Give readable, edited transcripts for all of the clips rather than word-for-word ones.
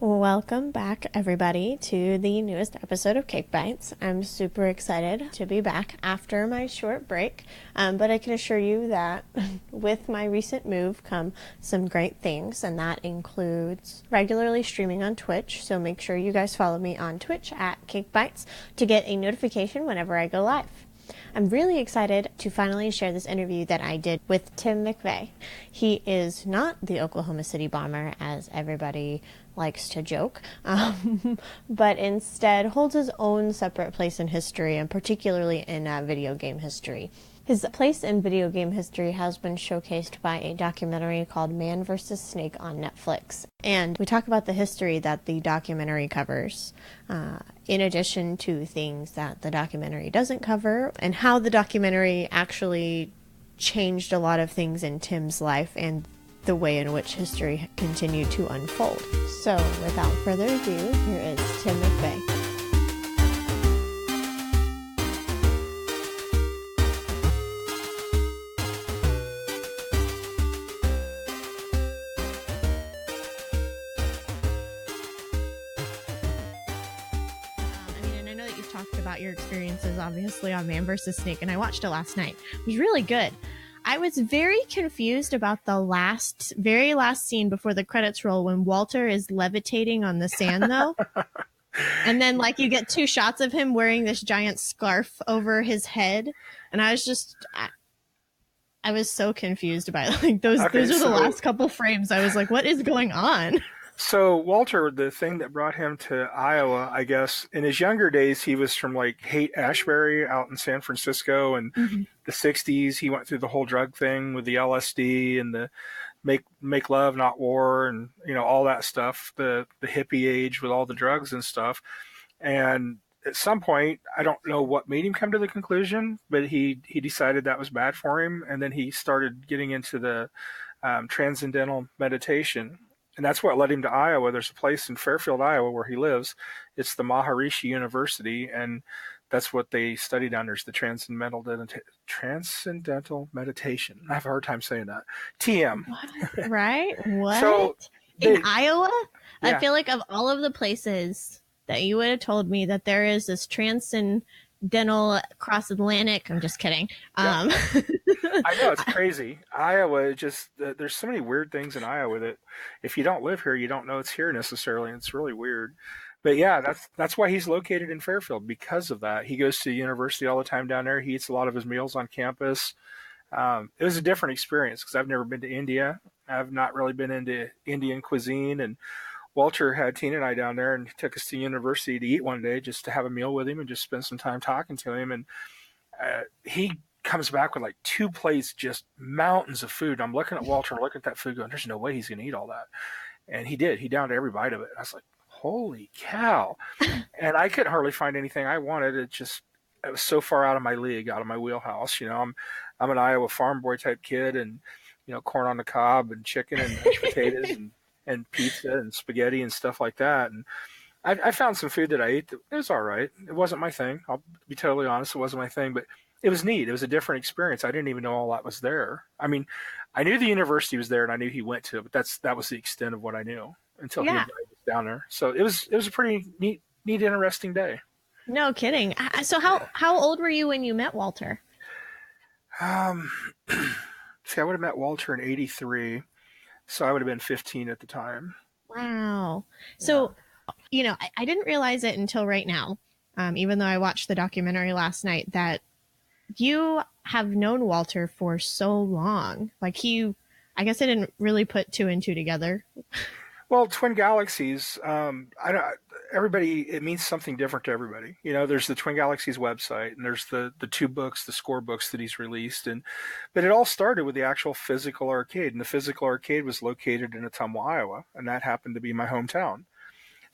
Welcome back, everybody, to the newest episode of Cake Bites. I'm super excited to be back after my short break, but I can assure you that with my recent move come some great things, and that includes regularly streaming on Twitch, so make sure you guys follow me on Twitch at Cake Bites to get a notification whenever I go live. I'm really excited to finally share this interview that I did with Tim McVey. He is not the Oklahoma City bomber, as everybody likes to joke, but instead holds his own separate place in history, and particularly in video game history. His place in video game history has been showcased by a documentary called Man vs. Snake on Netflix. And we talk about the history that the documentary covers, in addition to things that the documentary doesn't cover, and how the documentary actually changed a lot of things in Tim's life and the way in which history continued to unfold. So, without further ado, here is Tim McVey. And I know that you've talked about your experiences, obviously, on Man vs. Snake, and I watched it last night. It was really good. I was very confused about the very last scene before the credits roll when Walter is levitating on the sand, though. And then, you get two shots of him wearing this giant scarf over his head. And I was so confused about it. Those are the last couple frames. I was like, what is going on? So Walter, the thing that brought him to Iowa, I guess, in his younger days, he was from Haight-Ashbury out in San Francisco, and the 60s, he went through the whole drug thing with the LSD and the make love, not war, and all that stuff, the hippie age with all the drugs and stuff. And at some point, I don't know what made him come to the conclusion, but he decided that was bad for him, and then he started getting into the transcendental meditation. And that's what led him to Iowa. There's a place in Fairfield, Iowa, where he lives. It's the Maharishi University, and that's what they study down there is the transcendental meditation. I have a hard time saying that. TM. What? Right? What? So in Iowa? Yeah. I feel like of all of the places that you would have told me that there is this transcendental cross-Atlantic. I'm just kidding. Yeah. I know, it's crazy. Iowa, there's so many weird things in Iowa that if you don't live here, you don't know it's here necessarily. And it's really weird. But yeah, that's why he's located in Fairfield, because of that. He goes to university all the time down there. He eats a lot of his meals on campus. It was a different experience because I've never been to India. I've not really been into Indian cuisine. And Walter had Tina and I down there and he took us to university to eat one day just to have a meal with him and just spend some time talking to him. And he comes back with 2 plates, just mountains of food. I'm looking at Walter, looking at that food going, there's no way he's going to eat all that. And he did. He downed every bite of it. I was like, holy cow. And I couldn't hardly find anything I wanted. It was so far out of my league, out of my wheelhouse. I'm an Iowa farm boy type kid, and, corn on the cob and chicken and mashed potatoes and pizza and spaghetti and stuff like that. And I found some food that I ate that it was all right. It wasn't my thing. I'll be totally honest. It wasn't my thing, but it was neat. It was a different experience. I didn't even know all that was there. I mean, I knew the university was there and I knew he went to it, but that was the extent of what I knew until he was down there. So it was a pretty neat, interesting day. No kidding. So how old were you when you met Walter? See, I would have met Walter in 83. So I would have been 15 at the time. Wow. So, I didn't realize it until right now, even though I watched the documentary last night, that you have known Walter for so long. I guess I didn't really put 2 and 2 together. Well, Twin Galaxies, everybody, it means something different to everybody. There's the Twin Galaxies website, and there's the 2 books, the score books that he's released. But it all started with the actual physical arcade, and the physical arcade was located in Ottumwa, Iowa, and that happened to be my hometown.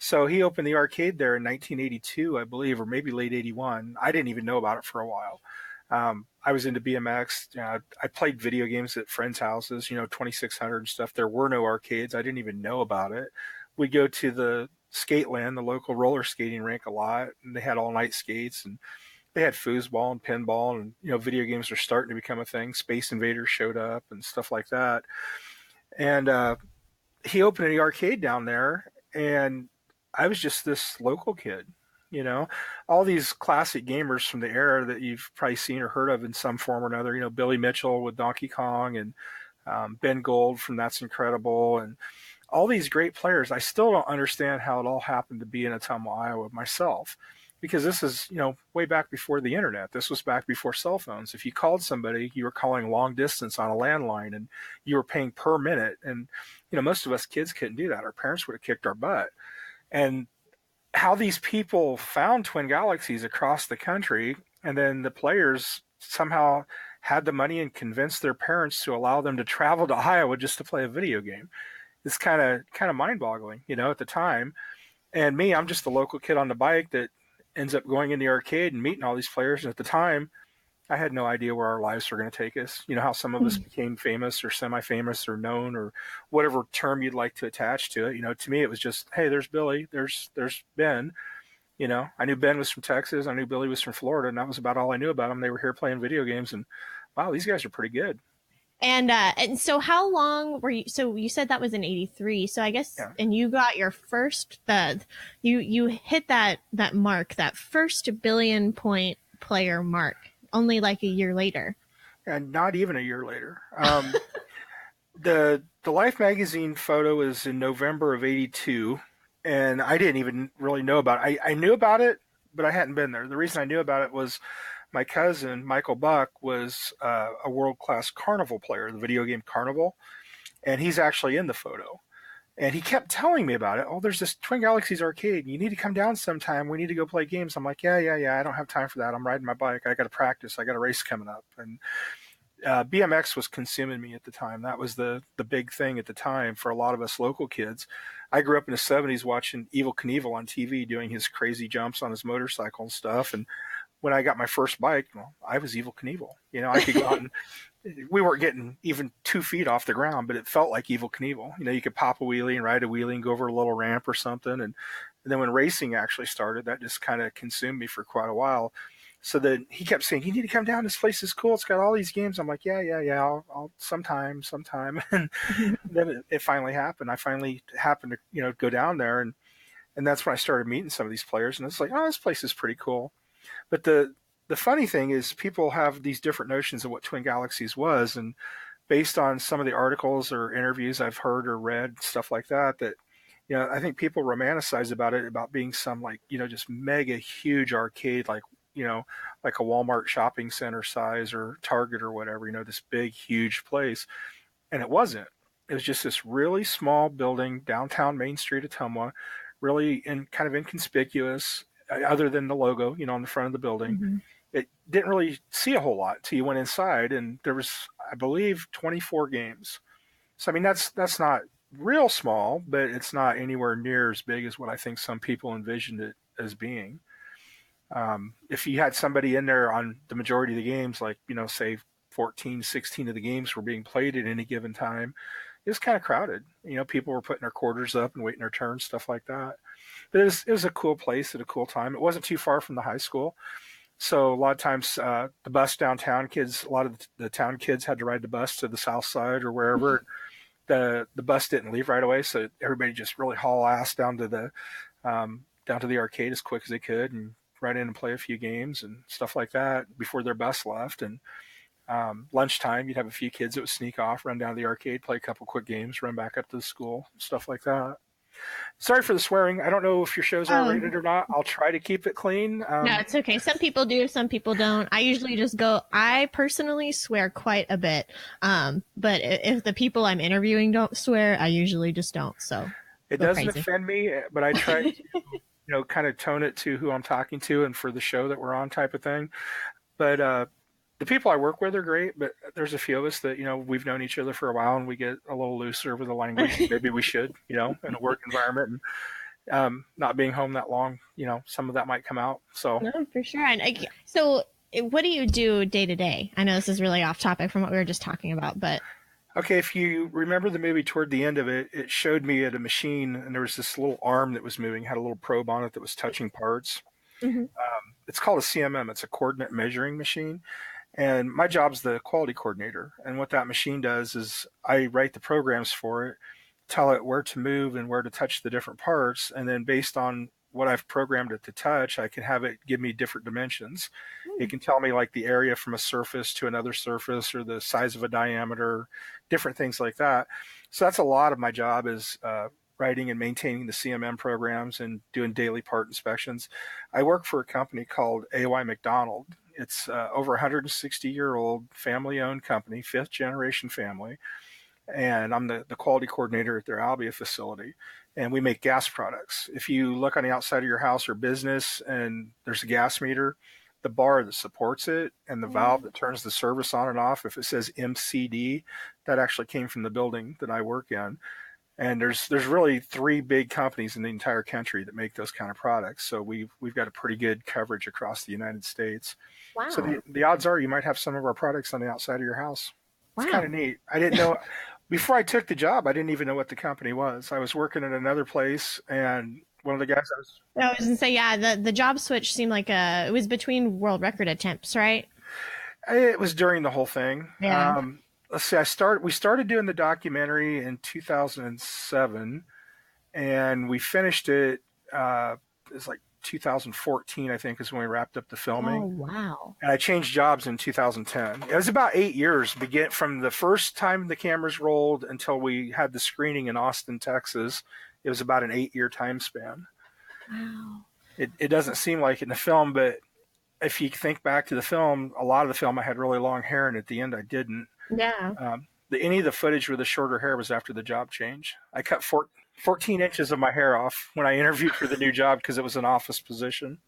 So he opened the arcade there in 1982, I believe, or maybe late 81. I didn't even know about it for a while. I was into BMX. I played video games at friends' houses, 2600 and stuff. There were no arcades. I didn't even know about it. We'd go to the skate land, the local roller skating rink a lot, and they had all-night skates, and they had foosball and pinball, and video games were starting to become a thing. Space Invaders showed up and stuff like that. And he opened the arcade down there, and I was just this local kid. You know, all these classic gamers from the era that you've probably seen or heard of in some form or another. You know, Billy Mitchell with Donkey Kong, and Ben Gold from That's Incredible, and all these great players. I still don't understand how it all happened to be in Ottumwa, Iowa myself, because this is, way back before the internet. This was back before cell phones. If you called somebody, you were calling long distance on a landline, and you were paying per minute. And, most of us kids couldn't do that. Our parents would have kicked our butt. And how these people found Twin Galaxies across the country, and then the players somehow had the money and convinced their parents to allow them to travel to Iowa just to play a video game. It's kind of mind-boggling, at the time. And me, I'm just a local kid on the bike that ends up going in the arcade and meeting all these players. And at the time, I had no idea where our lives were going to take us. You know how some of us became famous or semi-famous or known or whatever term you'd like to attach to it. To me, it was just, hey, there's Billy, there's Ben. I knew Ben was from Texas. I knew Billy was from Florida, and that was about all I knew about them. They were here playing video games, and wow, these guys are pretty good. And so how long were you, so you said that was in 83. So I guess, Yeah. and you got your first, you hit that mark, that first billion point player mark, only like a year later. And not even a year later. The Life magazine photo is in November of '82, and I didn't even really know about it. I knew about it, but I hadn't been there. The reason I knew about it was my cousin Michael Buck was a world-class Carnival player, the video game Carnival, and he's actually in the photo. And he kept telling me about it. Oh, there's this Twin Galaxies arcade. You need to come down sometime. We need to go play games. I'm like, yeah. I don't have time for that. I'm riding my bike. I got to practice. I got a race coming up. And BMX was consuming me at the time. That was the big thing at the time for a lot of us local kids. I grew up in the 70s watching Evel Knievel on TV doing his crazy jumps on his motorcycle and stuff. And when I got my first bike, well, I was Evel Knievel. I could go out and we weren't getting even 2 feet off the ground, but it felt like Evel Knievel. You could pop a wheelie and ride a wheelie and go over a little ramp or something. And then when racing actually started, that just kind of consumed me for quite a while. So then he kept saying, you need to come down. This place is cool. It's got all these games. I'm like, yeah. I'll sometime. And then it finally happened. I finally happened to, go down there. And that's when I started meeting some of these players. And it's like, oh, this place is pretty cool. But the funny thing is people have these different notions of what Twin Galaxies was. And based on some of the articles or interviews I've heard or read, stuff like that, I think people romanticize about it, about being some just mega huge arcade, like a Walmart shopping center size or Target or whatever, this big, huge place. And it wasn't. It was just this really small building downtown Main Street, Ottumwa, really kind of inconspicuous, other than the logo, on the front of the building. Mm-hmm. It didn't really see a whole lot till you went inside, and there was, I believe, 24 games. So I mean, that's not real small, but it's not anywhere near as big as what I think some people envisioned it as being. If you had somebody in there on the majority of the games, like, say 14, 16 of the games were being played at any given time, it was kind of crowded. People were putting their quarters up and waiting their turn, stuff like that. But it was a cool place at a cool time. It wasn't too far from the high school. So a lot of times the bus downtown kids, a lot of the town kids had to ride the bus to the south side or wherever. The bus didn't leave right away, so everybody just really haul ass down to the arcade as quick as they could and ride in and play a few games and stuff like that before their bus left. And lunchtime, you'd have a few kids that would sneak off, run down to the arcade, play a couple quick games, run back up to the school, stuff like that. Sorry for the swearing. I don't know if your shows are rated or not. I'll try to keep it clean. No, it's okay. Some people do, some people don't. I usually just go, I personally swear quite a bit. But if the people I'm interviewing don't swear, I usually just don't. So it doesn't offend me, but I try to, kind of tone it to who I'm talking to and for the show that we're on type of thing. But the people I work with are great, but there's a few of us that, we've known each other for a while and we get a little looser with the language. Maybe we should, in a work environment and not being home that long, some of that might come out. So, no, for sure. And so what do you do day to day? I know this is really off topic from what we were just talking about, but. Okay, if you remember the movie toward the end of it, it showed me at a machine and there was this little arm that was moving, had a little probe on it that was touching parts. Mm-hmm. It's called a CMM. It's a coordinate measuring machine. And my job's the quality coordinator. And what that machine does is I write the programs for it tell it where to move and where to touch the different parts. And then based on what I've programmed it to touch, I can have it give me different dimensions. Hmm. It can tell me like the area from a surface to another surface or the size of a diameter, different things like that. So that's a lot of my job is writing and maintaining the CMM programs and doing daily part inspections. I work for a company called AY McDonald. It's over 160-year-old family-owned company, fifth generation family, and I'm the quality coordinator at their Albia facility. And we make gas products. If you look on the outside of your house or business and there's a gas meter, the bar that supports it and the valve that turns the service on and off, if it says MCD, that actually came from the building that I work in. And there's really three big companies in the entire country that make those kind of products. So we've got a pretty good coverage across the United States. So Wow. the odds are you might have some of our products on the outside of your house. It's kind Wow. of neat. I didn't know before I took the job. I didn't even know what the company was. I was working at another place, and one of the guys I was. I was gonna say, yeah, the job switch seemed like it was between world record attempts, right? It was during the whole thing. Yeah. Let's see. We started doing the documentary in 2007, and we finished it. It's like 2014, I think, is when we wrapped up the Oh, filming. wow. And I changed jobs in 2010. It was about 8 years, begin from the first time the cameras rolled until we had the screening in Austin, Texas. It was about an 8-year time span. Wow. It doesn't seem like it in the film, but if you think back to the film, a lot of the film I had really long hair, and at the end I didn't. Yeah. Any of the footage with the shorter hair was after the job change. I cut 14 inches of my hair off when I interviewed for the new job because it was an office position.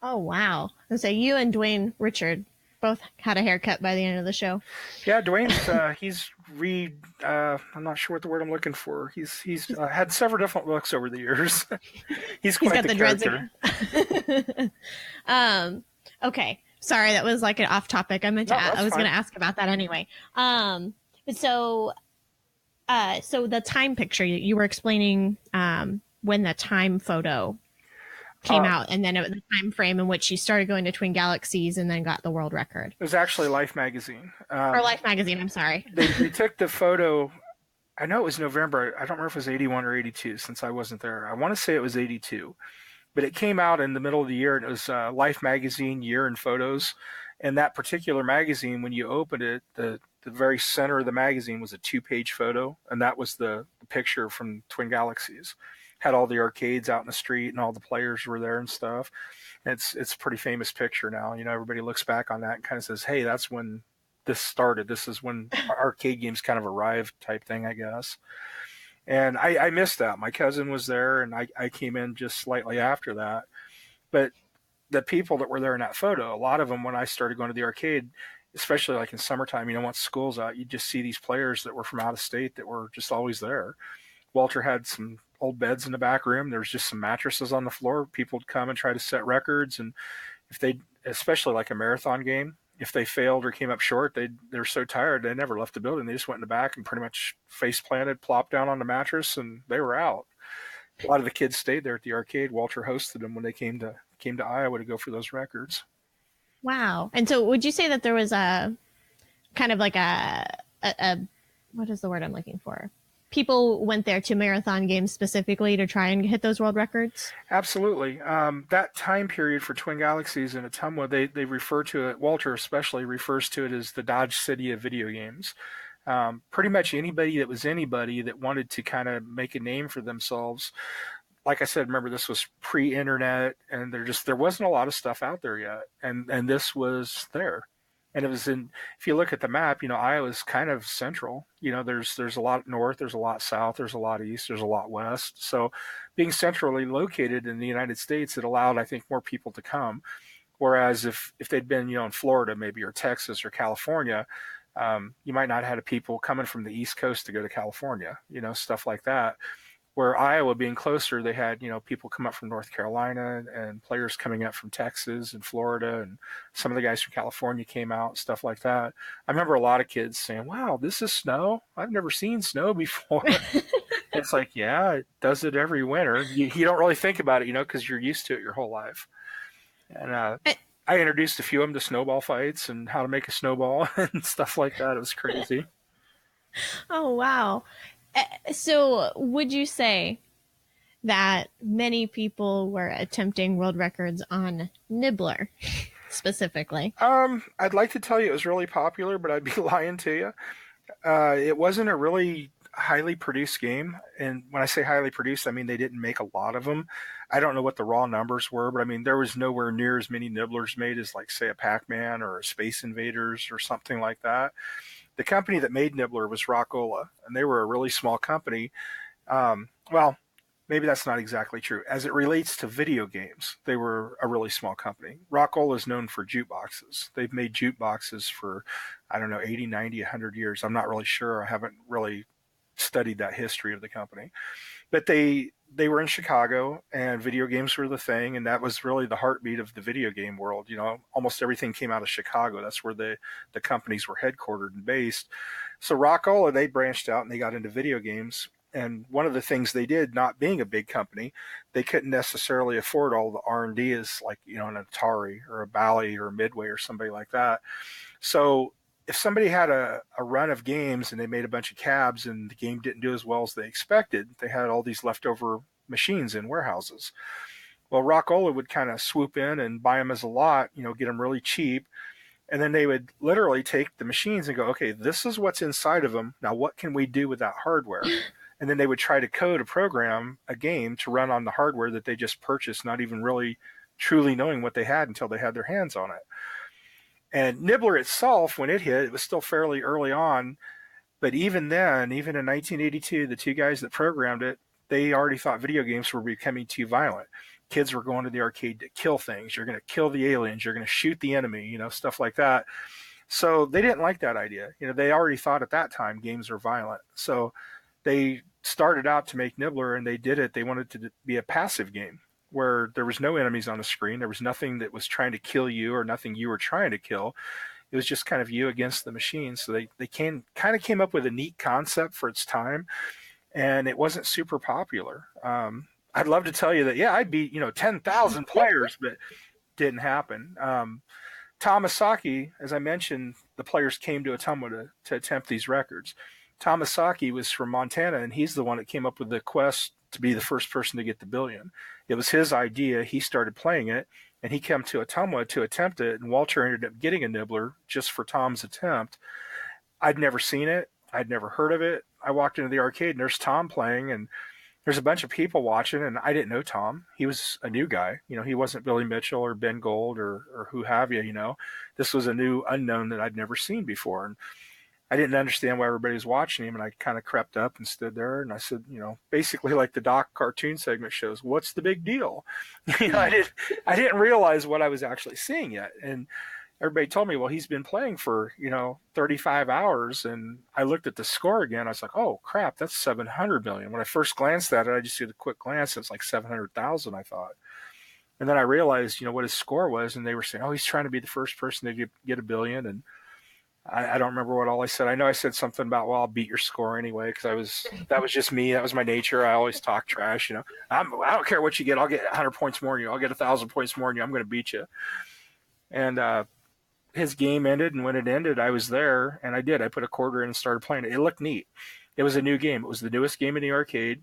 Oh, wow. And so you and Dwayne Richard both had a haircut by the end of the show. Yeah, Dwayne's I'm not sure what the word I'm looking for. He's had several different looks over the years. He's He's quite got the the dreads character. again. Okay. Sorry, that was like an off topic. I meant to. No, I that's was going fine. to ask about that anyway. So so the time picture you were explaining when the time photo came Uh, out, and then the time frame in which you started going to Twin Galaxies and then got the world record it was actually Life magazine. or Life magazine. I'm sorry. They took the photo. I know it was November. I don't remember if it was 81 or 82 since I wasn't there. I want to say it was 82. But it came out in the middle of the year, and it was Life magazine year in photos. And that particular magazine, when you opened it, the very center of the magazine was a 2-page photo, and that was the picture from Twin Galaxies. Had all the arcades out in the street, and all the players were there and stuff. And it's a pretty famous picture now. You know, everybody looks back on that and kind of says, "Hey, that's when this started. This is when arcade games kind of arrived," type thing, I guess. And I missed that. My cousin was there, and I came in just slightly after that. But the people that were there in that photo, a lot of them, when I started going to the arcade, especially like in summertime, you know, once school's out, you just see these players that were from out of state that were just always there. Walter had some old beds in the back room. There was just some mattresses on the floor. People would come and try to set records. And if they, especially like a marathon game, if they failed or came up short, they're so tired they never left the building. They just went in the back and pretty much face planted, plopped down on the mattress, and they were out. A lot of the kids stayed there at the arcade. Walter hosted them when they came to Iowa to go for those records. Wow. And so, would you say that there was a kind of like a what is the word I'm looking for? People went there to marathon games specifically to try and hit those world records? Absolutely. That time period for Twin Galaxies in Ottumwa, they refer to it, Walter especially refers to it as the Dodge City of video games. Pretty much anybody that wanted to kind of make a name for themselves. Like I said, remember this was pre-internet, and there wasn't a lot of stuff out there yet, and this was there. And it was if you look at the map, you know, Iowa's kind of central. You know, there's a lot north, there's a lot south, there's a lot east, there's a lot west. So being centrally located in the United States, it allowed, I think, more people to come. Whereas if they'd been, you know, in Florida maybe, or Texas or California, you might not have had people coming from the East Coast to go to California, you know, stuff like that. Where Iowa being closer, they had, you know, people come up from North Carolina and players coming up from Texas and Florida, and some of the guys from California came out, stuff like that. I remember a lot of kids saying, "Wow, this is snow. I've never seen snow before." It's like, yeah, it does it every winter. You don't really think about it, you know, because you're used to it your whole life. And I introduced a few of them to snowball fights and how to make a snowball and stuff like that. It was crazy. Oh, wow. So, would you say that many people were attempting world records on Nibbler specifically? I'd like to tell you it was really popular, but I'd be lying to you. It wasn't a really highly produced game, and when I say highly produced, I mean they didn't make a lot of them. I don't know what the raw numbers were, but I mean there was nowhere near as many Nibblers made as like say a Pac-Man or a Space Invaders or something like that. The company that made Nibbler was Rockola, and they were a really small company. Well, maybe that's not exactly true. As it relates to video games, they were a really small company. Rockola is known for jukeboxes. They've made jukeboxes for, I don't know, 80, 90, 100 years. I'm not really sure. I haven't really studied that history of the company. But they were in Chicago, and video games were the thing, and that was really the heartbeat of the video game world. You know, almost everything came out of Chicago. That's where the companies were headquartered and based. So Rockola, they branched out and they got into video games. And one of the things they did, not being a big company, they couldn't necessarily afford all the R&D as like, you know, an Atari or a Bally or a Midway or somebody like that. So if somebody had a run of games and they made a bunch of cabs and the game didn't do as well as they expected, they had all these leftover machines in warehouses. Well, Rockola would kind of swoop in and buy them as a lot, you know, get them really cheap. And then they would literally take the machines and go, okay, this is what's inside of them. Now, what can we do with that hardware? And then they would try to code a program, a game to run on the hardware that they just purchased, not even really truly knowing what they had until they had their hands on it. And Nibbler itself, when it hit, it was still fairly early on. But even then, even in 1982, the two guys that programmed it, they already thought video games were becoming too violent. Kids were going to the arcade to kill things. You're going to kill the aliens. You're going to shoot the enemy, you know, stuff like that. So they didn't like that idea. You know, they already thought at that time games are violent. So they started out to make Nibbler, and they did it. They wanted to be a passive game where there was no enemies on the screen. There was nothing that was trying to kill you or nothing you were trying to kill. It was just kind of you against the machine. So they kind of came up with a neat concept for its time, and it wasn't super popular. I'd love to tell you that, yeah, I beat, you know, 10,000 players, but didn't happen. Tamasaki, as I mentioned, the players came to Ottumwa to attempt these records. Tamasaki was from Montana, and he's the one that came up with the quest to be the first person to get the billion. It was his idea. He started playing it, and he came to Ottumwa to attempt it, and Walter ended up getting a Nibbler just for Tom's attempt. I'd never seen it. I'd never heard of it. I walked into the arcade, and there's Tom playing, and there's a bunch of people watching, and I didn't know Tom. He was a new guy. You know, he wasn't Billy Mitchell or Ben Gold or who have you, you know. This was a new unknown that I'd never seen before. And I didn't understand why everybody was watching him, and I kind of crept up and stood there, and I said, you know, basically like the Doc cartoon segment shows, what's the big deal? You know, I didn't realize what I was actually seeing yet. And everybody told me, well, he's been playing for, you know, 35 hours. And I looked at the score again. I was like, oh, crap, that's 700 million. When I first glanced at it, I just did a quick glance. It was like 700,000, I thought. And then I realized, you know, what his score was. And they were saying, oh, he's trying to be the first person to get a billion. And I don't remember what all I said. I know I said something about, well, I'll beat your score anyway, because that was just me. That was my nature. I always talk trash, you know. I don't care what you get. I'll get 100 points more than you. I'll get 1,000 points more than you. I'm going to beat you. And his game ended, and when it ended, I was there, and I did. I put a quarter in and started playing it. It looked neat. It was a new game. It was the newest game in the arcade.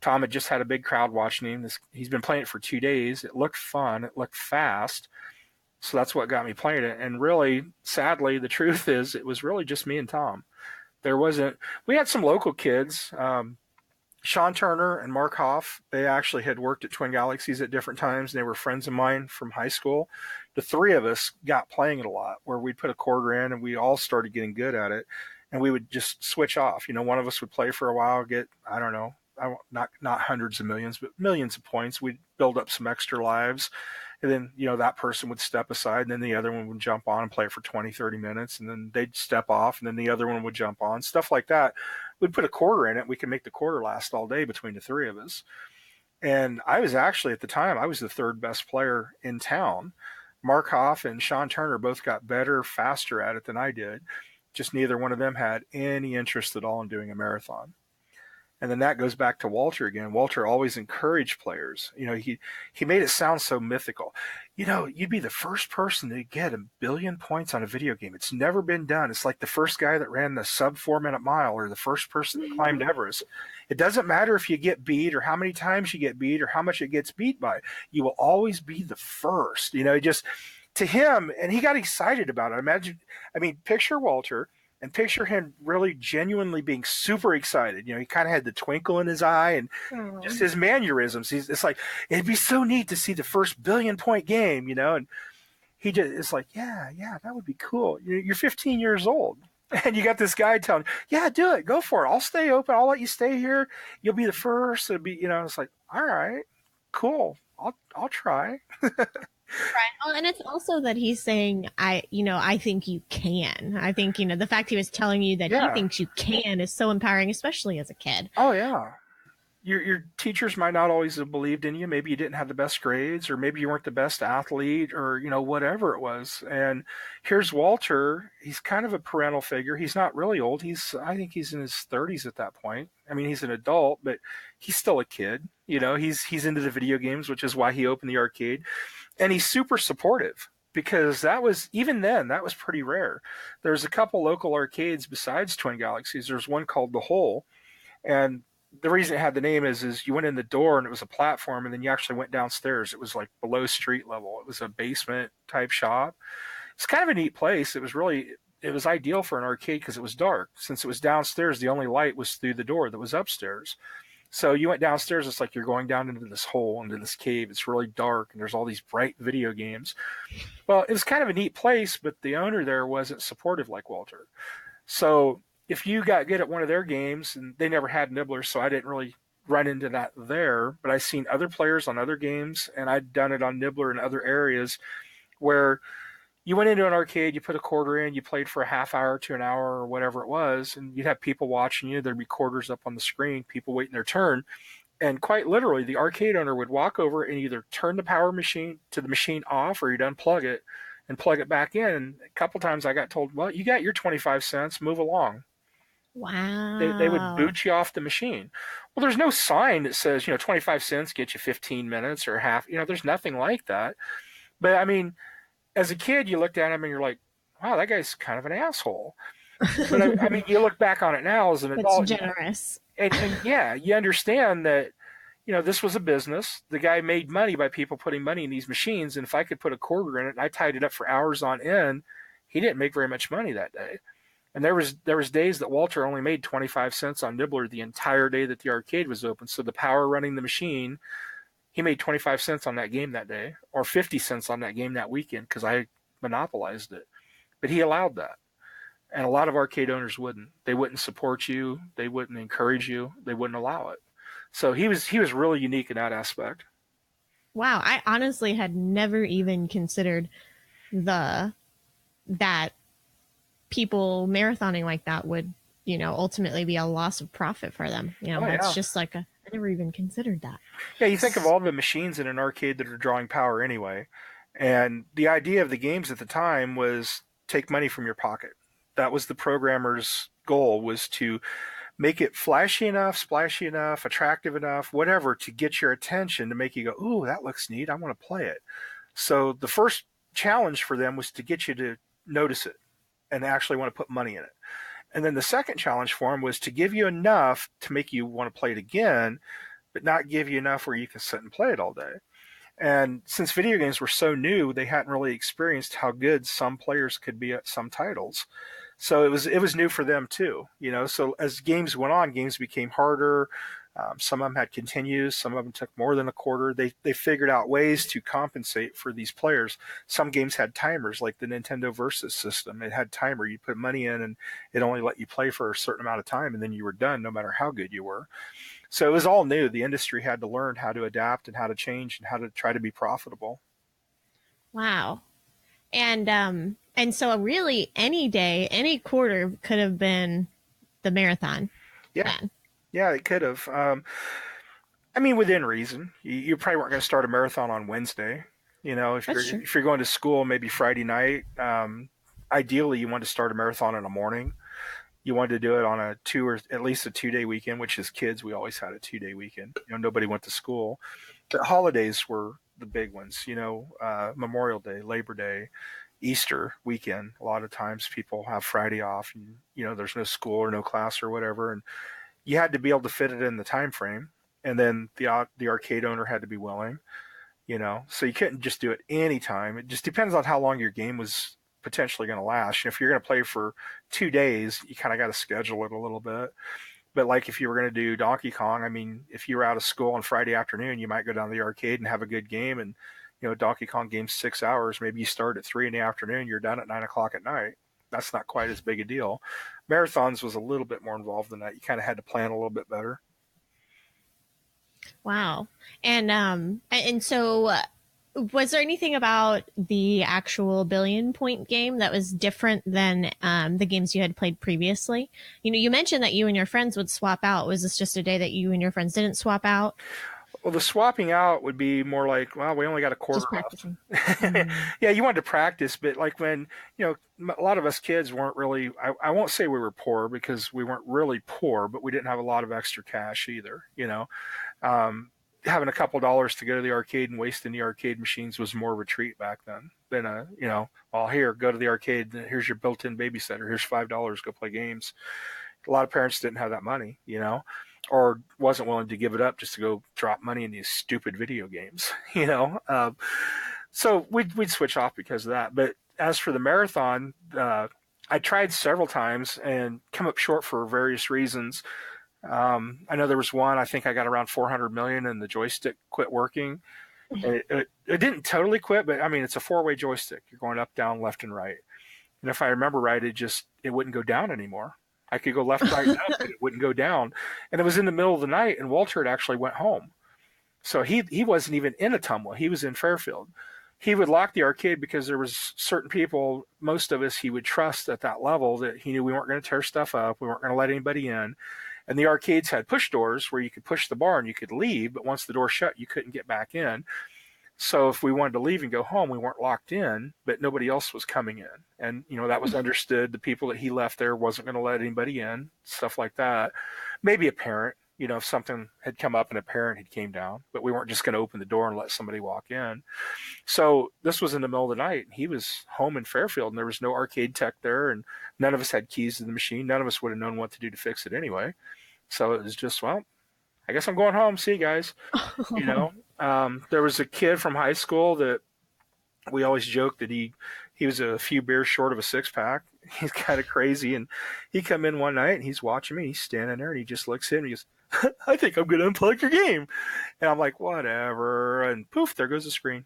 Tom had just had a big crowd watching him. He's been playing it for 2 days. It looked fun. It looked fast. So that's what got me playing it. And really, sadly, the truth is it was really just me and Tom. We had some local kids. Sean Turner and Mark Hoff, they actually had worked at Twin Galaxies at different times, and they were friends of mine from high school. The three of us got playing it a lot, where we'd put a quarter in, and we all started getting good at it, and we would just switch off. You know, one of us would play for a while, get, I don't know, not hundreds of millions, but millions of points. We'd build up some extra lives, and then, you know, that person would step aside, and then the other one would jump on and play for 20, 30 minutes, and then they'd step off, and then the other one would jump on, stuff like that. We'd put a quarter in it. We could make the quarter last all day between the three of us. And I was actually, at the time, I was the third best player in town. Mark Hoff and Sean Turner both got better, faster at it than I did. Just neither one of them had any interest at all in doing a marathon. And then that goes back to Walter again. Walter always encouraged players. He made it sound so mythical. You'd be the first person to get 1 billion points on a video game. It's never been done. It's like the first guy that ran the sub 4 minute mile or the first person that climbed Everest. It doesn't matter if you get beat or how many times you get beat or how much it gets beat by. You will always be the first. Just to him, and he got excited about it. Picture Walter and picture him really genuinely being super excited. He kind of had the twinkle in his eye and just his mannerisms. It's like, it'd be so neat to see the first 1 billion-point game, and he just, it's like, yeah, that would be cool. You're 15 years old and you got this guy telling, yeah, do it. Go for it. I'll stay open. I'll let you stay here. You'll be the first. It'll be, it's like, all right, cool. I'll try. Right. Well, and it's also that he's saying, I think you can. I think, the fact he was telling you that he thinks you can is so empowering, especially as a kid. Oh, yeah. Your teachers might not always have believed in you. Maybe you didn't have the best grades, or maybe you weren't the best athlete, or, whatever it was. And here's Walter. He's kind of a parental figure. He's not really old. I think he's in his 30s at that point. He's an adult, but he's still a kid. He's into the video games, which is why he opened the arcade. And he's super supportive, because that was pretty rare. There's a couple local arcades besides Twin Galaxies. There's one called The Hole. And the reason it had the name is you went in the door and it was a platform, and then you actually went downstairs. It was like below street level. It was a basement type shop. It's kind of a neat place. It was ideal for an arcade because it was dark. Since it was downstairs, the only light was through the door that was upstairs. So you went downstairs, it's like you're going down into this hole, into this cave. It's really dark, and there's all these bright video games. Well, it was kind of a neat place, but the owner there wasn't supportive like Walter. So if you got good at one of their games, and they never had Nibbler, so I didn't really run into that there, but I seen other players on other games, and I'd done it on Nibbler in other areas where you went into an arcade, you put a quarter in, you played for a half hour to an hour or whatever it was, and you'd have people watching you. There'd be quarters up on the screen, people waiting their turn. And quite literally, the arcade owner would walk over and either turn the power machine to the machine off, or he'd unplug it and plug it back in. And a couple times I got told, well, you got your 25 cents, move along. Wow. They would boot you off the machine. Well, there's no sign that says, 25 cents get you 15 minutes or half. There's nothing like that. But as a kid, you looked at him and you're like, wow, that guy's kind of an asshole. But you look back on it now as an adult. It's generous. And yeah, you understand that, this was a business. The guy made money by people putting money in these machines. And if I could put a quarter in it and I tied it up for hours on end, he didn't make very much money that day. And there was days that Walter only made 25 cents on Nibbler the entire day that the arcade was open. So the power running the machine, he made 25 cents on that game that day, or 50 cents on that game that weekend, because I monopolized it. But he allowed that. And a lot of arcade owners wouldn't. They wouldn't support you. They wouldn't encourage you. They wouldn't allow it. So he was really unique in that aspect. Wow. I honestly had never even considered that people marathoning like that would, ultimately be a loss of profit for them. That's just like I never even considered that. Yeah, you think of all the machines in an arcade that are drawing power anyway. And the idea of the games at the time was take money from your pocket. That was the programmer's goal, was to make it flashy enough, splashy enough, attractive enough, whatever, to get your attention, to make you go, ooh, that looks neat, I want to play it. So the first challenge for them was to get you to notice it and actually want to put money in it. And then the second challenge for them was to give you enough to make you want to play it again, but not give you enough where you can sit and play it all day. And since video games were so new, they hadn't really experienced how good some players could be at some titles. So it was new for them too, So as games went on, games became harder. Some of them had continues. Some of them took more than a quarter. They figured out ways to compensate for these players. Some games had timers, like the Nintendo Versus system. It had timer. You put money in, and it only let you play for a certain amount of time, and then you were done, no matter how good you were. So it was all new. The industry had to learn how to adapt and how to change and how to try to be profitable. Wow. And so really any day, any quarter could have been the marathon. Yeah. Then. Yeah, it could have. Within reason. You probably weren't going to start a marathon on Wednesday. If you're going to school, maybe Friday night. Ideally, you want to start a marathon in the morning. you wanted to do it on a 2 or at least a 2-day weekend, which as kids, we always had a 2-day weekend. Nobody went to school. But holidays were the big ones, Memorial Day, Labor Day, Easter weekend. A lot of times people have Friday off and, there's no school or no class or whatever. And you had to be able to fit it in the time frame. And then the arcade owner had to be willing, so you couldn't just do it anytime. It just depends on how long your game was potentially going to last. If you're going to play for 2 days, you kind of got to schedule it a little bit. But like if you were going to do Donkey Kong, I mean, if you were out of school on Friday afternoon, you might go down to the arcade and have a good game. And, Donkey Kong game's 6 hours. Maybe you start at 3 in the afternoon, you're done at 9 o'clock at night. That's not quite as big a deal. Marathons was a little bit more involved than that. You kind of had to plan a little bit better. Wow. And so was there anything about the actual billion point game that was different than the games you had played previously? You mentioned that you and your friends would swap out. Was this just a day that you and your friends didn't swap out? Well, the swapping out would be more like, well, we only got a quarter just practicing. Yeah, you wanted to practice, but like when, a lot of us kids weren't really, I won't say we were poor because we weren't really poor, but we didn't have a lot of extra cash either, having a couple dollars to go to the arcade and waste in the arcade machines was more of a treat back then than well, here, go to the arcade. Here's your built-in babysitter. Here's $5. Go play games. A lot of parents didn't have that money, or wasn't willing to give it up just to go drop money in these stupid video games, So we'd switch off because of that. But as for the marathon, I tried several times and come up short for various reasons. I know there was one, I think I got around 400 million and the joystick quit working. And it didn't totally quit, but I mean, it's a 4-way joystick. You're going up, down, left, and right. And if I remember right, it wouldn't go down anymore. I could go left, right, and up, but it wouldn't go down. And it was in the middle of the night, and Walter had actually went home. So he wasn't even in Ottumwa. He was in Fairfield. He would lock the arcade because there was certain people, most of us, he would trust at that level that he knew we weren't going to tear stuff up. We weren't going to let anybody in. And the arcades had push doors where you could push the bar and you could leave, but once the door shut, you couldn't get back in. So if we wanted to leave and go home, we weren't locked in, but nobody else was coming in. And, that was understood. The people that he left there wasn't going to let anybody in, stuff like that. Maybe a parent, if something had come up and a parent had came down, but we weren't just going to open the door and let somebody walk in. So this was in the middle of the night. He was home in Fairfield and there was no arcade tech there and none of us had keys to the machine. None of us would have known what to do to fix it anyway. So it was just, well, I guess I'm going home. See you guys. There was a kid from high school that we always joked that he was a few beers short of a 6-pack. He's kind of crazy. And he come in one night and he's watching me. He's standing there and he just looks in and he goes, I think I'm going to unplug your game. And I'm like, whatever. And poof, there goes the screen.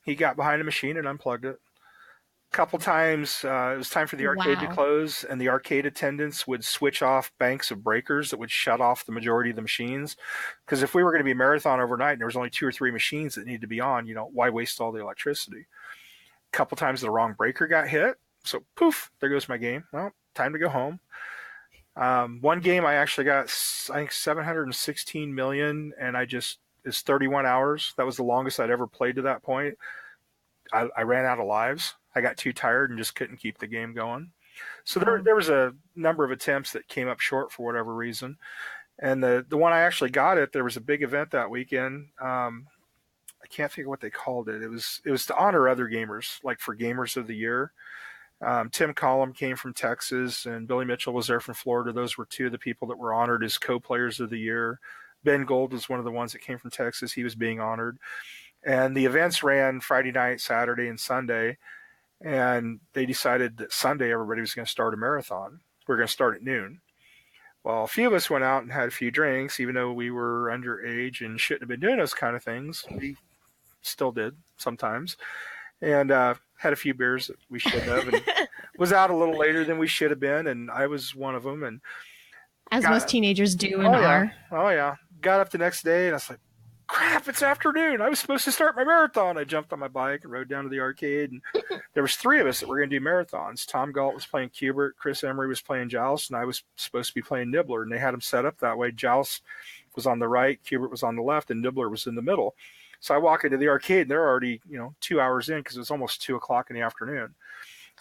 He got behind the machine and unplugged it. Couple times it was time for the arcade to close and the arcade attendants would switch off banks of breakers that would shut off the majority of the machines, because if we were going to be marathon overnight and there was only 2 or 3 machines that needed to be on, why waste all the electricity? Couple times the wrong breaker got hit, so poof, there goes my game. Well, time to go home. One game I actually got, I think 716 million, and it's 31 hours. That was the longest I'd ever played to that point. I ran out of lives. I got too tired and just couldn't keep the game going. So there was a number of attempts that came up short for whatever reason. And the one I actually got it, there was a big event that weekend. I can't think of what they called it. It was to honor other gamers, like for Gamers of the Year. Tim Collum came from Texas and Billy Mitchell was there from Florida. Those were 2 of the people that were honored as co-players of the year. Ben Gold was one of the ones that came from Texas. He was being honored. And the events ran Friday night, Saturday, and Sunday. And they decided that Sunday everybody was going to start a marathon. We were going to start at noon. Well, a few of us went out and had a few drinks, even though we were underage and shouldn't have been doing those kind of things. We still did sometimes. And had a few beers that we should have and was out a little later than we should have been. And I was one of them. And as most teenagers do and are. Oh, yeah. Got up the next day and I was like, crap, it's afternoon. I was supposed to start my marathon. I jumped on my bike and rode down to the arcade. And there was 3 of us that were going to do marathons. Tom Galt was playing Cubert. Chris Emery was playing Joust. And I was supposed to be playing Nibbler. And they had them set up that way. Joust was on the right. Cubert was on the left. And Nibbler was in the middle. So I walk into the arcade and they're already, 2 hours in because it was almost 2 o'clock in the afternoon.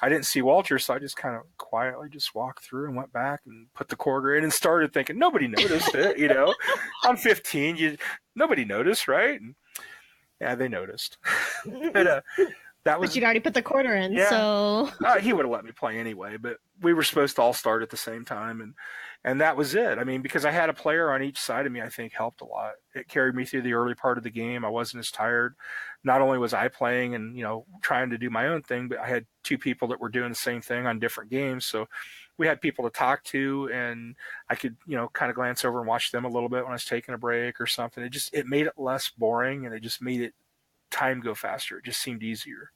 I didn't see Walter, so I just kind of quietly just walked through and went back and put the quarter in and started thinking nobody noticed it. I'm 15. Nobody noticed, right? And, yeah, they noticed. but that was. But you'd already put the quarter in, yeah. So He would have let me play anyway. But we were supposed to all start at the same time, and that was it. I mean, because I had a player on each side of me, I think helped a lot. It carried me through the early part of the game. I wasn't as tired. Not only was I playing and, trying to do my own thing, but I had two people that were doing the same thing on different games. So we had people to talk to, and I could, kind of glance over and watch them a little bit when I was taking a break or something. It made it less boring, and it just made time go faster. It just seemed easier.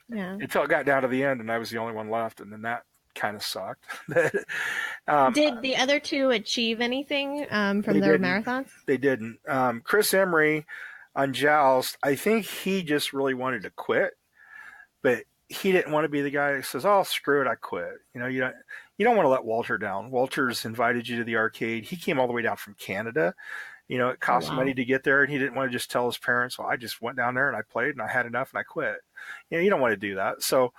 yeah. Until it got down to the end and I was the only one left, and then that kind of sucked. Did the other two achieve anything from their marathons? They didn't. Chris Emery on Joust, I think he just really wanted to quit, but he didn't want to be the guy that says, "Oh, screw it, I quit." You don't want to let Walter down. Walter's invited you to the arcade. He came all the way down from Canada. It cost money to get there, and he didn't want to just tell his parents, "Well, I just went down there and I played and I had enough and I quit." You don't want to do that. So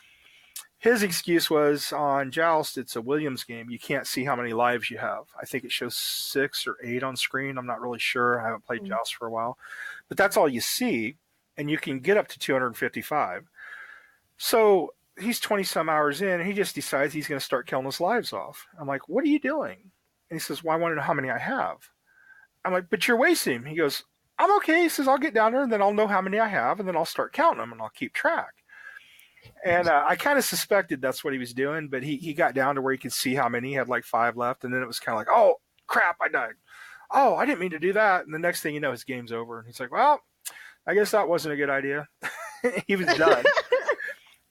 his excuse was, on Joust, it's a Williams game. You can't see how many lives you have. I think it shows 6 or 8 on screen. I'm not really sure. I haven't played Joust for a while. But that's all you see, and you can get up to 255. So he's 20-some hours in, and he just decides he's going to start killing his lives off. I'm like, "What are you doing?" And he says, "Well, I want to know how many I have." I'm like, "But you're wasting him." He goes, "I'm okay." He says, "I'll get down there, and then I'll know how many I have, and then I'll start counting them, and I'll keep track." And I kind of suspected that's what he was doing, but he got down to where he could see how many. He had like 5 left, and then it was kind of like, "Oh, crap, I died. Oh, I didn't mean to do that." And the next thing you know, his game's over. And he's like, "Well, I guess that wasn't a good idea." He was done.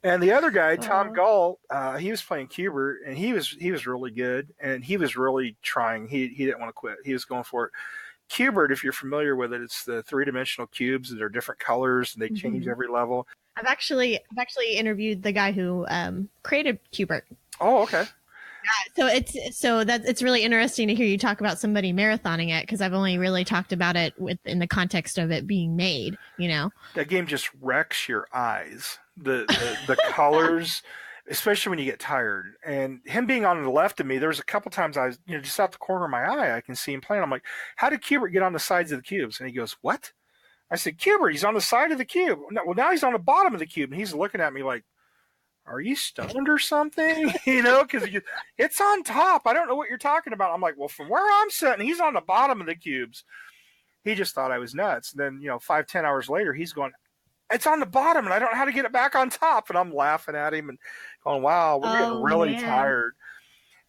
And the other guy, Tom Gull, he was playing Cubert, and he was really good, and he was really trying. He didn't want to quit. He was going for it. Cubert, if you're familiar with it, it's the 3-dimensional cubes, and they're different colors, and they change every level. I've actually interviewed the guy who created Cubert. Oh, okay. Yeah, it's really interesting to hear you talk about somebody marathoning it, because I've only really talked about it in the context of it being made. That game just wrecks your eyes. The colors, especially when you get tired. And him being on the left of me, there was a couple times I was, just out the corner of my eye, I can see him playing. I'm like, "How did Cubert get on the sides of the cubes?" And he goes, "What?" I said, "Cubert, he's on the side of the cube." "No, well, now he's on the bottom of the cube." And he's looking at me like, "Are you stoned or something?" Because it's on top. I don't know what you're talking about. I'm like, "Well, from where I'm sitting, he's on the bottom of the cubes." He just thought I was nuts. And then, 5-10 hours later, he's going, "It's on the bottom, and I don't know how to get it back on top." And I'm laughing at him and going, "Wow, we're getting really tired."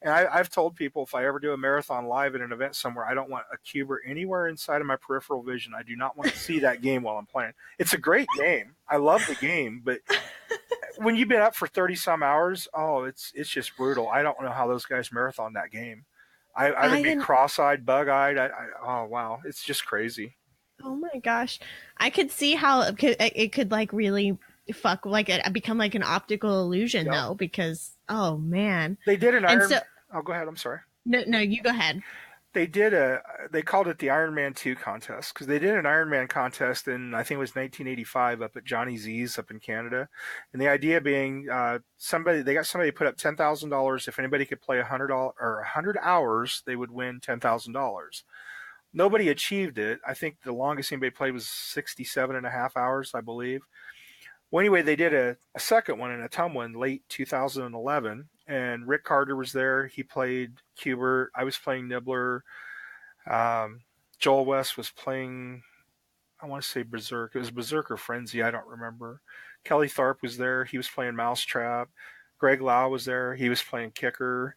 And I've told people, if I ever do a marathon live at an event somewhere, I don't want a Cubert anywhere inside of my peripheral vision. I do not want to see that game while I'm playing. It's a great game. I love the game, but when you've been up for 30-some hours, it's just brutal. I don't know how those guys marathon that game. I would be cross-eyed, bug-eyed. Oh, wow. It's just crazy. Oh, my gosh. I could see how it could like really fuck, like it become like an optical illusion, though, because, oh, man. They did an Iron... Oh, go ahead. I'm sorry. No, you go ahead. They called it the Ironman 2 contest, because they did an Ironman contest in, I think it was 1985, up at Johnny Z's up in Canada. And the idea being, they got somebody to put up $10,000. If anybody could play 100 hours, they would win $10,000. Nobody achieved it. I think the longest anybody played was 67.5 hours, I believe. Well, anyway, they did a second one in Ottumwa in late 2011, and Rick Carter was there. He played Cubert. I was playing Nibbler. Joel West was playing, I want to say Berserk. It was Berserk or Frenzy. I don't remember. Kelly Tharp was there. He was playing Mousetrap. Greg Lau was there. He was playing Kicker.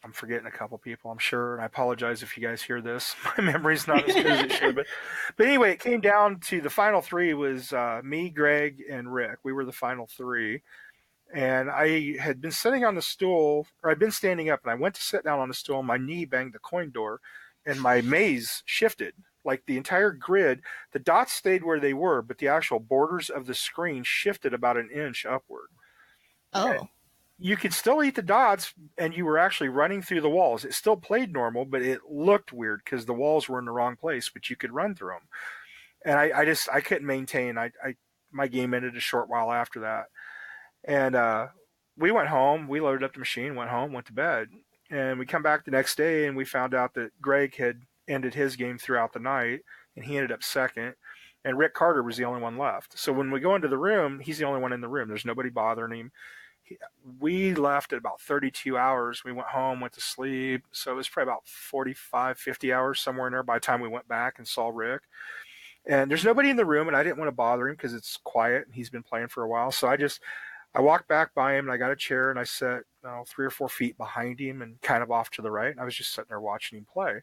I'm forgetting a couple people, I'm sure, and I apologize if you guys hear this. My memory's not as good as it should, but anyway, it came down to the final 3 was me, Greg, and Rick. We were the final 3, and I had been sitting on the stool, or I'd been standing up, and I went to sit down on the stool, and my knee banged the coin door, and my maze shifted. Like the entire grid, the dots stayed where they were, but the actual borders of the screen shifted about an inch upward. Oh. And you could still eat the dots, and you were actually running through the walls. It still played normal, but it looked weird because the walls were in the wrong place, but you could run through them. And I couldn't maintain. My game ended a short while after that. And we went home. We loaded up the machine, went home, went to bed. And we come back the next day and we found out that Greg had ended his game throughout the night and he ended up second. And Rick Carter was the only one left. So when we go into the room, he's the only one in the room. There's nobody bothering him. We left at about 32 hours. We went home, went to sleep. So it was probably about 45, 50 hours somewhere in there by the time we went back and saw Rick. And there's nobody in the room, and I didn't want to bother him because it's quiet and he's been playing for a while. So I walked back by him and I got a chair and I sat 3 or 4 feet behind him and kind of off to the right. And I was just sitting there watching him play.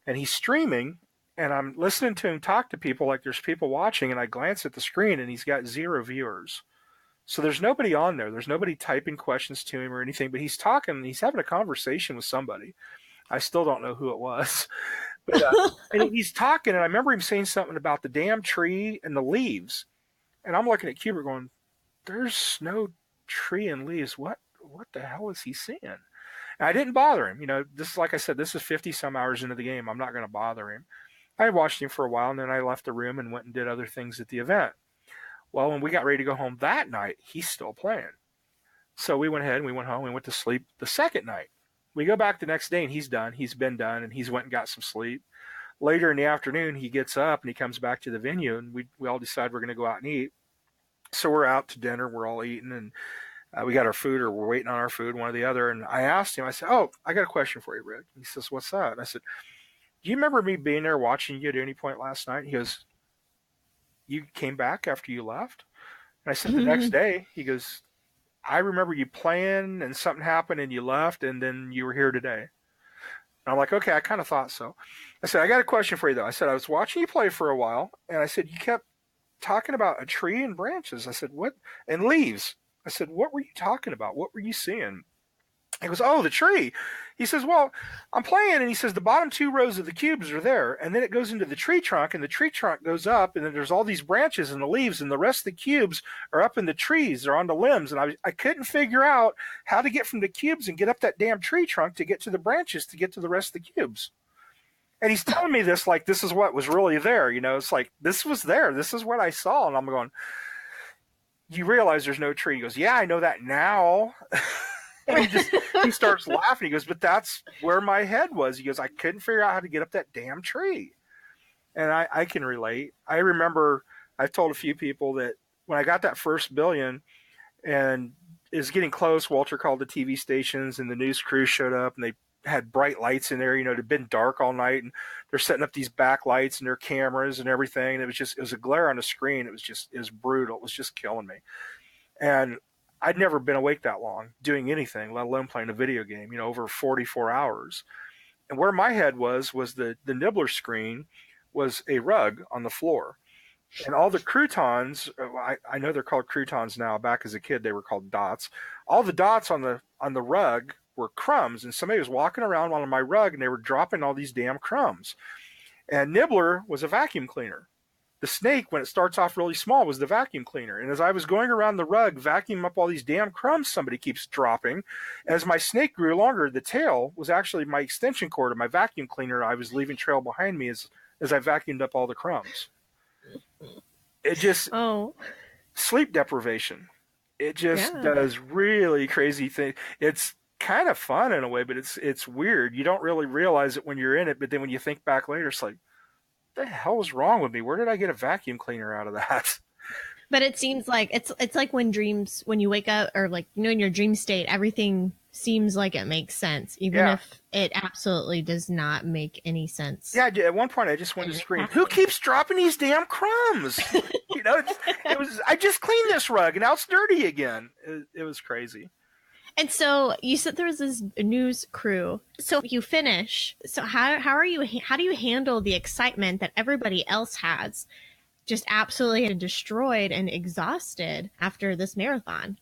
And he's streaming and I'm listening to him talk to people like there's people watching. And I glance at the screen and he's got 0 viewers. So there's nobody on there. There's nobody typing questions to him or anything, but he's talking, he's having a conversation with somebody. I still don't know who it was. But, and he's talking, and I remember him saying something about the damn tree and the leaves. And I'm looking at Cuber going, there's no tree and leaves. What the hell is he saying? And I didn't bother him. This, like I said, this is 50 some hours into the game. I'm not going to bother him. I watched him for a while, and then I left the room and went and did other things at the event. Well, when we got ready to go home that night, he's still playing. So we went ahead and we went home. We went to sleep the second night. We go back the next day and he's done. He's been done and he's went and got some sleep. Later in the afternoon, he gets up and he comes back to the venue and we all decide we're going to go out and eat. So we're out to dinner. We're all eating and we got our food or we're waiting on our food, one or the other. And I asked him, I said, oh, I got a question for you, Rick. He says, what's that? And I said, do you remember me being there watching you at any point last night? He goes, you came back after you left? And I said, the next day. He goes, I remember you playing and something happened and you left and then you were here today. And I'm like, okay, I kind of thought so. I said, I got a question for you though. I said, I was watching you play for a while and I said, you kept talking about a tree and branches. I said, what? And leaves. I said, what were you talking about? What were you seeing? He goes, oh, the tree. He says, well, I'm playing. And he says, the bottom 2 rows of the cubes are there. And then it goes into the tree trunk and the tree trunk goes up. And then there's all these branches and the leaves and the rest of the cubes are up in the trees. They're on the limbs. And I couldn't figure out how to get from the cubes and get up that damn tree trunk to get to the branches to get to the rest of the cubes. And he's telling me this like this is what was really there. It's like this was there. This is what I saw. And I'm going, you realize there's no tree. He goes, yeah, I know that now. And he starts laughing. He goes, but that's where my head was. He goes, I couldn't figure out how to get up that damn tree. And I can relate. I remember I've told a few people that when I got that first billion and it was getting close, Walter called the TV stations and the news crew showed up and they had bright lights in there. It had been dark all night and they're setting up these backlights and their cameras and everything. And it was a glare on the screen. It was brutal. It was just killing me. And I'd never been awake that long doing anything, let alone playing a video game, over 44 hours. And where my head was the Nibbler screen was a rug on the floor. And all the croutons, I know they're called croutons now. Back as a kid, they were called dots. All the dots on the rug were crumbs. And somebody was walking around on my rug and they were dropping all these damn crumbs. And Nibbler was a vacuum cleaner. The snake, when it starts off really small, was the vacuum cleaner. And as I was going around the rug, vacuuming up all these damn crumbs somebody keeps dropping, as my snake grew longer, the tail was actually my extension cord of my vacuum cleaner. I was leaving trail behind me as I vacuumed up all the crumbs. It just, sleep deprivation. It just does really crazy things. It's kind of fun in a way, but it's weird. You don't really realize it when you're in it, but then when you think back later, it's like, the hell was wrong with me? Where did I get a vacuum cleaner out of that? But it seems like it's like when you wake up or in your dream state, everything seems like it makes sense, even if it absolutely does not make any sense. Yeah, at one point I just wanted to scream, who keeps dropping these damn crumbs? It was, I just cleaned this rug and now it's dirty again. It was crazy. And so you said there was this news crew. So you finish. So how do you handle the excitement that everybody else has, just absolutely destroyed and exhausted after this marathon?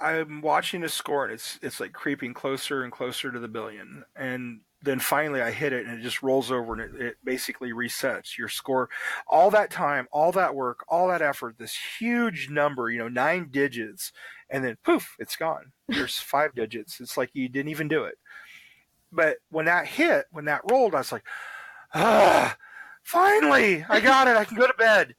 I'm watching the score and it's like creeping closer and closer to the billion. And then finally I hit it and it just rolls over and it basically resets your score. All that time, all that work, all that effort, this huge number, 9 digits, and then poof, it's gone. There's 5 digits. It's like you didn't even do it. But when that rolled, I was like, finally, I got it. I can go to bed.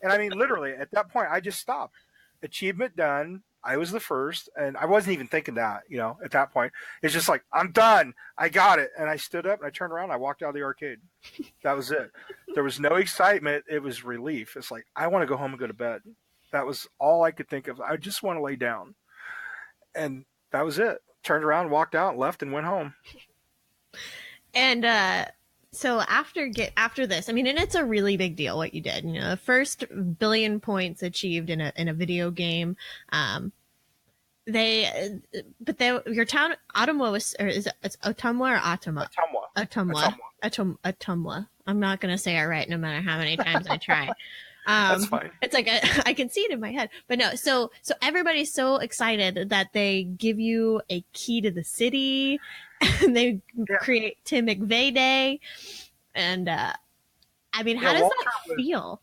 And I mean, literally at that point, I just stopped. Achievement done. I was the first, and I wasn't even thinking that, at that point. It's just like, I'm done. I got it. And I stood up and I turned around and I walked out of the arcade. That was it. There was no excitement. It was relief. It's like, I want to go home and go to bed. That was all I could think of. I just want to lay down. And that was it. Turned around, walked out, left, and went home. And so after this, I mean, and it's a really big deal what you did. The first billion points achieved in a video game. Your town Otumwa was, or is it's Ottumwa or Ottumwa? Ottumwa. I'm not gonna say it right no matter how many times I try. That's fine. It's like I can see it in my head, but no. So everybody's so excited that they give you a key to the city, and they create Tim McVey Day, and I mean, how does that feel?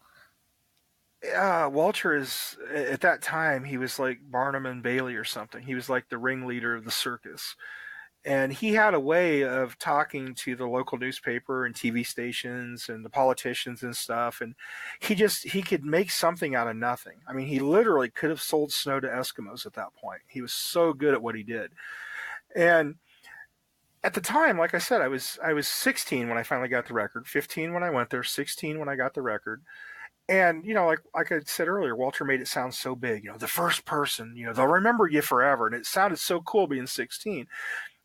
Walter is, at that time, he was like Barnum and Bailey or something. He was like the ringleader of the circus. And he had a way of talking to the local newspaper and TV stations and the politicians and stuff. And he could make something out of nothing. I mean, he literally could have sold snow to Eskimos at that point. He was so good at what he did. And at the time, like I said, I was 16 when I finally got the record, 15 when I went there, 16 when I got the record. And, like I said earlier, Walter made it sound so big, the first person, they'll remember you forever. And it sounded so cool being 16.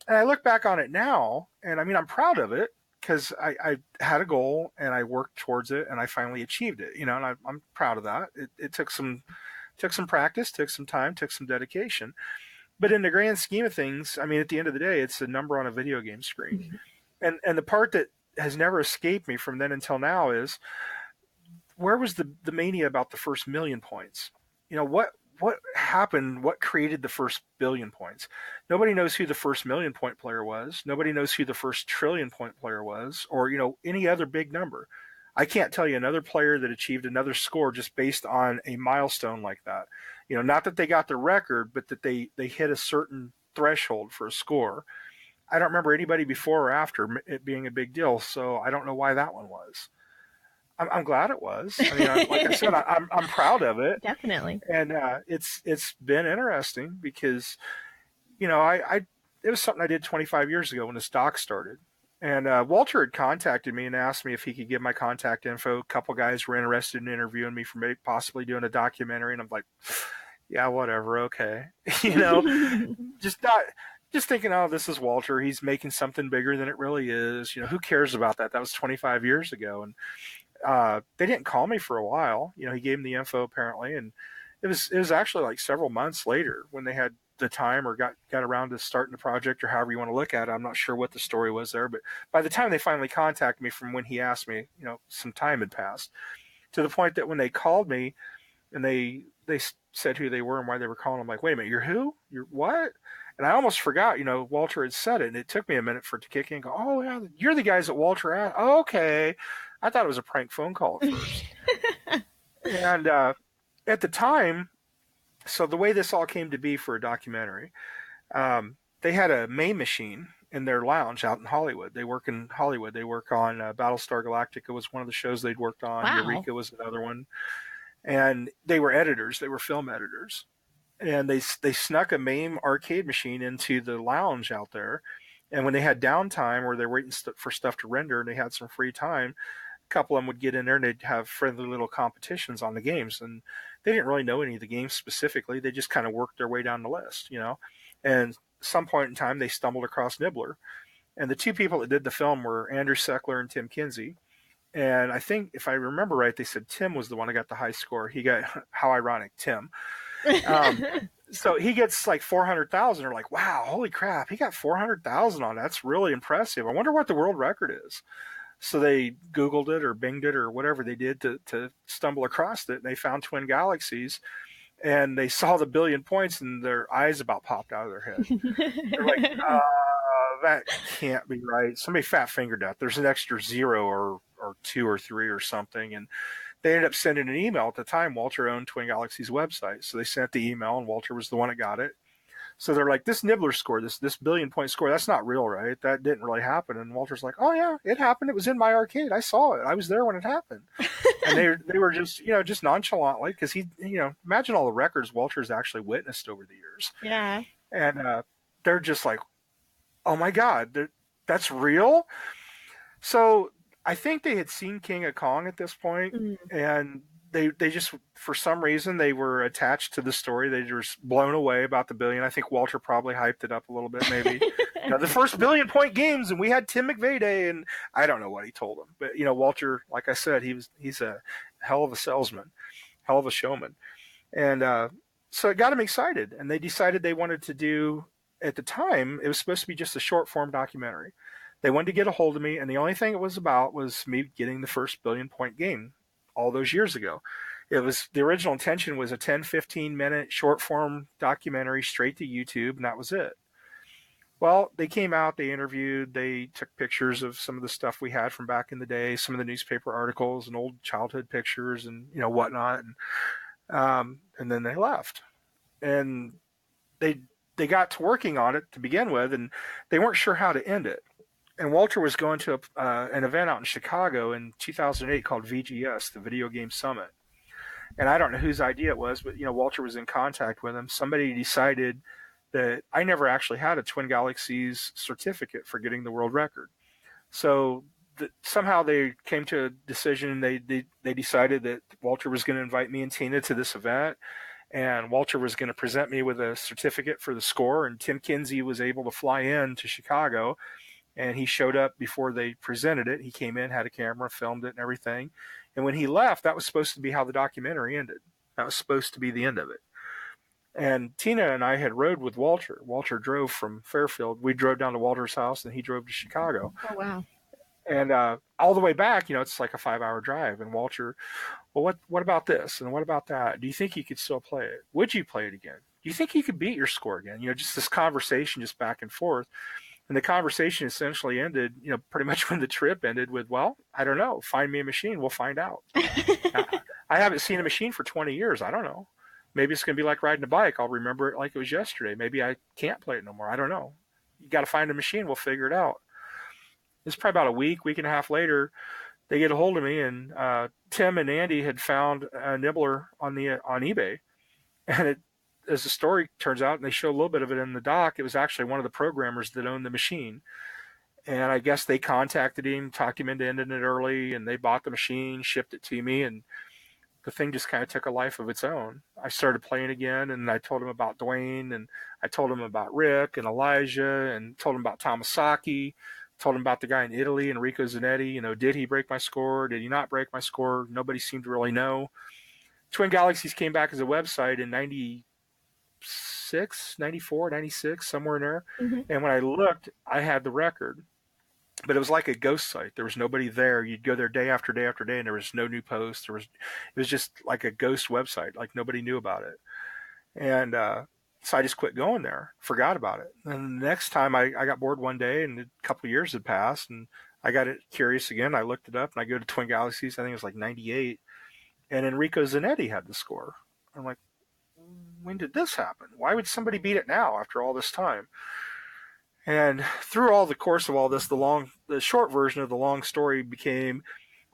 And I look back on it now, and I mean, I'm proud of it because I had a goal and I worked towards it and I finally achieved it, and I'm proud of that. It took some practice, took some time, took some dedication. But in the grand scheme of things, I mean, at the end of the day, it's a number on a video game screen. Mm-hmm. And the part that has never escaped me from then until now is, where was the mania about the first million points? What happened? What created the first billion points? Nobody knows who the first million point player was. Nobody knows who the first trillion point player was, or any other big number. I can't tell you another player that achieved another score just based on a milestone like that. Not that they got the record, but that they hit a certain threshold for a score. I don't remember anybody before or after it being a big deal, so I don't know why that one was. I'm glad it was. I mean, like I said, I'm proud of it. Definitely. And it's been interesting because, it was something I did 25 years ago when this doc started. And Walter had contacted me and asked me if he could give my contact info. A couple guys were interested in interviewing me for maybe possibly doing a documentary. And I'm like, yeah, whatever. Okay. Just thinking, oh, this is Walter. He's making something bigger than it really is. Who cares about that? That was 25 years ago. And they didn't call me for a while. He gave them the info apparently, and it was actually like several months later when they had the time or got around to starting the project, or however you want to look at it. I'm not sure what the story was there, but by the time they finally contacted me from when he asked me, some time had passed, to the point that when they called me and they said who they were and why they were calling, I'm like, wait a minute, you're who? You're what? And I almost forgot, Walter had said it, and it took me a minute for it to kick in and go, oh yeah, you're the guys that Walter asked. Oh, okay. I thought it was a prank phone call at first. And at the time, so the way this all came to be for a documentary, they had a May machine in their lounge out in Hollywood. They work in Hollywood. They work on Battlestar Galactica was one of the shows they'd worked on. Wow. Eureka was another one. And they were editors. They were film editors. And they snuck a MAME arcade machine into the lounge out there. And when they had downtime or they're waiting for stuff to render and they had some free time, a couple of them would get in there and they'd have friendly little competitions on the games. And they didn't really know any of the games specifically. They just kind of worked their way down the list, And at some point in time, they stumbled across Nibbler. And the two people that did the film were Andrew Seckler and Tim Kinsey. And I think, if I remember right, they said Tim was the one that got the high score. He got, how ironic, Tim. So he gets like 400,000. They're like, wow, holy crap, he got 400,000 on that. That's really impressive. I wonder what the world record is. So they Googled it or Binged it or whatever they did to stumble across it. And they found Twin Galaxies, and they saw the billion points, and their eyes about popped out of their head. They're like, that can't be right. Somebody fat fingered that. There's an extra zero or two or three or something. And they ended up sending an email. At the time, Walter owned Twin Galaxies website. So they sent the email, and Walter was the one that got it. So they're like, this Nibbler score, this billion-point score, that's not real, right? That didn't really happen. And Walter's like, oh yeah, it happened. It was in my arcade. I saw it. I was there when it happened. And they were just, just nonchalantly, because he, imagine all the records Walter's actually witnessed over the years. Yeah. And they're just like, oh my God, that's real. So I think they had seen King of Kong at this point, and they just, for some reason, they were attached to the story. They were blown away about the billion. I think Walter probably hyped it up a little bit, maybe. The first billion-point games, and we had Tim McVey Day, and I don't know what he told them. But, Walter, like I said, he's a hell of a salesman, hell of a showman. And so it got him excited, and they decided they wanted to do, at the time, it was supposed to be just a short-form documentary. They wanted to get a hold of me, and the only thing it was about was me getting the first billion-point game all those years ago. The original intention was a 10, 15-minute short-form documentary straight to YouTube, and that was it. Well, they came out, they interviewed, they took pictures of some of the stuff we had from back in the day, some of the newspaper articles and old childhood pictures and whatnot, and then they left. And they got to working on it to begin with, and they weren't sure how to end it. And Walter was going to an event out in Chicago in 2008 called VGS, the Video Game Summit. And I don't know whose idea it was, but Walter was in contact with him. Somebody decided that I never actually had a Twin Galaxies certificate for getting the world record. So somehow they came to a decision. They decided that Walter was going to invite me and Tina to this event, and Walter was going to present me with a certificate for the score. And Tim Kinsey was able to fly in to Chicago. And he showed up before they presented it. He came in, had a camera, filmed it and everything. And when he left, that was supposed to be how the documentary ended. That was supposed to be the end of it. And Tina and I had rode with Walter. Walter drove from Fairfield. We drove down to Walter's house, and he drove to Chicago. Oh, wow. And all the way back, it's like a 5-hour drive. And Walter, well, what about this? And what about that? Do you think you could still play it? Would you play it again? Do you think you could beat your score again? Just this conversation just back and forth. And the conversation essentially ended, pretty much when the trip ended with, well, I don't know. Find me a machine. We'll find out. I haven't seen a machine for 20 years. I don't know. Maybe it's going to be like riding a bike. I'll remember it like it was yesterday. Maybe I can't play it no more. I don't know. You got to find a machine. We'll figure it out. It's probably about a week and a half later, they get a hold of me, and Tim and Andy had found a Nibbler on eBay. And as the story turns out, and they show a little bit of it in the doc, it was actually one of the programmers that owned the machine. And I guess they contacted him, talked him into ending it early, and they bought the machine, shipped it to me, and the thing just kind of took a life of its own. I started playing again, and I told him about Dwayne, and I told him about Rick and Elijah, and told him about Tomasaki, told him about the guy in Italy, Enrico Zanetti. Did he break my score? Did he not break my score? Nobody seemed to really know. Twin Galaxies came back as a website in 94, 96, somewhere in there. Mm-hmm. And when I looked, I had the record. But it was like a ghost site. There was nobody there. You'd go there day after day after day, and there was no new posts. It was just like a ghost website. Like nobody knew about it. And so I just quit going there, forgot about it. And the next time I got bored one day, and a couple of years had passed, and I got curious again. I looked it up, and I go to Twin Galaxies. I think it was like 98. And Enrico Zanetti had the score. I'm like, when did this happen? Why would somebody beat it now after all this time? And through all the course of all this, the short version of the long story became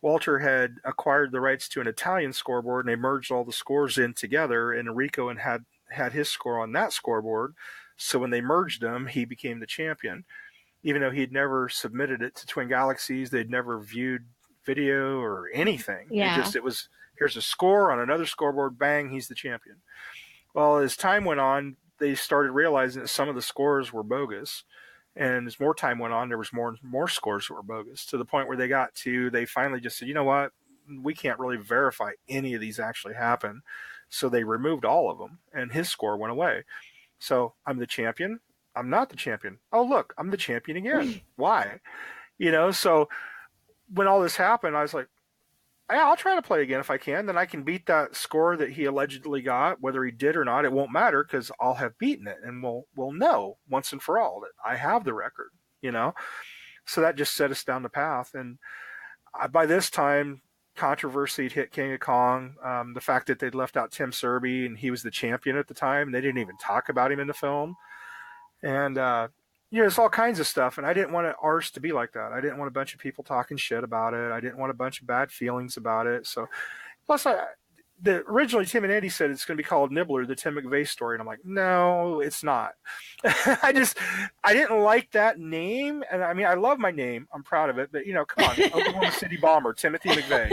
Walter had acquired the rights to an Italian scoreboard, and they merged all the scores in together, and Enrico had his score on that scoreboard. So when they merged them, he became the champion. Even though he'd never submitted it to Twin Galaxies, they'd never viewed video or anything. Yeah. It was here's a score on another scoreboard, bang, he's the champion. Well, as time went on, they started realizing that some of the scores were bogus. And as more time went on, there was more and more scores that were bogus, to the point where they finally just said, you know what, we can't really verify any of these actually happened. So they removed all of them, and his score went away. So I'm the champion. I'm not the champion. Oh, look, I'm the champion again. Why? So when all this happened, I was like, yeah, I'll try to play again if I can. Then I can beat that score that he allegedly got. Whether he did or not, it won't matter, because I'll have beaten it, and we'll know once and for all that I have the record. So that just set us down the path. And by this time, controversy hit King of Kong. The fact that they'd left out Tim Serby and he was the champion at the time. They didn't even talk about him in the film. And, it's all kinds of stuff. And I didn't want ours to be like that. I didn't want a bunch of people talking shit about it. I didn't want a bunch of bad feelings about it. So, plus, originally Tim and Andy said it's going to be called Nibbler, the Tim McVey story. And I'm like, no, it's not. I didn't like that name. And I mean, I love my name. I'm proud of it. But, come on, Oklahoma City Bomber, Timothy McVey,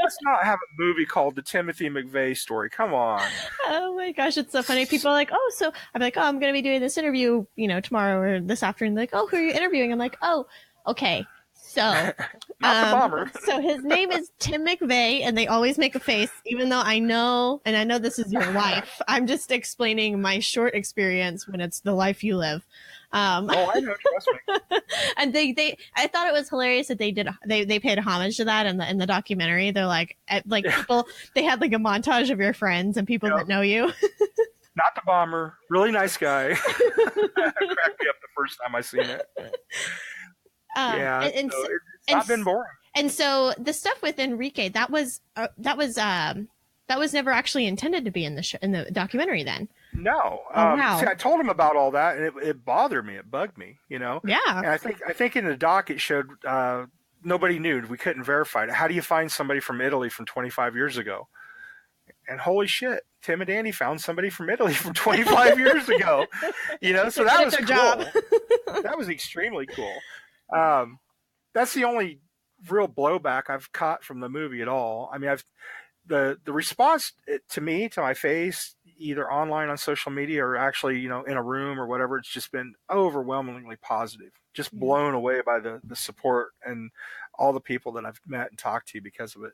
Let's not have a movie called the Timothy McVey story. Come on. Oh my gosh, it's so funny. People are like, oh, so I'm like, oh, I'm going to be doing this interview, tomorrow or this afternoon. They're like, oh, who are you interviewing? I'm like, oh, okay. So, not the bomber. So his name is Tim McVey, and they always make a face, even though I know this is your wife. I'm just explaining my short experience when it's the life you live. Oh, I know, trust me. And I thought it was hilarious that they paid homage to that in the documentary. They're like people, they had like a montage of your friends and people that know you. Not the bomber, really nice guy. Cracked me up the first time I seen it. It's not been boring. And so the stuff with Enrique, that was never actually intended to be in the documentary then. No. Wow. See, I told him about all that, and it bothered me. It bugged me, Yeah. And I think in the doc it showed nobody knew. We couldn't verify it. How do you find somebody from Italy from 25 years ago? And holy shit, Tim and Andy found somebody from Italy from 25 years ago. So that was cool. That was extremely cool. That's the only real blowback I've caught from the movie at all. I mean, the response to me, to my face, either online on social media or actually, in a room or whatever, it's just been overwhelmingly positive. Just blown away by the support and all the people that I've met and talked to because of it.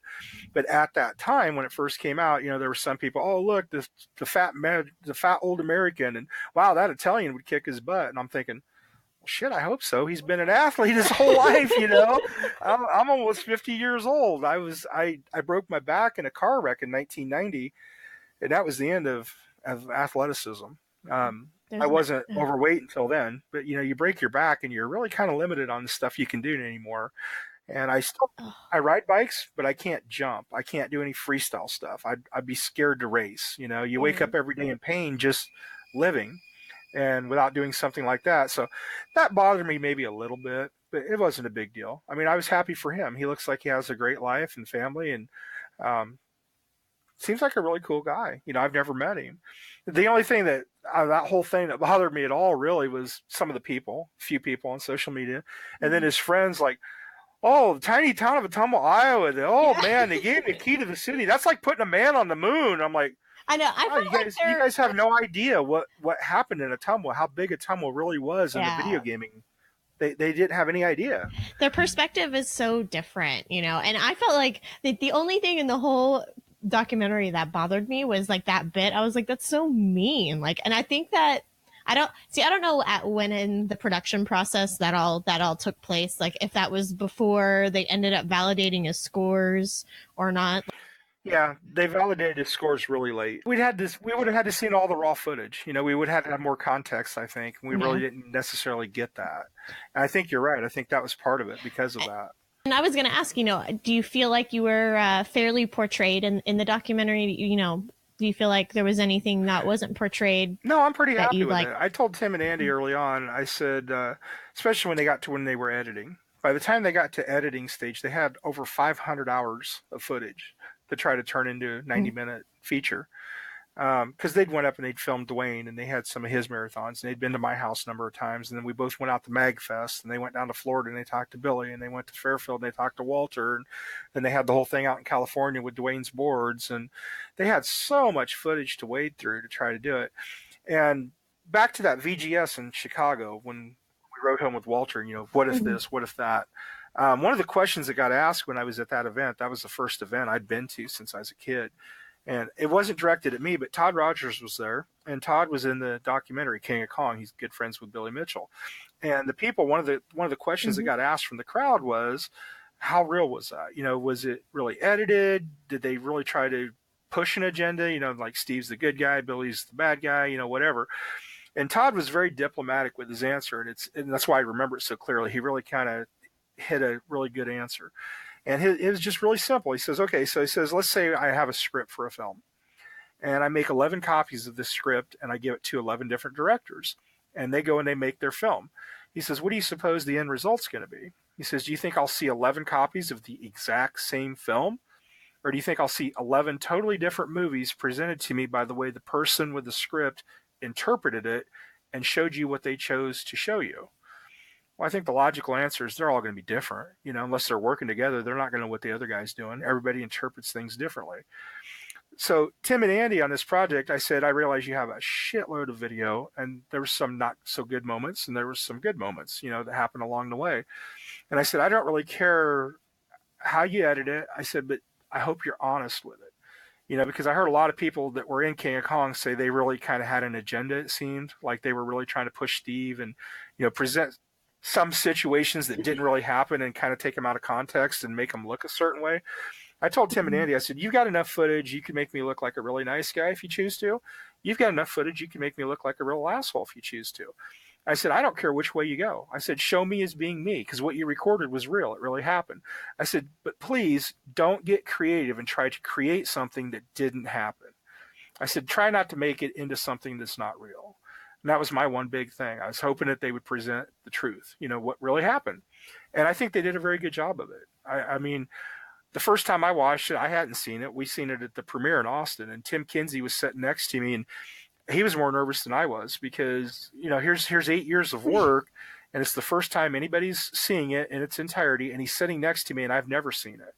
But at that time, when it first came out, there were some people, oh, look, the fat old American, and wow, that Italian would kick his butt. And I'm thinking, well, shit, I hope so. He's been an athlete his whole life, I'm almost 50 years old. I broke my back in a car wreck in 1990, and that was the end of athleticism. I wasn't overweight until then, but you break your back and you're really kind of limited on the stuff you can do anymore. And I ride bikes, but I can't jump. I can't do any freestyle stuff. I'd be scared to race. You wake up every day in pain just living, and without doing something like that. So that bothered me maybe a little bit, but it wasn't a big deal. I mean, I was happy for him. He looks like he has a great life and family, and seems like a really cool guy. I've never met him. The only thing that whole thing that bothered me at all really was some of the few people on social media, and then his friends like, oh, the tiny town of Ottumwa, Iowa. Man, they gave me the key to the city. That's like putting a man on the moon. I'm like, I know. You guys have no idea what happened in Ottumwa, how big Ottumwa really was in the video gaming. They didn't have any idea. Their perspective is so different, and I felt like the only thing in the whole documentary that bothered me was like that bit. I was like, that's so mean. Like, and I think that I don't know when in the production process that all took place, like if that was before they ended up validating his scores or not. Yeah, they validated his scores really late. We would have had to see all the raw footage. We would have had more context, I think. We really didn't necessarily get that. And I think you're right. I think that was part of it because of that. And I was going to ask, do you feel like you were fairly portrayed in the documentary? Do you feel like there was anything that wasn't portrayed? No, I'm pretty happy with it. I told Tim and Andy early on, I said, especially when they were editing, by the time they got to editing stage, they had over 500 hours of footage to try to turn into a 90-minute feature. Because they'd went up and they'd filmed Dwayne, and they had some of his marathons, and they'd been to my house a number of times, and then we both went out to MagFest, and they went down to Florida and they talked to Billy, and they went to Fairfield and they talked to Walter, and then they had the whole thing out in California with Dwayne's boards, and they had so much footage to wade through to try to do it. And back to that VGS in Chicago, when we rode home with Walter, what if this, what if that? One of the questions that got asked when I was at that event, that was the first event I'd been to since I was a kid. And it wasn't directed at me, but Todd Rogers was there, and Todd was in the documentary King of Kong. He's good friends with Billy Mitchell. And the people, one of the questions that got asked from the crowd was, how real was that? Was it really edited? Did they really try to push an agenda? Like Steve's the good guy, Billy's the bad guy, whatever. And Todd was very diplomatic with his answer, and that's why I remember it so clearly. He really kind of hit a really good answer. And it was just really simple. He says, okay, so he says, let's say I have a script for a film, and I make 11 copies of this script, and I give it to 11 different directors, and they go and they make their film. He says, what do you suppose the end result's going to be? He says, do you think I'll see 11 copies of the exact same film? Or do you think I'll see 11 totally different movies presented to me by the way the person with the script interpreted it and showed you what they chose to show you? Well, I think the logical answer is they're all going to be different. Unless they're working together, they're not going to know what the other guy's doing. Everybody interprets things differently. So Tim and Andy on this project, I said, I realize you have a shitload of video, and there were some not so good moments, and there were some good moments, that happened along the way. And I said, I don't really care how you edit it. I said, but I hope you're honest with it. Because I heard a lot of people that were in King of Kong say they really kind of had an agenda, it seemed, like they were really trying to push Steve and, present some situations that didn't really happen and kind of take them out of context and make them look a certain way. I told Tim and Andy, I said, you've got enough footage, you can make me look like a really nice guy if you choose to. You've got enough footage, you can make me look like a real asshole if you choose to. I said, I don't care which way you go. I said, show me as being me, because what you recorded was real. It really happened. I said, but please don't get creative and try to create something that didn't happen. I said, try not to make it into something that's not real. And that was my one big thing. I was hoping that they would present the truth, what really happened. And I think they did a very good job of it. I mean, the first time I watched it, I hadn't seen it. We seen it at the premiere in Austin, and Tim Kinsey was sitting next to me, and he was more nervous than I was because, here's 8 years of work, and it's the first time anybody's seeing it in its entirety, and he's sitting next to me, and I've never seen it.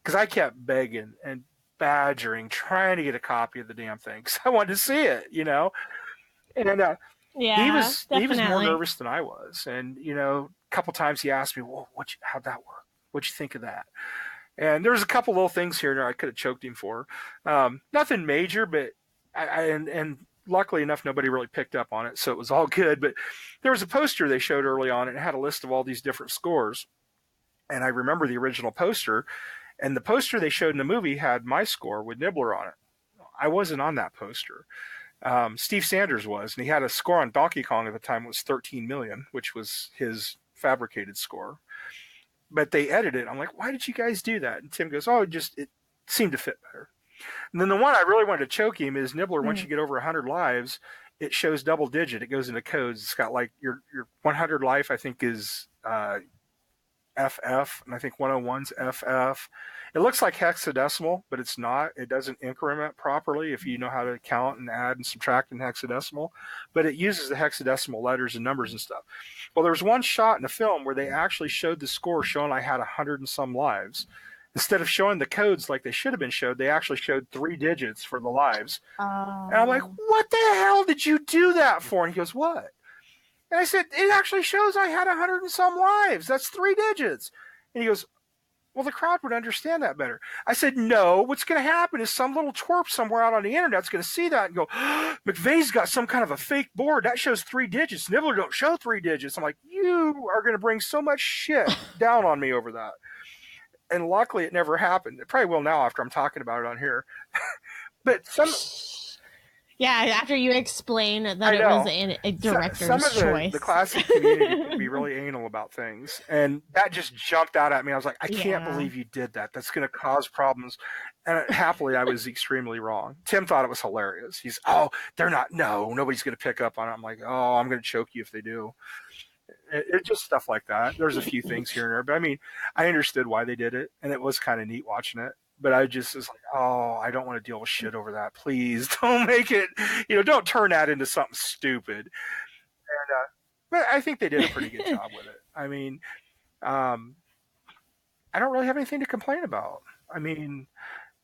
Because I kept begging and badgering, trying to get a copy of the damn thing, because I wanted to see it, And yeah, he was more definitely. nervous than I was. And, a couple times he asked me, well, how'd that work? What'd you think of that? And there was a couple little things here and there I could have choked him for. Nothing major, but and luckily enough, nobody really picked up on it, so it was all good. But there was a poster they showed early on, and it had a list of all these different scores. And I remember the original poster, and the poster they showed in the movie had my score with Nibbler on it. I wasn't on that poster. Steve Sanders was, and he had a score on Donkey Kong at the time. It was 13 million, which was his fabricated score. But they edited it. I'm like, why did you guys do that? And Tim goes, oh, it seemed to fit better. And then the one I really wanted to choke him is Nibbler. Once you get over 100 lives, it shows double digit. It goes into codes. It's got like your 100 life, I think, is FF, and I think 101's FF. It looks like hexadecimal, but it's not. It doesn't increment properly if you know how to count and add and subtract in hexadecimal, but it uses the hexadecimal letters and numbers and stuff. Well, there was one shot in the film where they actually showed the score showing I had 100 and some lives. Instead of showing the codes like they should have been showed, they actually showed 3 digits for the lives. And I'm like, what the hell did you do that for? And he goes, what? And I said, it actually shows I had 100 and some lives. That's 3 digits. And he goes, well, the crowd would understand that better. I said, no, what's going to happen is some little twerp somewhere out on the internet's going to see that and go, McVey's got some kind of a fake board. That shows 3 digits. Nibbler don't show 3 digits. I'm like, you are going to bring so much shit down on me over that. And luckily it never happened. It probably will now after I'm talking about it on here. But yeah, after you explain that it was a director's choice. The classic community can be really anal about things, and that just jumped out at me. I was like, I can't believe you did that. That's going to cause problems. And happily, I was extremely wrong. Tim thought it was hilarious. He's, nobody's going to pick up on it. I'm like, oh, I'm going to choke you if they do. It's just stuff like that. There's a few things here and there, but I mean, I understood why they did it, and it was kind of neat watching it. But I just was like, oh, I don't want to deal with shit over that. Please don't make it, don't turn that into something stupid. And but I think they did a pretty good job with it. I mean, I don't really have anything to complain about. I mean,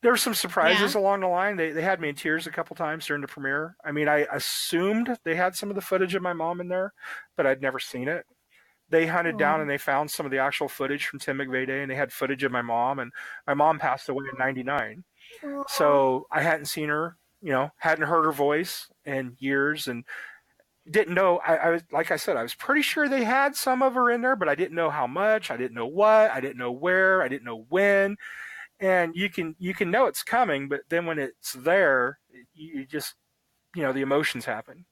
there were some surprises along the line. They had me in tears a couple times during the premiere. I mean, I assumed they had some of the footage of my mom in there, but I'd never seen it. They hunted down and they found some of the actual footage from Tim McVey Day, and they had footage of my mom, and my mom passed away in 99. So I hadn't seen her, hadn't heard her voice in years, and didn't know. I was, like I said, I was pretty sure they had some of her in there, but I didn't know how much, I didn't know what, I didn't know where, I didn't know when. And you can know it's coming, but then when it's there, you just, the emotions happen.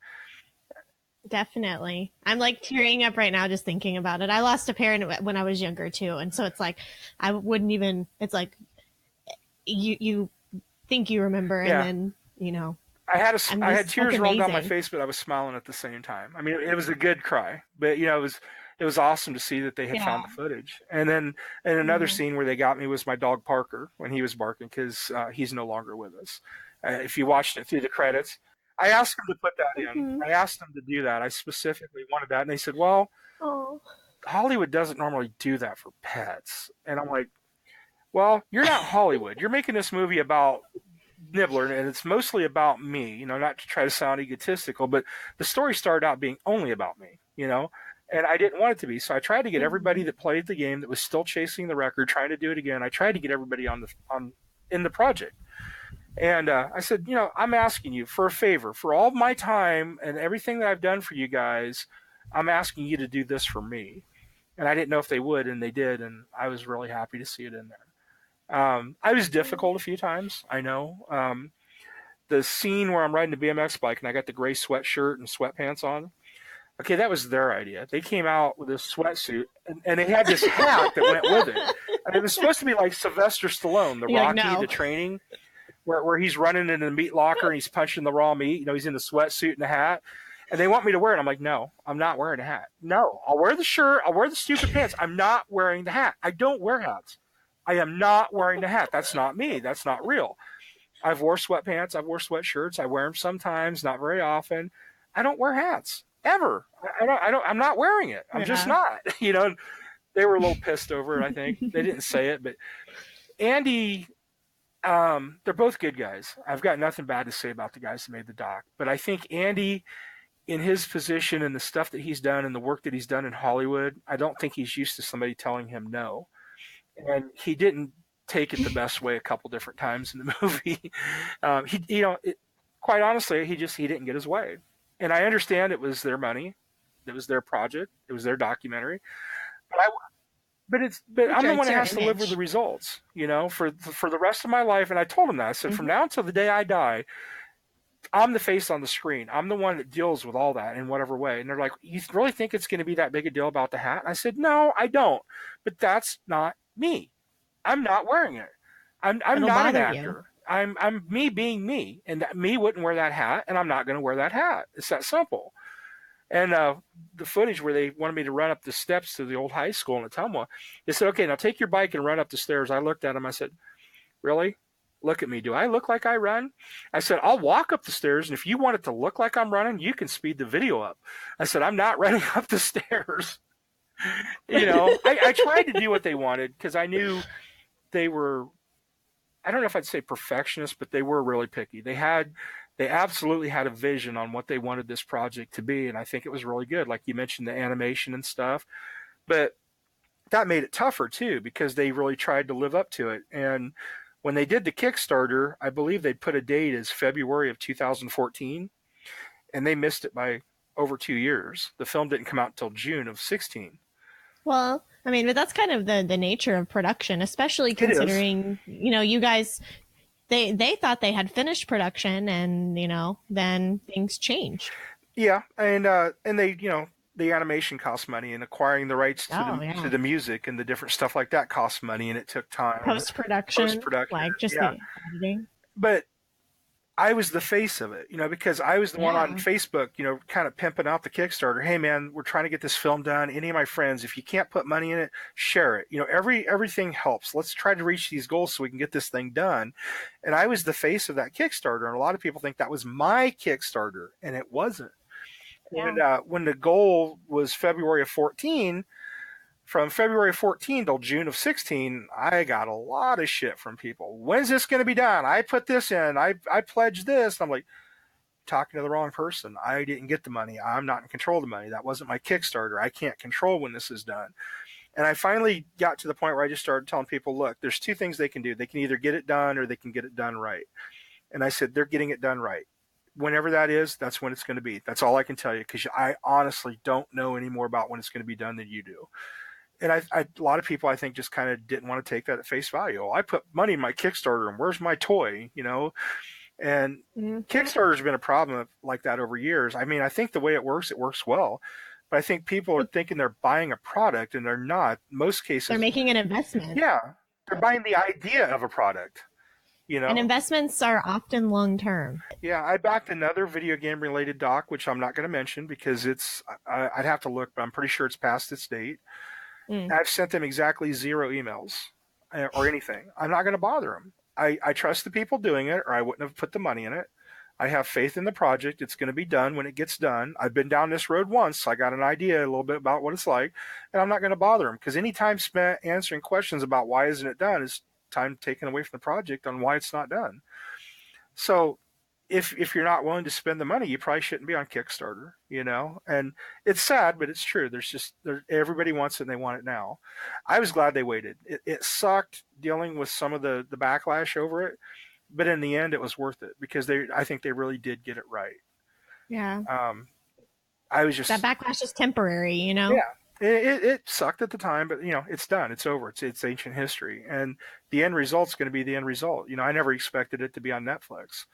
Definitely. I'm like tearing up right now just thinking about it. I lost a parent when I was younger too, and so it's like I wouldn't even. It's like you think you remember, and Yeah. then I had that's tears roll down my amazing. face, but I was smiling at the same time. I mean, it was a good cry, but it was awesome to see that they had Yeah. found the footage. And then, and another Hmm. scene where they got me was my dog Parker when he was barking because he's no longer with us. If you watched it through the credits, I asked them to put that in. Hmm. I asked them to do that. I specifically wanted that, and they said, "Well, Oh. Hollywood doesn't normally do that for pets." And I'm like, "Well, you're not Hollywood. You're making this movie about Nibbler, and it's mostly about me, not to try to sound egotistical, but the story started out being only about me, and I didn't want it to be. So I tried to get everybody Hmm. that played the game that was still chasing the record, trying to do it again. I tried to get everybody on in the project. And I said, I'm asking you for a favor for all my time and everything that I've done for you guys. I'm asking you to do this for me. And I didn't know if they would, and they did, and I was really happy to see it in there. I was difficult a few times, I know. The scene where I'm riding a BMX bike and I got the gray sweatshirt and sweatpants on. Okay, that was their idea. They came out with this sweatsuit and they had this hat that went with it. And it was supposed to be like Sylvester Stallone, the You're like, Rocky, the no. training, where he's running in the meat locker and he's punching the raw meat. He's in the sweatsuit and the hat. And they want me to wear it. I'm like, no, I'm not wearing a hat. No, I'll wear the shirt. I'll wear the stupid pants. I'm not wearing the hat. I don't wear hats. I am not wearing the hat. That's not me. That's not real. I've wore sweatpants. I've wore sweatshirts. I wear them sometimes, not very often. I don't wear hats ever. I'm not wearing it. I'm just Yeah. not. They were a little pissed over it. I think they didn't say it, but Andy, they're both good guys. I've got nothing bad to say about the guys that made the doc, but I think Andy, in his position and the stuff that he's done and the work that he's done in Hollywood, I don't think he's used to somebody telling him no, and he didn't take it the best way a couple different times in the movie. Quite honestly, he didn't get his way, and I understand it was their money, it was their project, it was their documentary, but but I'm the one Projects that your has to live with the image. results, for the rest of my life. And I told him that I said from Hmm. now until the day I die, I'm the face on the screen. I'm the one that deals with all that in whatever way. And they're like, you really think it's going to be that big a deal about the hat? And I said, no, I don't. But that's not me. I'm not wearing it. I'm It'll not an bother you. actor. I'm me being me, and that me wouldn't wear that hat, and I'm not going to wear that hat. It's that simple. And the footage where they wanted me to run up the steps to the old high school in Atumwa, they said, okay, now take your bike and run up the stairs. I looked at them. I said, really? Look at me. Do I look like I run? I said, I'll walk up the stairs, and if you want it to look like I'm running, you can speed the video up. I said, I'm not running up the stairs. I tried to do what they wanted because I knew they were, I don't know if I'd say perfectionists, but they were really picky. They absolutely had a vision on what they wanted this project to be, and I think it was really good. Like you mentioned, the animation and stuff, but that made it tougher too because they really tried to live up to it. And when they did the Kickstarter, I believe they put a date as February of 2014, and they missed it by over 2 years. The film didn't come out until June of 16. Well, I mean, but that's kind of the nature of production, especially It is. considering, you guys they thought they had finished production and, then things changed. Yeah, and they, the animation costs money, and acquiring the rights to Oh, to yeah. the music and the different stuff like that costs money, and it took time. Post Post production, production, like just yeah. the editing. But I was the face of it, because I was the one on Yeah. Facebook, kind of pimping out the Kickstarter. Hey man, we're trying to get this film done. Any of my friends, if you can't put money in it, share it. Everything helps. Let's try to reach these goals so we can get this thing done. And I was the face of that Kickstarter, and a lot of people think that was my Kickstarter, and it wasn't. Yeah. And when the goal was February of 14, from February 14 till June of 16, I got a lot of shit from people. When's this going to be done? I put this in. I pledged this. And I'm like, talking to the wrong person. I didn't get the money. I'm not in control of the money. That wasn't my Kickstarter. I can't control when this is done. And I finally got to the point where I just started telling people, look, there's two things they can do. They can either get it done or they can get it done right. And I said, they're getting it done right. Whenever that is, that's when it's going to be. That's all I can tell you because I honestly don't know any more about when it's going to be done than you do. And a lot of people I think just kind of didn't want to take that at face value. Oh, I put money in my Kickstarter, and where's my toy? And Mm-hmm. Kickstarter's been a problem like that over years. I mean, I think the way it works well. But I think people are thinking they're buying a product and they're not. Most They're cases, making an investment. yeah, they're buying the idea of a product, you And know? investments are often long term. Yeah, I backed another video game related doc, which I'm not going to mention because I'd have to look, but I'm pretty sure it's past its date. Mm. I've sent them exactly 0 emails or anything. I'm not going to bother them. I trust the people doing it, or I wouldn't have put the money in it. I have faith in the project. It's going to be done when it gets done. I've been down this road once. So I got an idea a little bit about what it's like, and I'm not going to bother them because any time spent answering questions about why isn't it done is time taken away from the project on why it's not done. So if you're not willing to spend the money, you probably shouldn't be on Kickstarter, you know? And it's sad, but it's true. Everybody wants it and they want it now. I was glad they waited. It sucked dealing with some of the backlash over it, but in the end it was worth it because I think they really did get it right. Yeah. I was just That backlash is temporary, you know? Yeah. It sucked at the time, but it's done. It's over. It's ancient history, and the end result's going to be the end result. I never expected it to be on Netflix.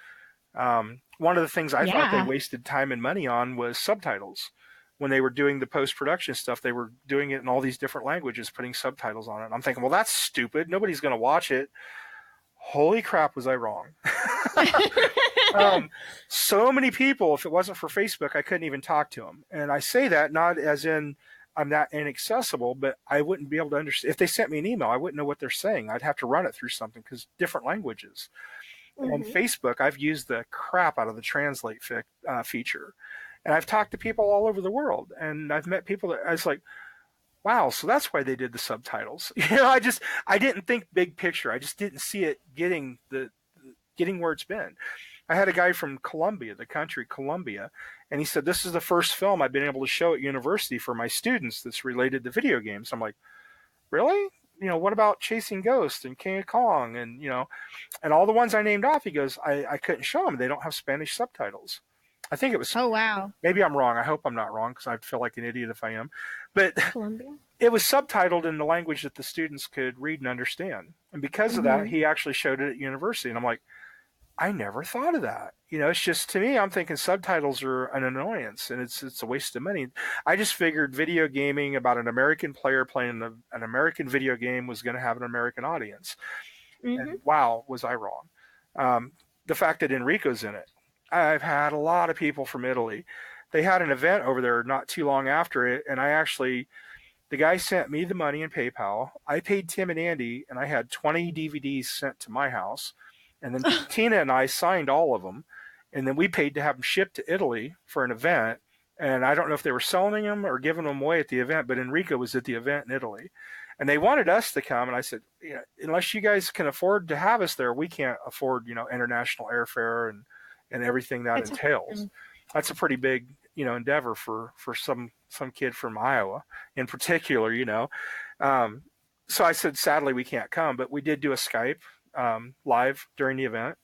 One of the things I thought they wasted time and money on was subtitles. When they were doing the post-production stuff, they were doing it in all these different languages, putting subtitles on it. And I'm thinking, well, that's stupid. Nobody's going to watch it. Holy crap, was I wrong? So many people, if it wasn't for Facebook, I couldn't even talk to them. And I say that not as in I'm that inaccessible, but I wouldn't be able to understand. If they sent me an email, I wouldn't know what they're saying. I'd have to run it through something because different languages. Mm-hmm. On Facebook, I've used the crap out of the translate feature. And I've talked to people all over the world. And I've met people that I was like, wow, so that's why they did the subtitles. I didn't think big picture. I just didn't see it getting where it's been. I had a guy from Colombia, the country Colombia, and he said, this is the first film I've been able to show at university for my students that's related to video games. I'm like, really? What about Chasing Ghosts and King of Kong and, and all the ones I named off? He goes, I couldn't show them. They don't have Spanish subtitles. I think it was. Oh, wow. Maybe I'm wrong. I hope I'm not wrong because I feel like an idiot if I am. But Colombia? It was subtitled in the language that the students could read and understand. And because of that, he actually showed it at university. And I'm like, I never thought of that. It's just, to me, I'm thinking subtitles are an annoyance and it's a waste of money. I just figured video gaming about an American player playing an American video game was going to have an American audience. Mm-hmm. And wow, was I wrong. The fact that Enrico's in it. I've had a lot of people from Italy. They had an event over there not too long after it, and the guy sent me the money in PayPal. I paid Tim and Andy, and I had 20 DVDs sent to my house. And then Tina and I signed all of them, and then we paid to have them shipped to Italy for an event. And I don't know if they were selling them or giving them away at the event, but Enrico was at the event in Italy. And they wanted us to come, and I said, unless you guys can afford to have us there, we can't afford, international airfare and everything that entails. That's a pretty big, endeavor for some kid from Iowa in particular, So I said, sadly, we can't come, but we did do a Skype live during the event.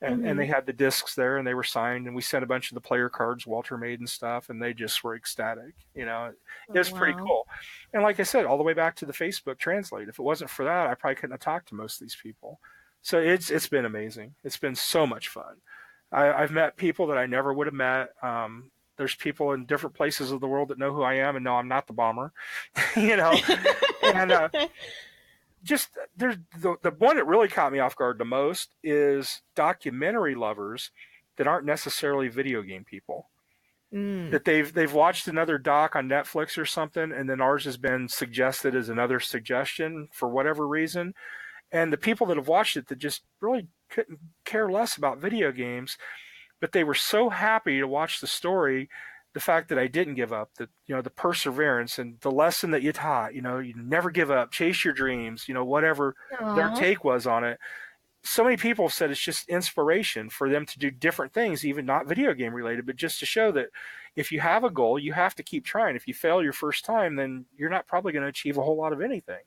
And they had the discs there and they were signed, and we sent a bunch of the player cards Walter made and stuff, and they just were ecstatic. It was pretty cool. And like I said, all the way back to the Facebook Translate. If it wasn't for that, I probably couldn't have talked to most of these people. So it's been amazing. It's been so much fun. I've met people that I never would have met. There's people in different places of the world that know who I am and know I'm not the bomber, and just there's the one that really caught me off guard the most is documentary lovers that aren't necessarily video game people. That they've watched another doc on Netflix or something, and then ours has been suggested as another suggestion for whatever reason. And the people that have watched it that just really couldn't care less about video games, but they were so happy to watch the story, the fact that I didn't give up, that, the perseverance and the lesson that you taught, you never give up, chase your dreams, whatever their take was on it. So many people have said it's just inspiration for them to do different things, even not video game related, but just to show that if you have a goal, you have to keep trying. If you fail your first time, then you're not probably going to achieve a whole lot of anything.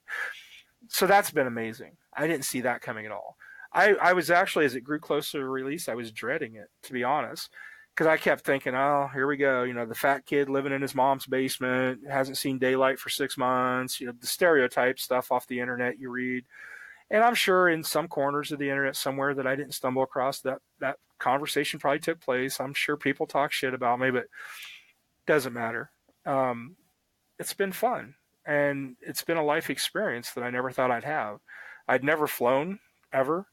So that's been amazing. I didn't see that coming at all. I was actually, as it grew closer to release, I was dreading it, to be honest, because I kept thinking, oh, here we go. The fat kid living in his mom's basement, hasn't seen daylight for 6 months, the stereotype stuff off the internet you read. And I'm sure in some corners of the internet somewhere that I didn't stumble across, that conversation probably took place. I'm sure people talk shit about me, but it doesn't matter. Um, it's been fun, and it's been a life experience that I never thought I'd have. I'd never flown ever,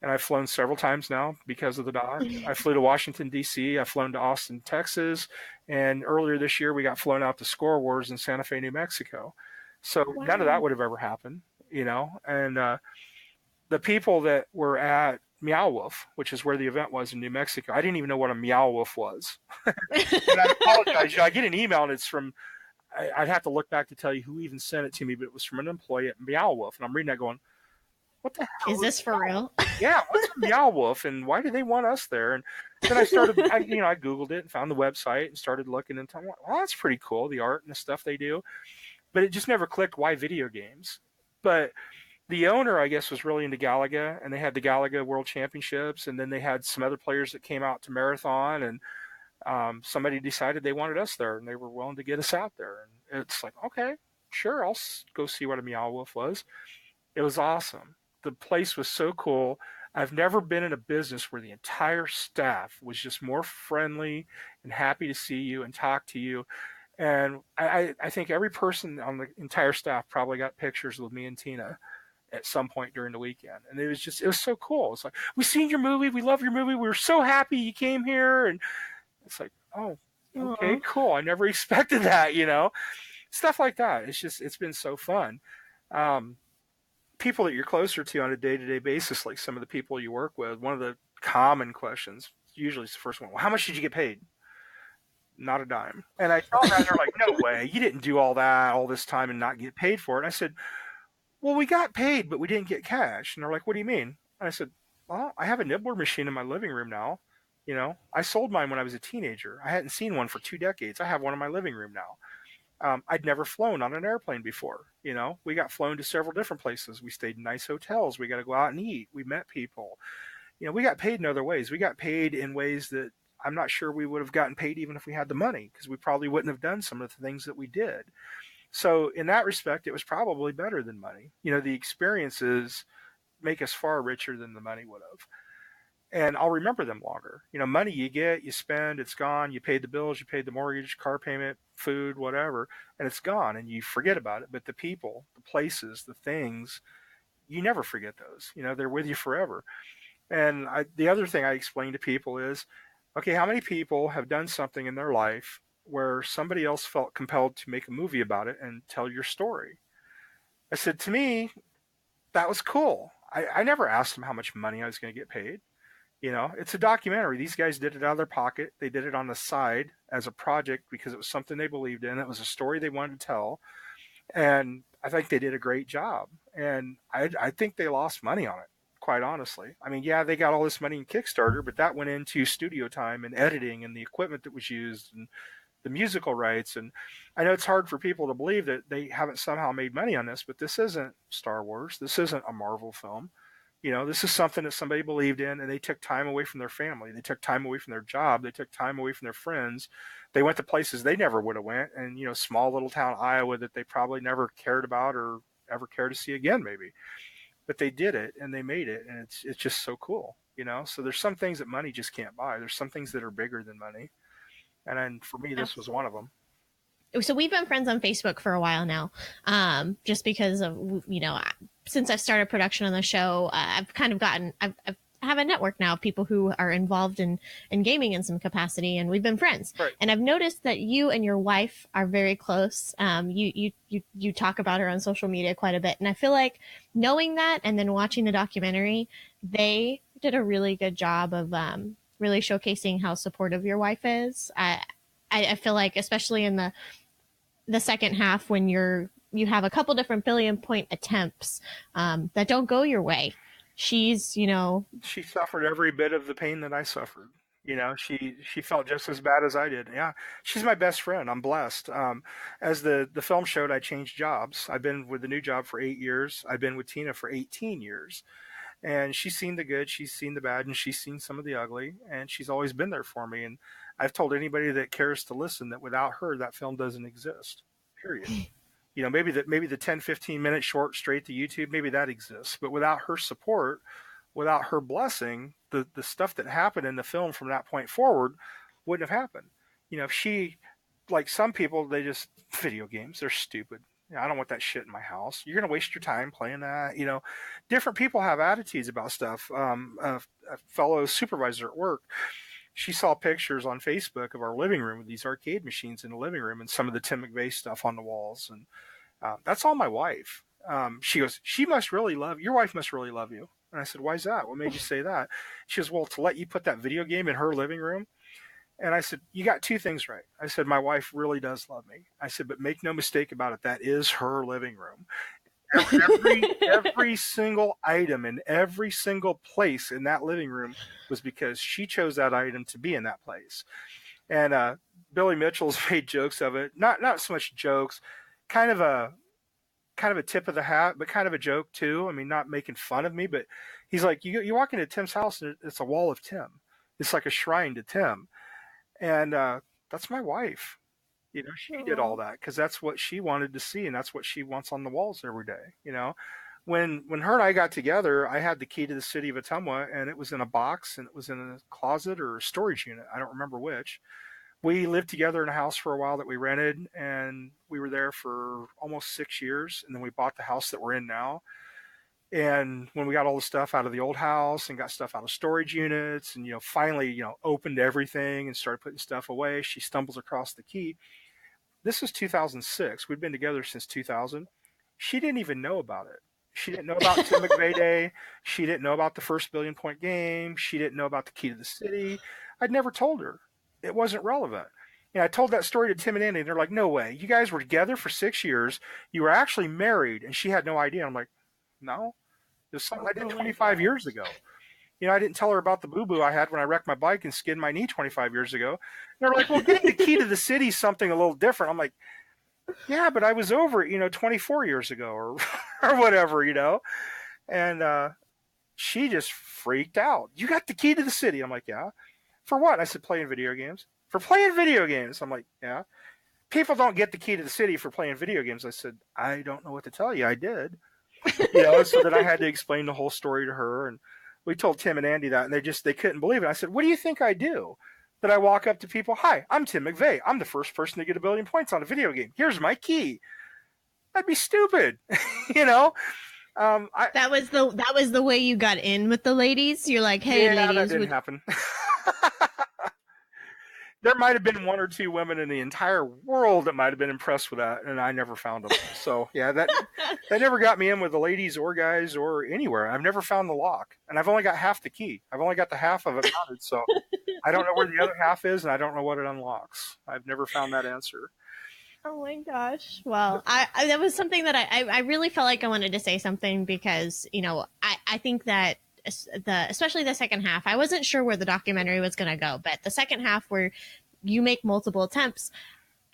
and I've flown several times now because of the dog. I flew to Washington D.C. I've flown to Austin, Texas, and earlier this year we got flown out to Score Wars in Santa Fe, New Mexico. So none of that Wow. would have ever happened, you know. And the people that were at Meow Wolf, which is where the event was in New Mexico, I didn't even know what a Meow Wolf was. And I apologize. You know, I get an email and it's from, I'd have to look back to tell you who even sent it to me, but it was from an employee at Meow Wolf. And I'm reading that going, what the Is hell is this for Meow Wolf? real? Yeah, what's a Meow Wolf and why do they want us there? And then I Googled it and found the website and started looking and thought, well, that's pretty cool, the art and the stuff they do. But it just never clicked why video games. But the owner, I guess, was really into Galaga, and they had the Galaga World Championships, and then they had some other players that came out to Marathon, and somebody decided they wanted us there, and they were willing to get us out there. And it's like, okay, sure, I'll go see what a Meow Wolf was. It was awesome. The place was so cool. I've never been in a business where the entire staff was just more friendly and happy to see you and talk to you. And I think every person on the entire staff probably got pictures with me and Tina at some point during the weekend. And it was so cool. It's like, we seen your movie. We love your movie. We were so happy you came here. And it's like, oh, okay, Aw. cool. I never expected that, you know, stuff like that. It's been so fun. Um, People that you're closer to on a day-to-day basis, like some of the people you work with, one of the common questions, usually it's the first one, well, how much did you get paid? Not a dime. And I tell them that, and they're like, no way, you didn't do all that, all this time and not get paid for it. And I said, well, we got paid, but we didn't get cash. And they're like, what do you mean? And I said, well, I have a Nibbler machine in my living room now. You know, I sold mine when I was a teenager. I hadn't seen one for 2 decades. I have one in my living room now. I'd never flown on an airplane before. You know, we got flown to several different places. We stayed in nice hotels. We got to go out and eat. We met people. You know, we got paid in other ways. We got paid in ways that I'm not sure we would have gotten paid even if we had the money, because we probably wouldn't have done some of the things that we did. So in that respect, it was probably better than money. You know, the experiences make us far richer than the money would have. And I'll remember them longer. You know, money you get, you spend, it's gone. You paid the bills, you paid the mortgage, car payment, food, whatever, and it's gone and you forget about it. But the people, the places, the things, you never forget those. You know, they're with you forever. And the other thing I explain to people is, okay, how many people have done something in their life where somebody else felt compelled to make a movie about it and tell your story? I said, to me, that was cool. I never asked them how much money I was going to get paid. You know, it's a documentary. These guys did it out of their pocket. They did it on the side as a project because it was something they believed in. It was a story they wanted to tell. And I think they did a great job. And I think they lost money on it, quite honestly. I mean, yeah, they got all this money in Kickstarter, but that went into studio time and editing and the equipment that was used and the musical rights. And I know it's hard for people to believe that they haven't somehow made money on this, but this isn't Star Wars. This isn't a Marvel film. You know, this is something that somebody believed in, and they took time away from their family. They took time away from their job. They took time away from their friends. They went to places they never would have went, and you know, small little town Iowa that they probably never cared about or ever care to see again, maybe. But they did it, and they made it, and it's just so cool. You know, so there's some things that money just can't buy. There's some things that are bigger than money, and then for me, this was one of them. So we've been friends on Facebook for a while now, just because of, since I've started production on the show, I've kind of I have a network now of people who are involved in gaming in some capacity, and we've been friends. Right. And I've noticed that you and your wife are very close. You talk about her on social media quite a bit, and I feel like knowing that and then watching the documentary, they did a really good job of really showcasing how supportive your wife is. I feel like, especially in the second half, when you have a couple different billion point attempts that don't go your way, she's She suffered every bit of the pain that I suffered. You know, she felt just as bad as I did. Yeah, she's my best friend. I'm blessed. As the film showed, I changed jobs. I've been with the new job for 8 years. I've been with Tina for 18 years. And she's seen the good, she's seen the bad, and she's seen some of the ugly, and she's always been there for me. And I've told anybody that cares to listen that without her, that film doesn't exist. Period. maybe the 10-15 minute short straight to YouTube, maybe that exists. But without her support, without her blessing, the stuff that happened in the film from that point forward wouldn't have happened. If she, like some people, they just video games, they're stupid. I don't want that shit in my house. You're gonna waste your time playing that. Different people have attitudes about stuff. A fellow supervisor at work, she saw pictures on Facebook of our living room with these arcade machines in the living room and some of the Tim McVey stuff on the walls. And that's all my wife. She goes, your wife must really love you. And I said, why is that? What made you say that? She goes, well, to let you put that video game in her living room. And I said, you got two things right. I said, my wife really does love me. I said, but make no mistake about it, that is her living room. Every single item in every single place in that living room was because she chose that item to be in that place. And Billy Mitchell's made jokes of it, not so much jokes, kind of a tip of the hat, but kind of a joke too. I mean, not making fun of me, but he's like, you walk into Tim's house and it's a wall of Tim. It's like a shrine to Tim. And that's my wife. She did all that because that's what she wanted to see, and that's what she wants on the walls every day. When her and I got together, I had the key to the city of Ottumwa, and it was in a box, and it was in a closet or a storage unit. I don't remember which. We lived together in a house for a while that we rented, and we were there for almost 6 years, and then we bought the house that we're in now. And when we got all the stuff out of the old house and got stuff out of storage units and, finally, opened everything and started putting stuff away, she stumbles across the key. This was 2006. We'd been together since 2000. She didn't even know about it. She didn't know about Tim McVey Day. She didn't know about the first billion point game. She didn't know about the key to the city. I'd never told her. It wasn't relevant. I told that story to Tim and Andy, and they're like, no way. You guys were together for 6 years. You were actually married, and she had no idea. I'm like, no. It was something I did 25 years ago. I didn't tell her about the boo-boo I had when I wrecked my bike and skinned my knee 25 years ago. And they're like, well, getting the key to the city is something a little different. I'm like, yeah, but I was over it, 24 years ago or whatever, And she just freaked out. You got the key to the city. I'm like, yeah. For what? I said, playing video games. For playing video games. I'm like, yeah. People don't get the key to the city for playing video games. I said, I don't know what to tell you. I did. So then I had to explain the whole story to her, and we told Tim and Andy that, and they couldn't believe it. I said, what do you think I do? That I walk up to people, hi, I'm Tim McVey. I'm the first person to get 1 billion points on a video game. Here's my key. That'd be stupid, That was the way you got in with the ladies. You're like, hey, yeah, ladies, that didn't happen. There might have been 1 or 2 women in the entire world that might have been impressed with that, and I never found them. So yeah, that never got me in with the ladies or guys or anywhere. I've never found the lock, and I've only got half the key. I've only got the half of it mounted, so I don't know where the other half is, and I don't know what it unlocks. I've never found that answer. Oh my gosh. Well, I that was something that I really felt like I wanted to say something because, I think that especially the second half, I wasn't sure where the documentary was going to go, but the second half where you make multiple attempts,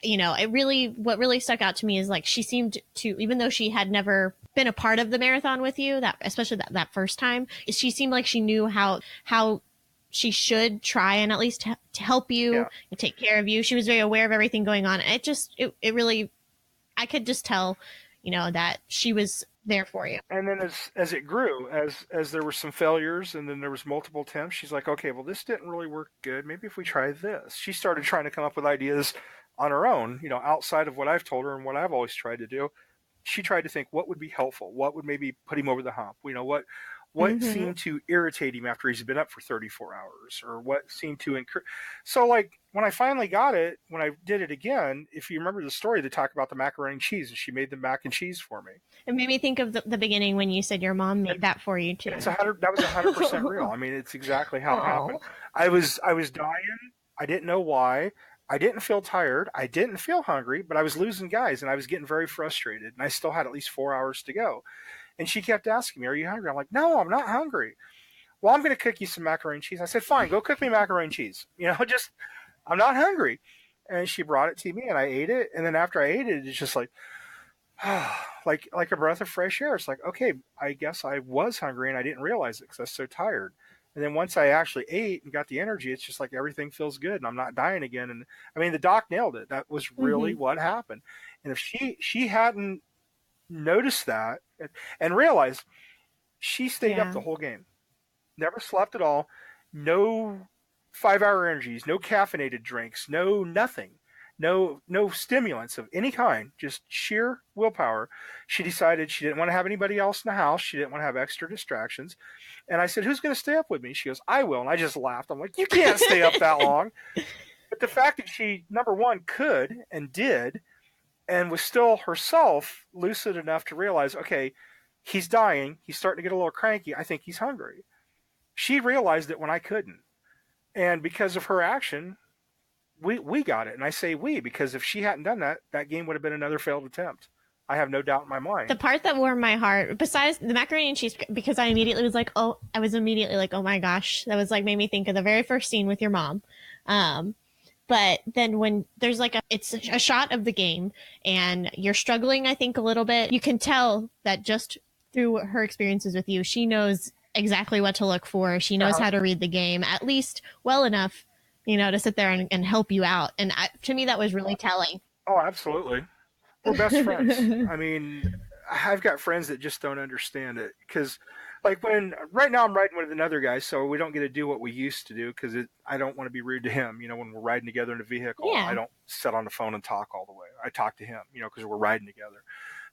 what really stuck out to me is like she seemed to, even though she had never been a part of the marathon with you, especially that first time, she seemed like she knew how she should try and at least to help you and take care of you. She was very aware of everything going on. It really, I could just tell, that she was there for you. And then as it grew, as there were some failures and then there was multiple attempts, she's like, okay, well, this didn't really work good. Maybe if we try this. She started trying to come up with ideas on her own, outside of what I've told her and what I've always tried to do. She tried to think what would be helpful, what would maybe put him over the hump, what seemed to irritate him after he's been up for 34 hours, or what seemed to encourage. So like when I finally got it, when I did it again, if you remember the story, they talk about the macaroni and cheese, and she made the mac and cheese for me. It made me think of the beginning when you said your mom made that for you too. That was 100% real. I mean, it's exactly how it happened. I was dying. I didn't know why. I didn't feel tired. I didn't feel hungry, but I was losing guys, and I was getting very frustrated, and I still had at least 4 hours to go. And she kept asking me, are you hungry? I'm like, no, I'm not hungry. Well, I'm going to cook you some macaroni and cheese. I said, fine, go cook me macaroni and cheese. I'm not hungry. And she brought it to me, and I ate it. And then after I ate it, it's just like a breath of fresh air. It's like, okay, I guess I was hungry, and I didn't realize it because I was so tired. And then once I actually ate and got the energy, it's just like everything feels good and I'm not dying again. And I mean, the doc nailed it. That was really Mm-hmm. what happened. And if she hadn't noticed that and realized, she stayed up Yeah. the whole game, never slept at all, no 5 hour energies, no caffeinated drinks, no nothing, no stimulants of any kind, just sheer willpower. She decided she didn't want to have anybody else in the house. She didn't want to have extra distractions. And I said, "Who's going to stay up with me?" She goes, "I will." And I just laughed. I'm like, "You can't stay up that long." But the fact that she, number one, could and did, and was still herself lucid enough to realize, okay, he's dying. He's starting to get a little cranky. I think he's hungry. She realized it when I couldn't. And because of her action, we got it. And I say we because if she hadn't done that, that game would have been another failed attempt. I have no doubt in my The mind. part that warmed my heart, besides the macaroni and cheese, because I immediately was like, oh my gosh, that was like made me think of the very first scene with your mom. Um, but then when there's like it's a shot of the game and you're struggling, I think a little bit, you can tell that just through her experiences with you, she knows exactly what to look for. She knows Uh-huh. how to read the game at least well enough, to sit there and help you out. And to me, that was really telling. Oh, absolutely. We're best friends. I mean, I've got friends that just don't understand it because, like, when right now I'm riding with another guy, so we don't get to do what we used to do because I don't want to be rude to him. When we're riding together in a vehicle, I Yeah. don't sit on the phone and talk all the way. I talk to him, because we're riding together.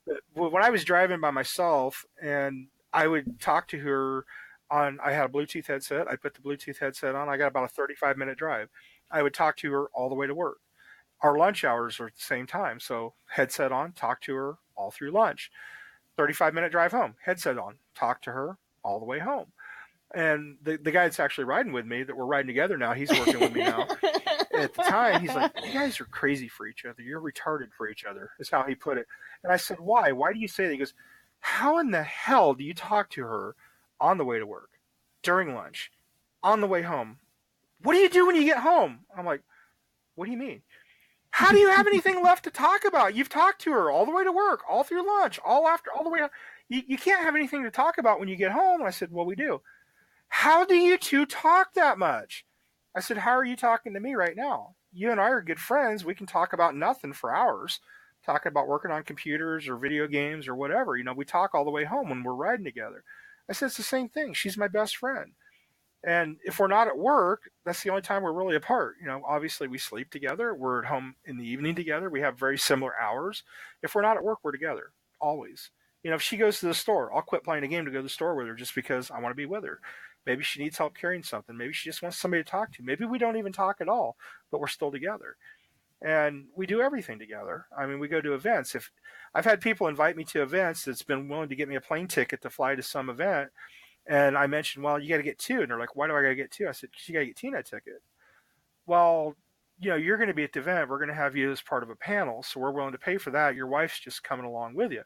But when I was driving by myself and I would talk to her I had a Bluetooth headset. I put the Bluetooth headset on. I got about a 35-minute drive. I would talk to her all the way to work. Our lunch hours are at the same time. So headset on, talk to her all through lunch. 35-minute drive home, headset on, talk to her all the way home. And the guy that's actually riding with me, that we're riding together now, he's working with me now. At the time, he's like, "You guys are crazy for each other. You're retarded for each other," is how he put it. And I said, "Why? Why do you say that?" He goes, "How in the hell do you talk to her on the way to work, during lunch, on the way home? What do you do when you get home?" I'm like, "What do you mean? How do you have anything left to talk about? You've talked to her all the way to work, all through lunch, all after, all the way. You can't have anything to talk about when you get home." And I said, "Well, we do." "How do you two talk that much?" I said, "How are you talking to me right now? You and I are good friends. We can talk about nothing for hours, talking about working on computers or video games or whatever. We talk all the way home when we're riding together." I said, "It's the same thing. She's my best friend. And if we're not at work, that's the only time we're really apart. Obviously we sleep together. We're at home in the evening together. We have very similar hours. If we're not at work, we're together always. If she goes to the store, I'll quit playing a game to go to the store with her just because I want to be with her. Maybe she needs help carrying something. Maybe she just wants somebody to talk to. Maybe we don't even talk at all, but we're still together. And we do everything together. I mean, we go to events. If I've had people invite me to events that's been willing to get me a plane ticket to fly to some event, and I mentioned, "Well, you got to get two." And they're like, "Why do I got to get two?" I said, "'Cause you got to get Tina a ticket." "Well, you're going to be at the event. We're going to have you as part of a panel. So we're willing to pay for that. Your wife's just coming along with you."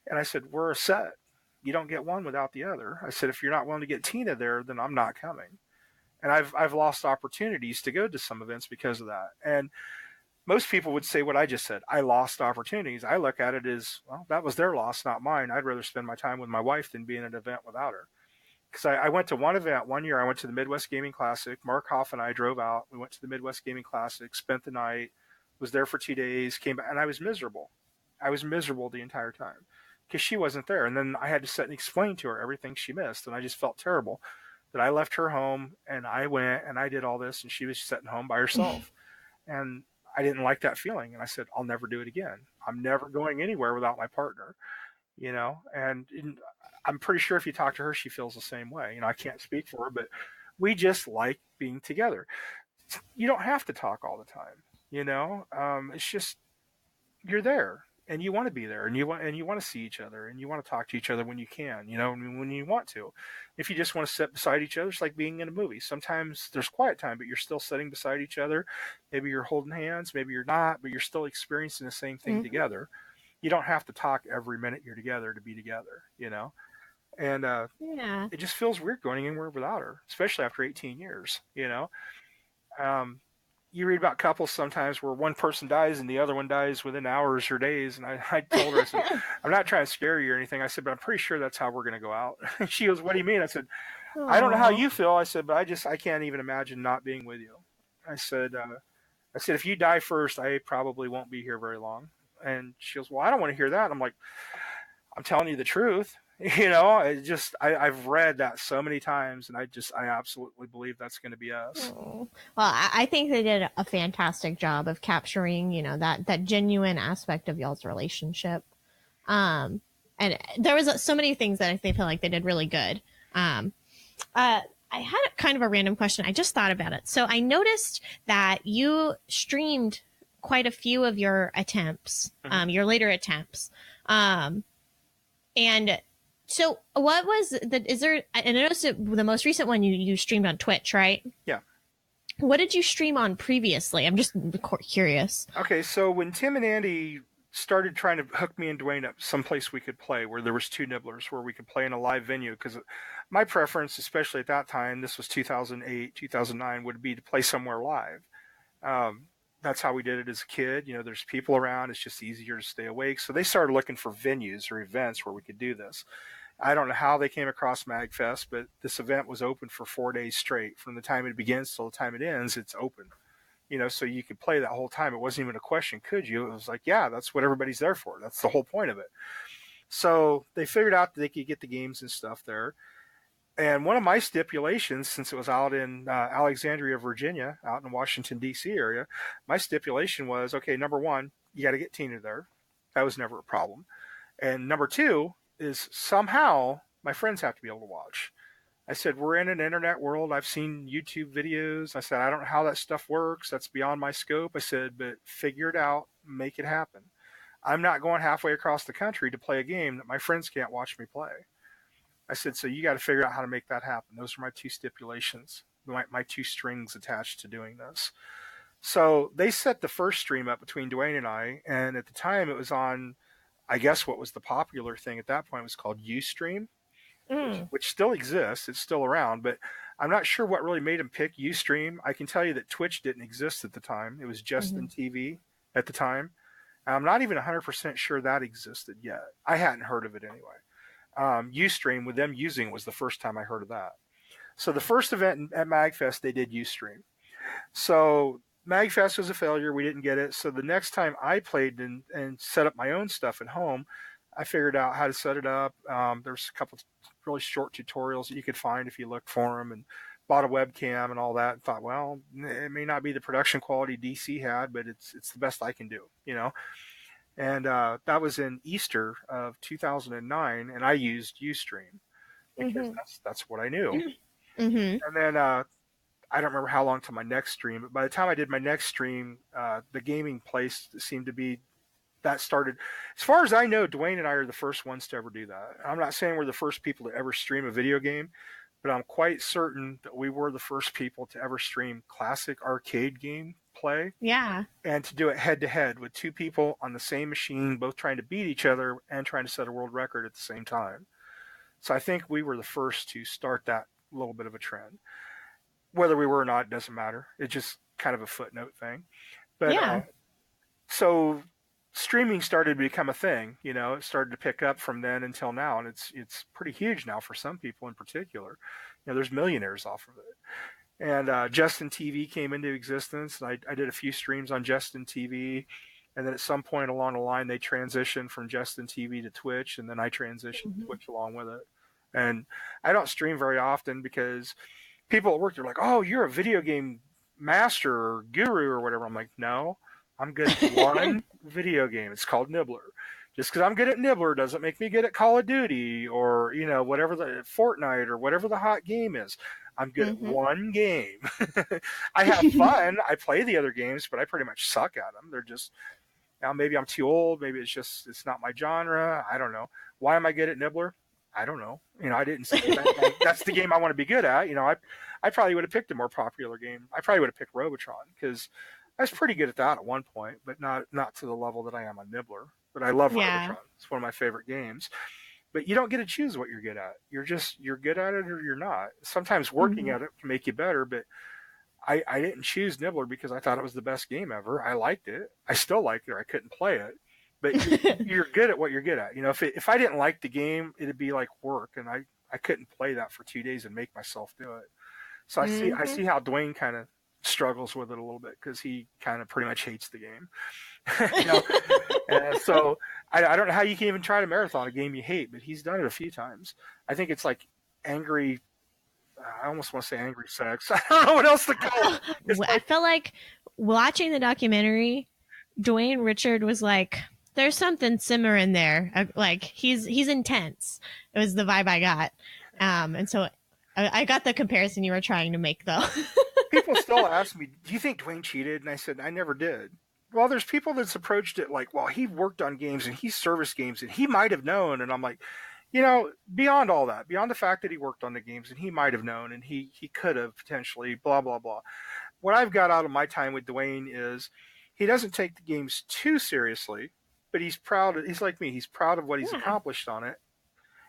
And I said, "We're a set. You don't get one without the other." I said, "If you're not willing to get Tina there, then I'm not coming." And I've lost opportunities to go to some events because of that. And most people would say what I just said. I lost opportunities. I look at it as, well, that was their loss, not mine. I'd rather spend my time with my wife than be in an event without her. Because I went to one event one year. I went to the Midwest Gaming Classic. Mark Hoff and I drove out. We went to the Midwest Gaming Classic, spent the night, was there for 2 days, came back, and I was miserable. I was miserable the entire time because she wasn't there. And then I had to sit and explain to her everything she missed. And I just felt terrible that I left her home and I went and I did all this and she was sitting home by herself. And I didn't like that feeling. And I said, "I'll never do it again. I'm never going anywhere without my partner." And I'm pretty sure if you talk to her, she feels the same way. I can't speak for her, but we just like being together. You don't have to talk all the time. It's just, you're there and you want to be there and you want to see each other and you want to talk to each other when you can, when you want to. If you just want to sit beside each other, it's like being in a movie. Sometimes there's quiet time, but you're still sitting beside each other. Maybe you're holding hands, maybe you're not, but you're still experiencing the same thing Mhm. together. You don't have to talk every minute you're together to be together. And Yeah. it just feels weird going anywhere without her, especially after 18 years. Um, you read about couples sometimes where one person dies and the other one dies within hours or days. And I told her, I said, I'm not trying to scare you or anything. I said, but I'm pretty sure that's how we're going to go out. She goes, what do you mean? I said, I don't know how Aw. you feel. I said, but I can't even imagine not being with you. I said, if you die first, I probably won't be here very long. And she goes, well, I don't want to hear that. I'm like, I'm telling you the truth. I've read that so many times, and I absolutely believe that's going to be us. Well, I think they did a fantastic job of capturing, that genuine aspect of y'all's relationship. And there was so many things that they feel like they did really good. I had kind of a random question. I just thought about it. So I noticed that you streamed quite a few of your attempts, your later attempts. And so what was and I noticed the most recent one you streamed on Twitch, right? Yeah. What did you stream on previously? I'm just curious. Okay, so when Tim and Andy started trying to hook me and Dwayne up someplace we could play where there was 2 Nibblers where we could play in a live venue, because my preference, especially at that time, this was 2008, 2009, would be to play somewhere live. That's how we did it as a kid. There's people around. It's just easier to stay awake. So they started looking for venues or events where we could do this. I don't know how they came across MagFest, but this event was open for 4 days straight. From the time it begins till the time it ends, it's open. So you could play that whole time. It wasn't even a question, could you? It was like, yeah, that's what everybody's there for. That's the whole point of it. So they figured out that they could get the games and stuff there. And one of my stipulations, since it was out in Alexandria, Virginia, out in Washington, D.C. area, my stipulation was, okay, number one, you got to get Tina there. That was never a problem. And number two is somehow my friends have to be able to watch. I said, we're in an internet world. I've seen YouTube videos. I said, I don't know how that stuff works. That's beyond my scope. I said, but figure it out, make it happen. I'm not going halfway across the country to play a game that my friends can't watch me play. I said, so you got to figure out how to make that happen. Those are my 2 stipulations, my 2 strings attached to doing this. So they set the first stream up between Dwayne and I, and at the time it was on, I guess what was the popular thing at that point was called Ustream. Which still exists. It's still around, but I'm not sure what really made him pick Ustream. I can tell you that Twitch didn't exist at the time. It was Justin TV at the time. I'm not even 100% sure that existed yet. I hadn't heard of it anyway. Ustream, with them using it, was the first time I heard of that. So the first event at MagFest, they did Ustream. So MagFest was a failure. We didn't get it. So the next time I played and set up my own stuff at home, I figured out how to set it up. There's a couple of really short tutorials that you could find if you looked for them, and bought a webcam and all that, and thought, well, it may not be the production quality DC had, but it's the best I can do, And that was in Easter of 2009, and I used Ustream because that's what I knew. And then I don't remember how long till my next stream, but by the time I did my next stream, the gaming place seemed to be that started. As far as I know, Dwayne and I are the first ones to ever do that. I'm not saying we're the first people to ever stream a video game, but I'm quite certain that we were the first people to ever stream classic arcade game play. Yeah. And to do it head to head with 2 people on the same machine, both trying to beat each other and trying to set a world record at the same time. So I think we were the first to start that little bit of a trend. Whether we were or not, it doesn't matter. It's just kind of a footnote thing. But yeah. So streaming started to become a thing. It started to pick up from then until now, and it's pretty huge now for some people in particular. There's millionaires off of it. And Justin TV came into existence, and I did a few streams on Justin TV, and then at some point along the line they transitioned from Justin TV to Twitch, and then I transitioned to Twitch along with it. And I don't stream very often because people at work, they're like, oh, you're a video game master or guru or whatever. I'm like, no, I'm good at one video game. It's called Nibbler. Just because I'm good at Nibbler doesn't make me good at Call of Duty or, whatever the Fortnite or whatever the hot game is. I'm good at one game. I have fun. I play the other games, but I pretty much suck at them. They're just, now maybe I'm too old. Maybe it's not my genre. I don't know. Why am I good at Nibbler? I don't know. I didn't say that. That's the game I want to be good at. I probably would have picked a more popular game. I probably would have picked Robotron because I was pretty good at that at one point, but not to the level that I am on Nibbler. But I love Robotron. It's one of my favorite games. But you don't get to choose what you're good at. You're good at it or you're not. Sometimes working at it can make you better, but I didn't choose Nibbler because I thought it was the best game ever. I liked it. I still like it, or I couldn't play it. But you're good at what you're good at. You know, if I didn't like the game, it'd be like work, and I couldn't play that for 2 days and make myself do it. So I see how Dwayne kind of struggles with it a little bit because he kind of pretty much hates the game. You know, and so I don't know how you can even try to marathon a game you hate, but he's done it a few times. I think it's like angry. I almost want to say angry sex. I don't know what else to call it. I felt like watching the documentary, Dwayne Richard was like, there's something simmering there. Like he's intense. It was the vibe I got. And so I got the comparison you were trying to make, though. People still ask me, do you think Dwayne cheated? And I said, I never did. Well, there's people that's approached it like, well, he worked on games and he serviced games and he might have known. And I'm like, you know, beyond all that, beyond the fact that he worked on the games and he might have known and he could have potentially, blah, blah, blah. What I've got out of my time with Dwayne is he doesn't take the games too seriously, but he's proud. He's like me. He's proud of what he's accomplished on it.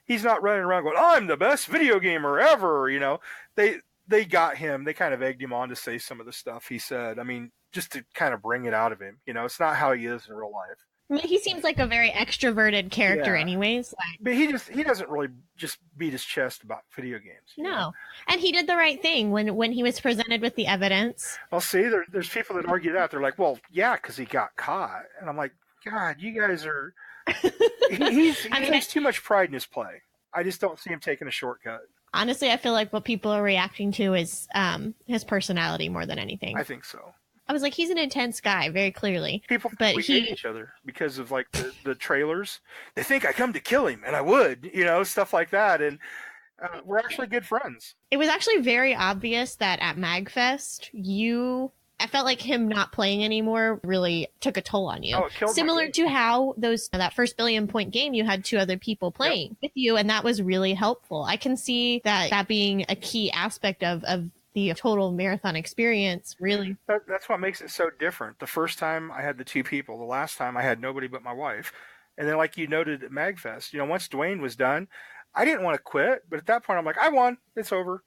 He's not running around going, I'm the best video gamer ever. You know, they got him. They kind of egged him on to say some of the stuff he said. I mean, just to kind of bring it out of him. You know, it's not how he is in real life. I mean, he seems like a very extroverted character anyways. Like, but he doesn't really just beat his chest about video games. No. Know? And he did the right thing when he was presented with the evidence. Well, see, there's people that argue that. They're like, well, yeah, because he got caught. And I'm like, God, you guys are... he takes too much pride in his play. I just don't see him taking a shortcut. Honestly, I feel like what people are reacting to is his personality more than anything. I think so. I was like, he's an intense guy, very clearly. People hate each other because of like the trailers. They think I come to kill him, and I would, you know, stuff like that. And we're actually good friends. It was actually very obvious that at MagFest, I felt like him not playing anymore really took a toll on you. Oh, it killed Similar to how that first 1 billion point game, you had 2 other people playing with you, and that was really helpful. I can see that being a key aspect of the total marathon experience, really. That's what makes it so different. The first time I had the 2 people. The last time I had nobody but my wife. And then like you noted at MagFest, you know, once Dwayne was done, I didn't want to quit. But at that point, I'm like, I won. It's over.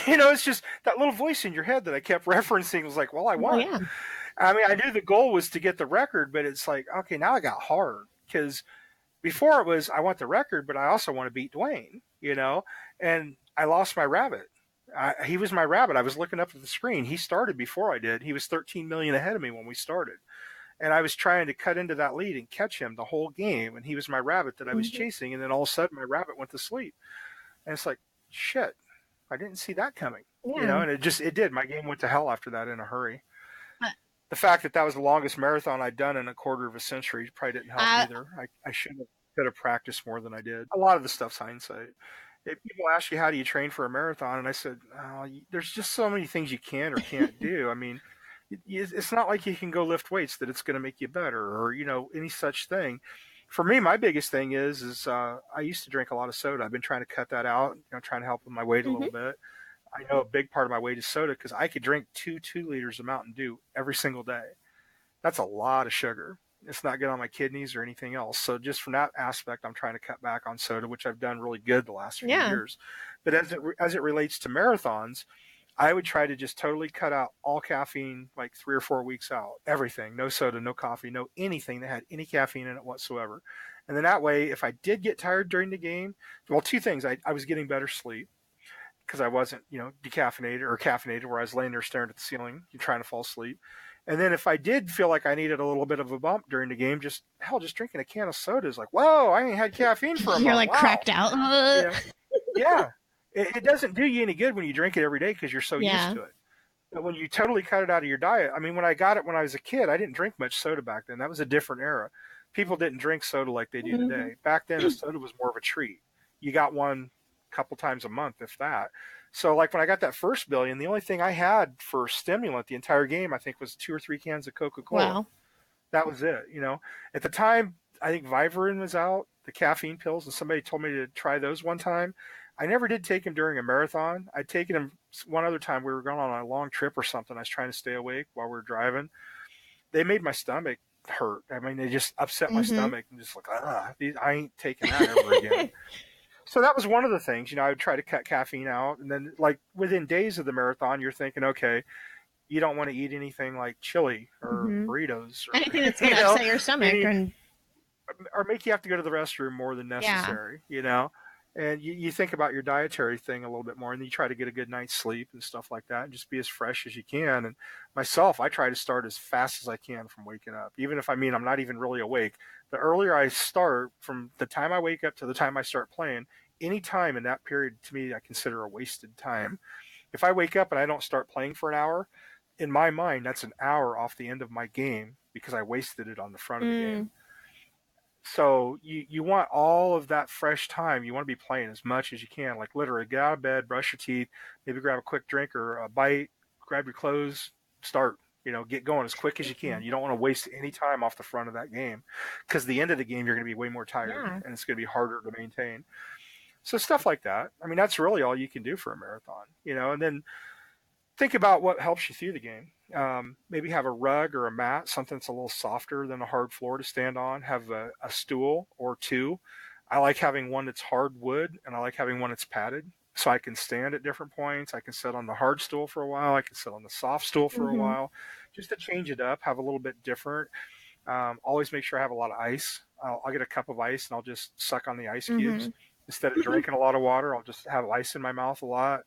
You know, it's just that little voice in your head that I kept referencing was like, well, I won. Oh, yeah. I mean, I knew the goal was to get the record, but it's like, okay, now I got hard. Because before it was, I want the record, but I also want to beat Dwayne, you know. And I lost my rabbit. He was my rabbit. I was looking up at the screen. He started before I did. He was 13 million ahead of me when we started. And I was trying to cut into that lead and catch him the whole game. And he was my rabbit that I was chasing. And then all of a sudden my rabbit went to sleep. And it's like, shit, I didn't see that coming. Yeah. You know, and it did. My game went to hell after that in a hurry. The fact that was the longest marathon I'd done in a quarter of a century probably didn't help either. I could have practiced more than I did. A lot of the stuff's hindsight. If people ask you, how do you train for a marathon? And I said, there's just so many things you can or can't do. I mean, it's not like you can go lift weights that it's going to make you better or, you know, any such thing. For me, my biggest thing is I used to drink a lot of soda. I've been trying to cut that out, you know, trying to help with my weight a little bit. I know a big part of my weight is soda because I could drink 2 liters of Mountain Dew every single day. That's a lot of sugar. It's not good on my kidneys or anything else. So just from that aspect, I'm trying to cut back on soda, which I've done really good the last few years. But as it relates to marathons, I would try to just totally cut out all caffeine like 3 or 4 weeks out. Everything. No soda, no coffee, no anything that had any caffeine in it whatsoever. And then that way, if I did get tired during the game, well, 2 things. I was getting better sleep because I wasn't, you know, decaffeinated or caffeinated where I was laying there staring at the ceiling trying to fall asleep. And then if I did feel like I needed a little bit of a bump during the game, just drinking a can of soda is like, whoa, I ain't had caffeine for a month. You're like cracked out. Yeah. It doesn't do you any good when you drink it every day because you're so used to it. But when you totally cut it out of your diet, I mean, when I got it when I was a kid, I didn't drink much soda back then. That was a different era. People didn't drink soda like they do today. Back then, a soda was more of a treat. You got one a couple times a month, if that. So like when I got that first billion, the only thing I had for stimulant the entire game, I think, was 2 or 3 cans of Coca-Cola. Wow. That was it. You know, at the time, I think Vivarin was out, the caffeine pills, and somebody told me to try those one time. I never did take them during a marathon. I'd taken them one other time. We were going on a long trip or something. I was trying to stay awake while we were driving. They made my stomach hurt. I mean, they just upset my stomach and just like, I ain't taking that ever again. So that was one of the things, you know, I would try to cut caffeine out. And then like within days of the marathon, you're thinking, okay, you don't want to eat anything like chili or Mhm. burritos or Anything that's going to upset your stomach. or make you have to go to the restroom more than necessary, and you think about your dietary thing a little bit more, and you try to get a good night's sleep and stuff like that, and just be as fresh as you can. And myself, I try to start as fast as I can from waking up, even if I'm not even really awake. The earlier I start, from the time I wake up to the time I start playing, any time in that period, to me, I consider a wasted time. If I wake up and I don't start playing for an hour, in my mind, that's an hour off the end of my game because I wasted it on the front of the game. So you want all of that fresh time. You want to be playing as much as you can. Like literally get out of bed, brush your teeth, maybe grab a quick drink or a bite, grab your clothes, start, get going as quick as you can. You don't want to waste any time off the front of that game, because the end of the game, you're going to be way more tired and it's going to be harder to maintain. So stuff like that. I mean, that's really all you can do for a marathon, and then think about what helps you through the game. Maybe have a rug or a mat, something that's a little softer than a hard floor to stand on. Have a stool or two. I like having one that's hard wood, and I like having one that's padded, so I can stand at different points. I can sit on the hard stool for a while. I can sit on the soft stool for a while, just to change it up, have a little bit different. Always make sure I have a lot of ice. I'll get a cup of ice, and I'll just suck on the ice cubes. Instead of drinking a lot of water, I'll just have ice in my mouth a lot.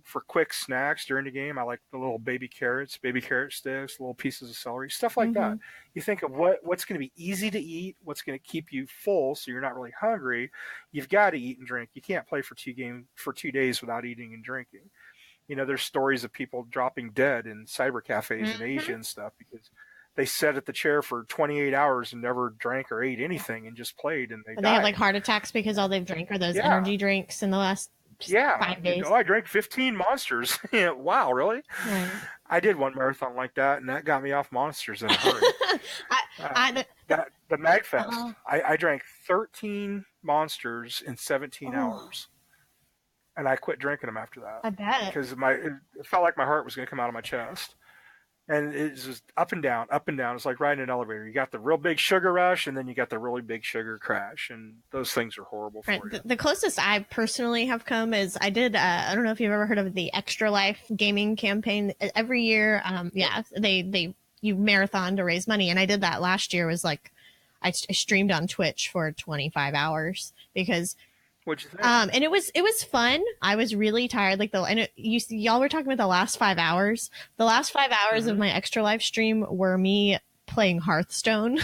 For quick snacks during the game, I like the little baby carrot sticks, little pieces of celery, stuff like that. You think of what's going to be easy to eat, what's going to keep you full so you're not really hungry. You've got to eat and drink. You can't play for 2 days without eating and drinking. There's stories of people dropping dead in cyber cafes in Asia and stuff because they sat at the chair for 28 hours and never drank or ate anything and just played, and they have like heart attacks because all they've drank are those energy drinks in the last 5 days. I drank 15 Monsters. Wow, really? Right. I did one marathon like that, and that got me off Monsters in a hurry. The MagFest, I drank 13 Monsters in 17 hours, and I quit drinking them after that. I bet. Because it felt like my heart was going to come out of my chest. And it's just up and down, up and down. It's like riding an elevator. You got the real big sugar rush, and then you got the really big sugar crash. And those things are horrible for you. The closest I personally have come is I did, I don't know if you've ever heard of the Extra Life gaming campaign. Every year, you marathon to raise money. And I did that last year. It was like, I streamed on Twitch for 25 hours because... What'd you think? And it was fun. I was really tired. Y'all were talking about the last 5 hours. The last 5 hours of my Extra Life stream were me playing Hearthstone,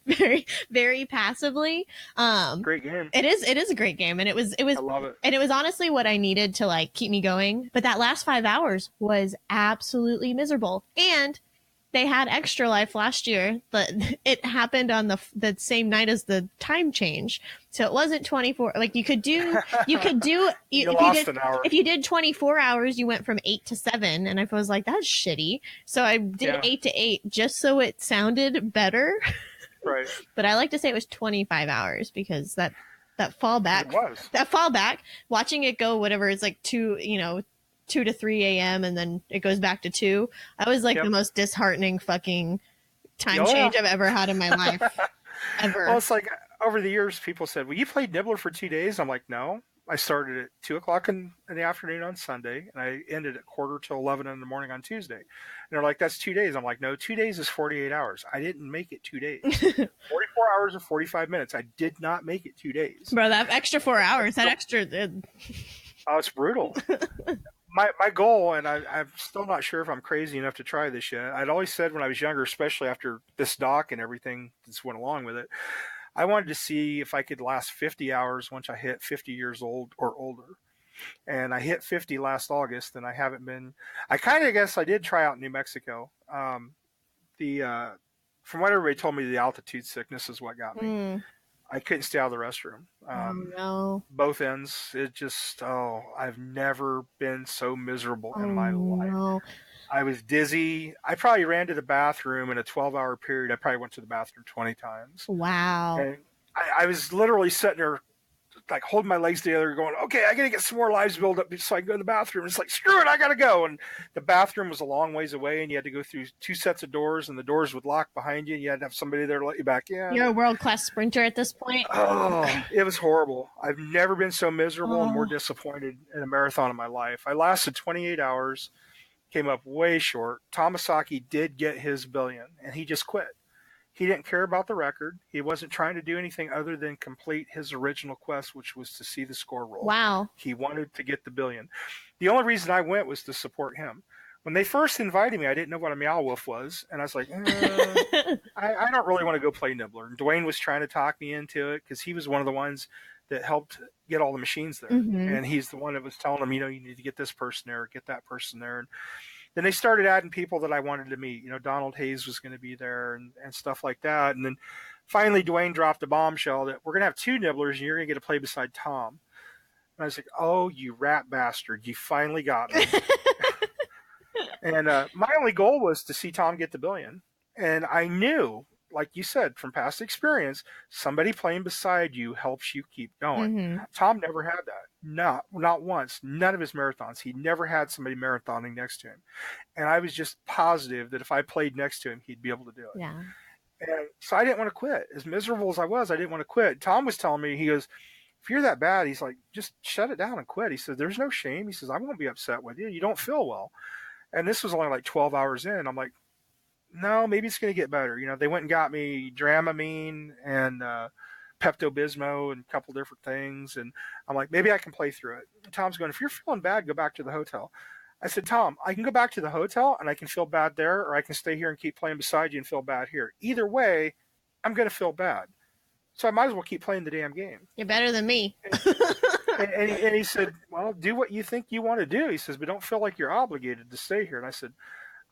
very, very passively. Great game. It is a great game, and it was. I love it. And it was honestly what I needed to like keep me going. But that last 5 hours was absolutely miserable. And they had Extra Life last year, but it happened on the same night as the time change. So it wasn't 24. Like you could do if you did 24 hours, you went from 8 to 7. And I was like, that's shitty. So I did 8 to 8 just so it sounded better. Right. But I like to say it was 25 hours because that fallback, watching it go, whatever, it's like 2 to 3 a.m. and then it goes back to 2. I was like the most disheartening fucking time change I've ever had in my life. Ever. Well, it's like over the years, people said, well, you played Nibbler for 2 days? I'm like, no. I started at 2 o'clock in the afternoon on Sunday, and I ended at 10:45 in the morning on Tuesday. And they're like, that's 2 days. I'm like, no, 2 days is 48 hours. I didn't make it 2 days. 44 hours and 45 minutes. I did not make it 2 days. Bro, that extra 4 hours, Oh, it's brutal. My goal, and I'm still not sure if I'm crazy enough to try this yet. I'd always said when I was younger, especially after this doc and everything that's went along with it, I wanted to see if I could last 50 hours once I hit 50 years old or older. And I hit 50 last August, and I haven't been. I kind of guess I did try out in New Mexico. From what everybody told me, the altitude sickness is what got me. I couldn't stay out of the restroom. No. Both ends. It just, I've never been so miserable in my life. No. I was dizzy. I probably ran to the bathroom in a 12-hour period. I probably went to the bathroom 20 times. Wow. And I was literally sitting there, like holding my legs together going, okay, I got to get some more lives built up so I can go to the bathroom. It's like, screw it, I got to go. And the bathroom was a long ways away, and you had to go through 2 sets of doors, and the doors would lock behind you, and you had to have somebody there to let you back in. You're a world-class sprinter at this point. Oh, it was horrible. I've never been so miserable and more disappointed in a marathon in my life. I lasted 28 hours, came up way short. Tomasaki did get his billion, and he just quit. He didn't care about the record. He wasn't trying to do anything other than complete his original quest, which was to see the score roll. Wow. He wanted to get the billion. The only reason I went was to support him. When they first invited me, I didn't know what a Meow Wolf was, and I was like, I don't really want to go play Nibbler. And Dwayne was trying to talk me into it because he was one of the ones that helped get all the machines there. Mm-hmm. And he's the one that was telling them, you need to get this person there, get that person there. And then they started adding people that I wanted to meet. Donald Hayes was going to be there and stuff like that. And then finally Dwayne dropped a bombshell that we're going to have 2 Nibblers and you're going to get to play beside Tom. And I was like, oh, you rat bastard. You finally got me. And my only goal was to see Tom get the billion. And I knew, like you said, from past experience, somebody playing beside you helps you keep going. Mm-hmm. Tom never had that. Not once. None of his marathons. He never had somebody marathoning next to him. And I was just positive that if I played next to him, he'd be able to do it. Yeah. And so I didn't want to quit. As miserable as I was, I didn't want to quit. Tom was telling me, he goes, if you're that bad, he's like, just shut it down and quit. He says, there's no shame. He says, I won't be upset with you. You don't feel well. And this was only like 12 hours in. I'm like, no, maybe it's going to get better. They went and got me Dramamine and Pepto-Bismol and a couple different things. And I'm like, maybe I can play through it. And Tom's going, if you're feeling bad, go back to the hotel. I said, Tom, I can go back to the hotel and I can feel bad there, or I can stay here and keep playing beside you and feel bad here. Either way, I'm going to feel bad. So I might as well keep playing the damn game. You're better than me. And he said, well, do what you think you want to do. He says, but don't feel like you're obligated to stay here. And I said,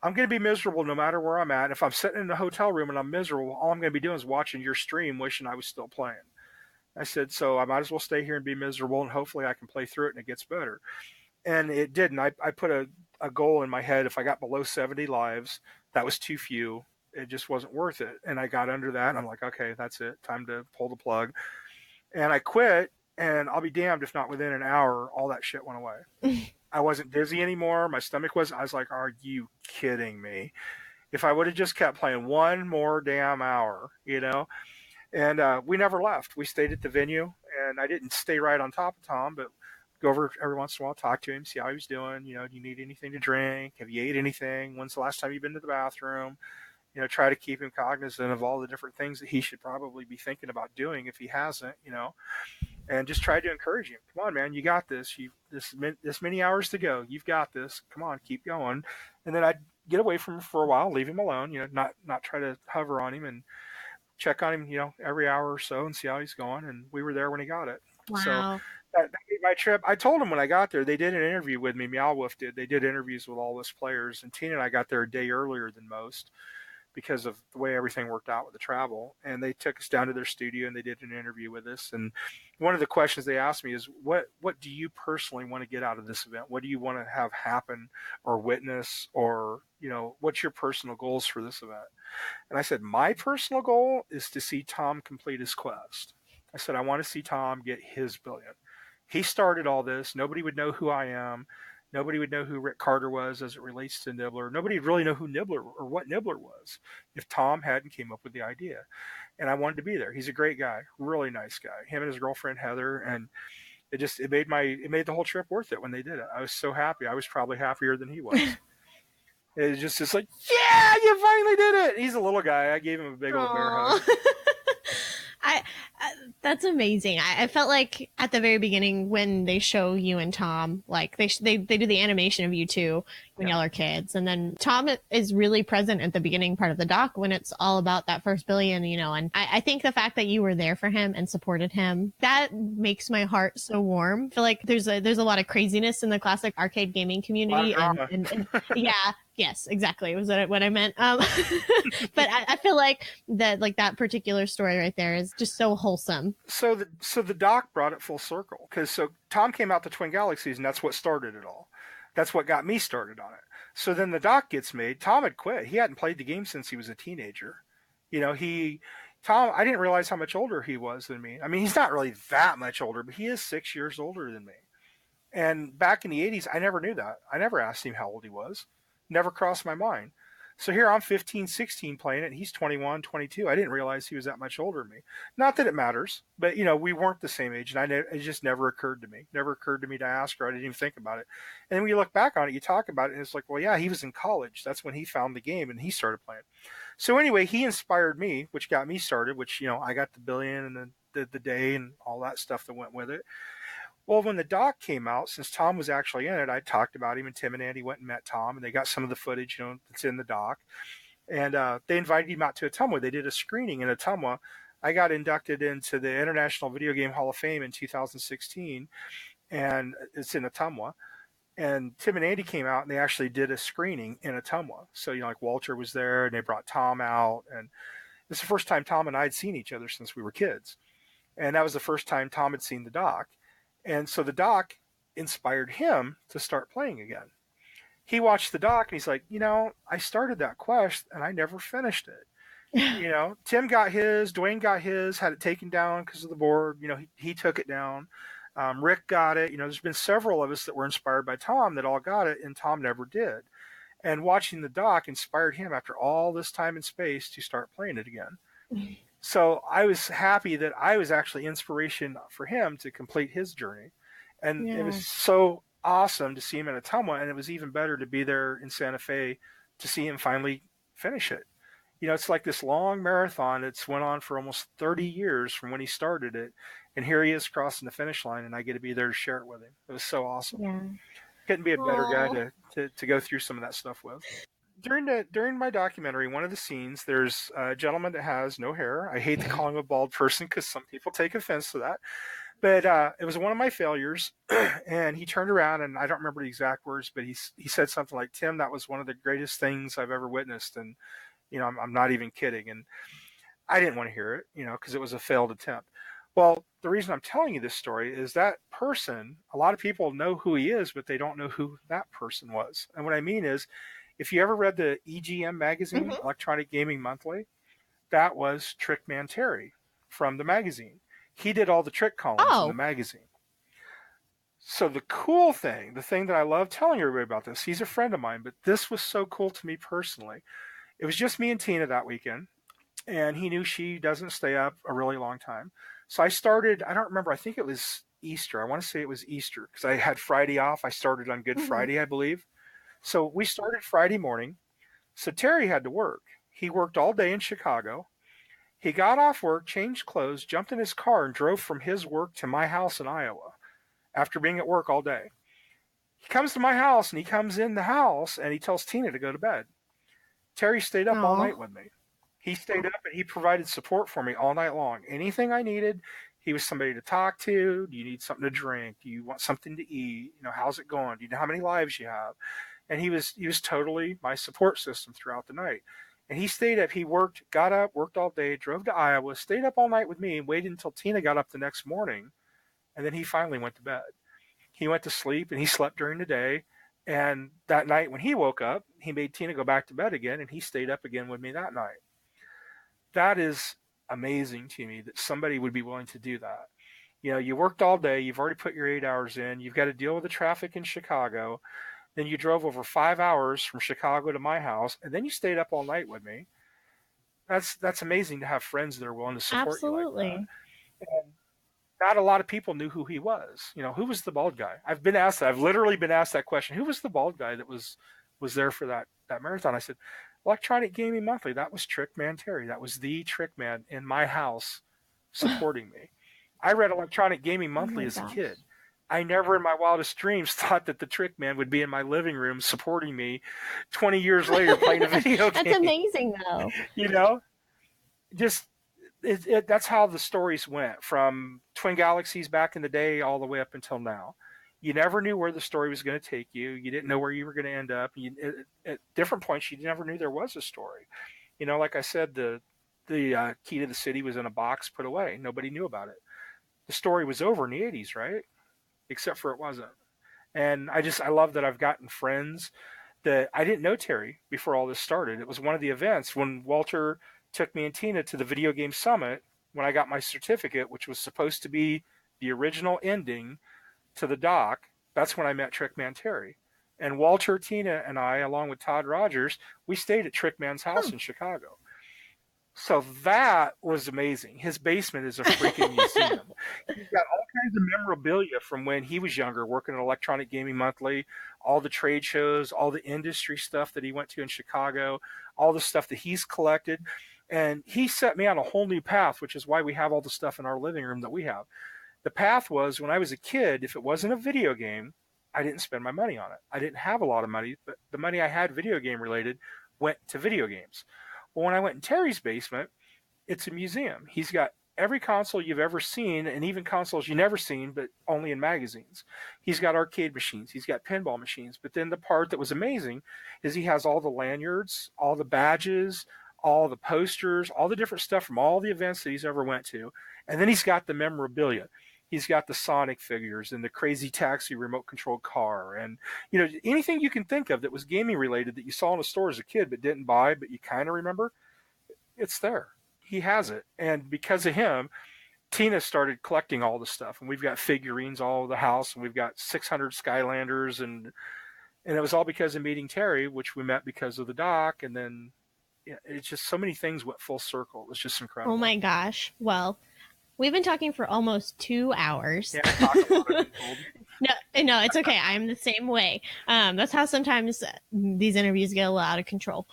I'm going to be miserable no matter where I'm at. And if I'm sitting in a hotel room and I'm miserable, all I'm going to be doing is watching your stream, wishing I was still playing. I said, so I might as well stay here and be miserable, and hopefully I can play through it and it gets better. And it didn't. I put a goal in my head. If I got below 70 lives, that was too few. It just wasn't worth it. And I got under that, and I'm like, okay, that's it. Time to pull the plug. And I quit, and I'll be damned if not within an hour, all that shit went away. I wasn't dizzy anymore. My stomach was, I was like, are you kidding me? If I would have just kept playing one more damn hour, And we never left. We stayed at the venue, and I didn't stay right on top of Tom, but go over every once in a while, talk to him, see how he was doing. Do you need anything to drink? Have you ate anything? When's the last time you've been to the bathroom? Try to keep him cognizant of all the different things that he should probably be thinking about doing if he hasn't, and just try to encourage him. Come on, man, you got this. This many hours to go. You've got this. Come on, keep going. And then I'd get away from him for a while, leave him alone, not try to hover on him, and check on him, every hour or so and see how he's going. And we were there when he got it. Wow. So that made my trip. I told him when I got there, they did an interview with me. Meow Wolf did. They did interviews with all those players. And Tina and I got there a day earlier than most because of the way everything worked out with the travel. And they took us down to their studio and they did an interview with us. And one of the questions they asked me is, what do you personally want to get out of this event? What do you want to have happen or witness, or, what's your personal goals for this event? And I said, my personal goal is to see Tom complete his quest. I said, I want to see Tom get his billion. He started all this. Nobody would know who I am. Nobody would know who Rick Carter was as it relates to Nibbler. Nobody would really know who Nibbler or what Nibbler was if Tom hadn't came up with the idea. And I wanted to be there. He's a great guy, really nice guy. Him and his girlfriend Heather, and it made the whole trip worth it when they did it. I was so happy. I was probably happier than he was. It's like, yeah, you finally did it. He's a little guy. I gave him a big old bear hug. That's amazing. I felt like at the very beginning when they show you and Tom, like they do the animation of you two when y'all are kids, and then Tom is really present at the beginning part of the doc when it's all about that first billion, and I think the fact that you were there for him and supported him, that makes my heart so warm. I feel like there's a lot of craziness in the classic arcade gaming community, and yeah. Yes, exactly. Was that what I meant? But I feel like that particular story right there is just so wholesome. So the doc brought it full circle, because Tom came out to Twin Galaxies, and that's what started it all. That's what got me started on it. So then the doc gets made. Tom had quit. He hadn't played the game since he was a teenager. Tom, I didn't realize how much older he was than me. I mean, he's not really that much older, but he is 6 years older than me. And back in the 80s, I never knew that. I never asked him how old he was. Never crossed my mind. So here I'm 15, 16 playing it, and he's 21, 22. I didn't realize he was that much older than me. Not that it matters, but we weren't the same age, and it just never occurred to me. Never occurred to me to ask her. I didn't even think about it. And then when you look back on it, you talk about it, and it's like, well, yeah, he was in college. That's when he found the game, and he started playing. So anyway, he inspired me, which got me started, which, I got the billion and the day and all that stuff that went with it. Well, when the doc came out, since Tom was actually in it, I talked about him, and Tim and Andy went and met Tom, and they got some of the footage, that's in the doc. And they invited him out to Ottumwa. They did a screening in Ottumwa. I got inducted into the International Video Game Hall of Fame in 2016, and it's in Ottumwa. And Tim and Andy came out, and they actually did a screening in Ottumwa. So, like Walter was there, and they brought Tom out. And it's the first time Tom and I had seen each other since we were kids. And that was the first time Tom had seen the doc. And so the doc inspired him to start playing again. He watched the doc and he's like, I started that quest and I never finished it. Tim got his, Dwayne got his, had it taken down because of the board. He took it down. Rick got it. There's been several of us that were inspired by Tom that all got it, and Tom never did. And watching the doc inspired him after all this time and space to start playing it again. So I was happy that I was actually inspiration for him to complete his journey. And It was so awesome to see him in Ottumwa, and it was even better to be there in Santa Fe to see him finally finish it. It's like this long marathon that's went on for almost 30 years from when he started it. And here he is crossing the finish line, and I get to be there to share it with him. It was so awesome. Yeah. Couldn't be a better guy to go through some of that stuff with. During my documentary, one of the scenes, there's a gentleman that has no hair. I hate to call him a bald person because some people take offense to that. But it was one of my failures, and he turned around, and I don't remember the exact words, but he said something like, "Tim, that was one of the greatest things I've ever witnessed," and I'm not even kidding. And I didn't want to hear it, because it was a failed attempt. Well, the reason I'm telling you this story is that person, a lot of people know who he is, but they don't know who that person was. And what I mean is, if you ever read the EGM magazine, Electronic Gaming Monthly, that was Trickman Terry from the magazine. He did all the trick columns in the magazine. So the cool thing, the thing that I love telling everybody about this, he's a friend of mine, but this was so cool to me personally. It was just me and Tina that weekend, and he knew she doesn't stay up a really long time. So I started, I don't remember, I think it was Easter. I want to say it was Easter because I had Friday off. I started on Good Friday, I believe. So we started Friday morning. So Terry had to work. He worked all day in Chicago. He got off work, changed clothes, jumped in his car, and drove from his work to my house in Iowa after being at work all day. He comes to my house, and he comes in the house, and he tells Tina to go to bed. Terry stayed up all night with me. He stayed up, and he provided support for me all night long. Anything I needed, he was somebody to talk to. Do you need something to drink? Do you want something to eat? How's it going? Do you know how many lives you have? And he was totally my support system throughout the night. And he stayed up. He worked, got up, worked all day, drove to Iowa, stayed up all night with me, and waited until Tina got up the next morning. And then he finally went to bed. He went to sleep, and he slept during the day. And that night when he woke up, he made Tina go back to bed again, and he stayed up again with me that night. That is amazing to me that somebody would be willing to do that. You worked all day. You've already put your 8 hours in. You've got to deal with the traffic in Chicago. Then you drove over 5 hours from Chicago to my house, and then you stayed up all night with me. That's amazing to have friends that are willing to support you like that. And not a lot of people knew who he was. Who was the bald guy? I've been asked that. I've literally been asked that question. Who was the bald guy that was there for that marathon? I said, Electronic Gaming Monthly. That was Trickman Terry. That was the Trickman in my house supporting me. I read Electronic Gaming Monthly as a kid. I never in my wildest dreams thought that the Trickman would be in my living room supporting me 20 years later playing a video game. That's amazing, though. That's how the stories went from Twin Galaxies back in the day all the way up until now. You never knew where the story was going to take you. You didn't know where you were going to end up. At different points, you never knew there was a story. Like I said, the key to the city was in a box put away. Nobody knew about it. The story was over in the 80s, right? Except for it wasn't. And I love that I've gotten friends that I didn't know Terry before all this started. It was one of the events when Walter took me and Tina to the Video Game Summit when I got my certificate, which was supposed to be the original ending to the doc. That's when I met Trickman Terry. And Walter, Tina, and I, along with Todd Rogers, we stayed at Trickman's house in Chicago. So that was amazing. His basement is a freaking museum. He's got all kinds of memorabilia from when he was younger, working at Electronic Gaming Monthly, all the trade shows, all the industry stuff that he went to in Chicago, all the stuff that he's collected. And he set me on a whole new path, which is why we have all the stuff in our living room that we have. The path was when I was a kid, if it wasn't a video game, I didn't spend my money on it. I didn't have a lot of money, but the money I had video game related went to video games. Well, when I went in Terry's basement, it's a museum. He's got every console you've ever seen, and even consoles you've never seen, but only in magazines. He's got arcade machines. He's got pinball machines. But then the part that was amazing is he has all the lanyards, all the badges, all the posters, all the different stuff from all the events that he's ever went to. And then he's got the memorabilia. He's got the Sonic figures and the Crazy Taxi remote controlled car, and anything you can think of that was gaming related that you saw in a store as a kid but didn't buy, but you kind of remember. It's there. He has it, and because of him, Tina started collecting all the stuff, and we've got figurines all over the house, and we've got 600 Skylanders, and it was all because of meeting Terry, which we met because of the doc, and then it's just so many things went full circle. It was just incredible. Oh my gosh! Well. We've been talking for almost 2 hours. Yeah, I talked a lot. No, it's okay. I'm the same way. That's how sometimes these interviews get a little out of control.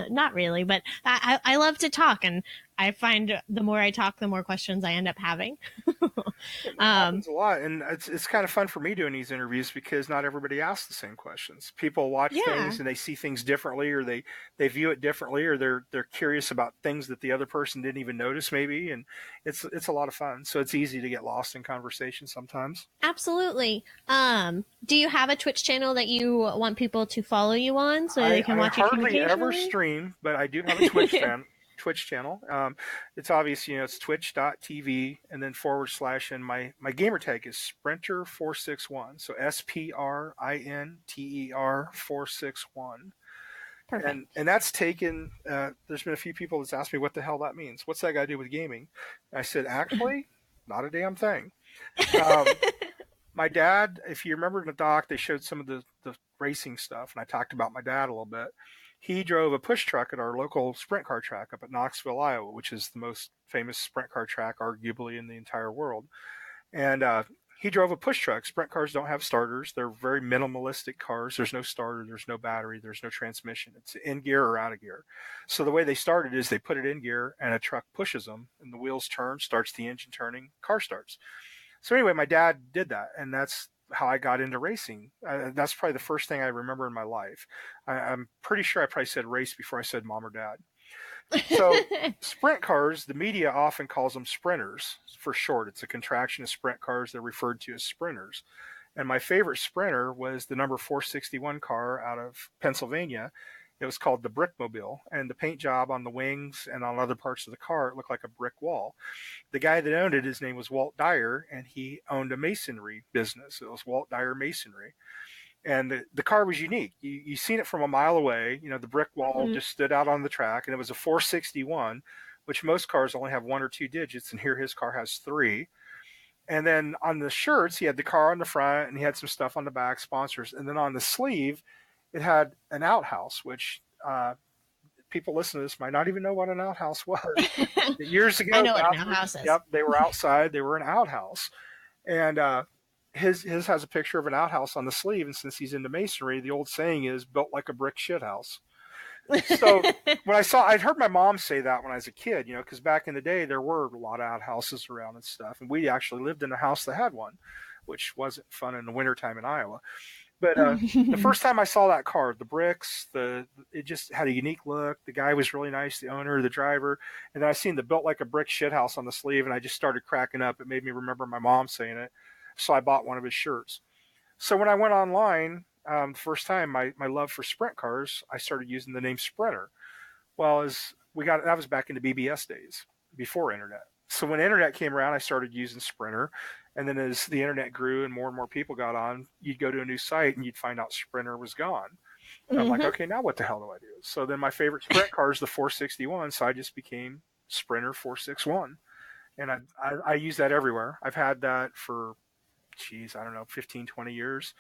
Not really, but I love to talk, and I find the more I talk, the more questions I end up having. It happens a lot, and it's kind of fun for me doing these interviews because not everybody asks the same questions. People watch things and they see things differently, or they view it differently, or they're curious about things that the other person didn't even notice maybe, and it's a lot of fun. So it's easy to get lost in conversation sometimes. Absolutely. Do you have a Twitch channel that you want people to follow you on so they can watch you occasionally? I hardly ever stream, but I do have a Twitch channel. It's obvious, it's twitch.tv and then / and my gamer tag is Sprinter461. So SPRINTER 461. Perfect. And that's taken, there's been a few people that's asked me what the hell that means. What's that got to do with gaming? And I said, actually, not a damn thing. My dad, if you remember in the doc, they showed some of the racing stuff, and I talked about my dad a little bit. He drove a push truck at our local sprint car track up at Knoxville, Iowa, which is the most famous sprint car track, arguably, in the entire world. And he drove a push truck. Sprint cars don't have starters. They're very minimalistic cars. There's no starter. There's no battery. There's no transmission. It's in gear or out of gear. So the way they started is they put it in gear, and a truck pushes them, and the wheels turn, starts the engine turning, car starts. So anyway, my dad did that, and that's how I got into racing. That's probably the first thing I remember in my life. I'm pretty sure I probably said race before I said mom or dad. So sprint cars, the media often calls them sprinters for short. It's a contraction of sprint cars. They're referred to as sprinters. And my favorite sprinter was the number 461 car out of Pennsylvania. It was called the Brickmobile, and the paint job on the wings and on other parts of the car, it looked like a brick wall. The guy that owned it, his name was Walt Dyer, and he owned a masonry business. It was Walt Dyer Masonry. And the car was unique. You seen it from a mile away. The brick wall just stood out on the track, and it was a 461, which most cars only have 1 or 2 digits, and here his car has 3. And then on the shirts, he had the car on the front, and he had some stuff on the back, sponsors. And then on the sleeve, it had an outhouse, which people listening to this might not even know what an outhouse was. Years ago, I know what an outhouse is. Yep, they were outside. They were an outhouse. And his has a picture of an outhouse on the sleeve. And since he's into masonry, the old saying is built like a brick shithouse. So when I'd heard my mom say that when I was a kid, because back in the day, there were a lot of outhouses around and stuff. And we actually lived in a house that had one, which wasn't fun in the wintertime in Iowa. But the first time I saw that car, the bricks, it just had a unique look. The guy was really nice, the owner, the driver. And then I seen the built like a brick shithouse on the sleeve, and I just started cracking up. It made me remember my mom saying it. So I bought one of his shirts. So when I went online, the first time, my love for sprint cars, I started using the name Sprinter. Well, that was back in the BBS days, before internet. So when internet came around, I started using Sprinter. And then as the internet grew and more people got on, you'd go to a new site and you'd find out Sprinter was gone. And I'm like, okay, now what the hell do I do? So then my favorite sprint car is the 461. So I just became Sprinter 461. And I use that everywhere. I've had that for, I don't know, 15, 20 years.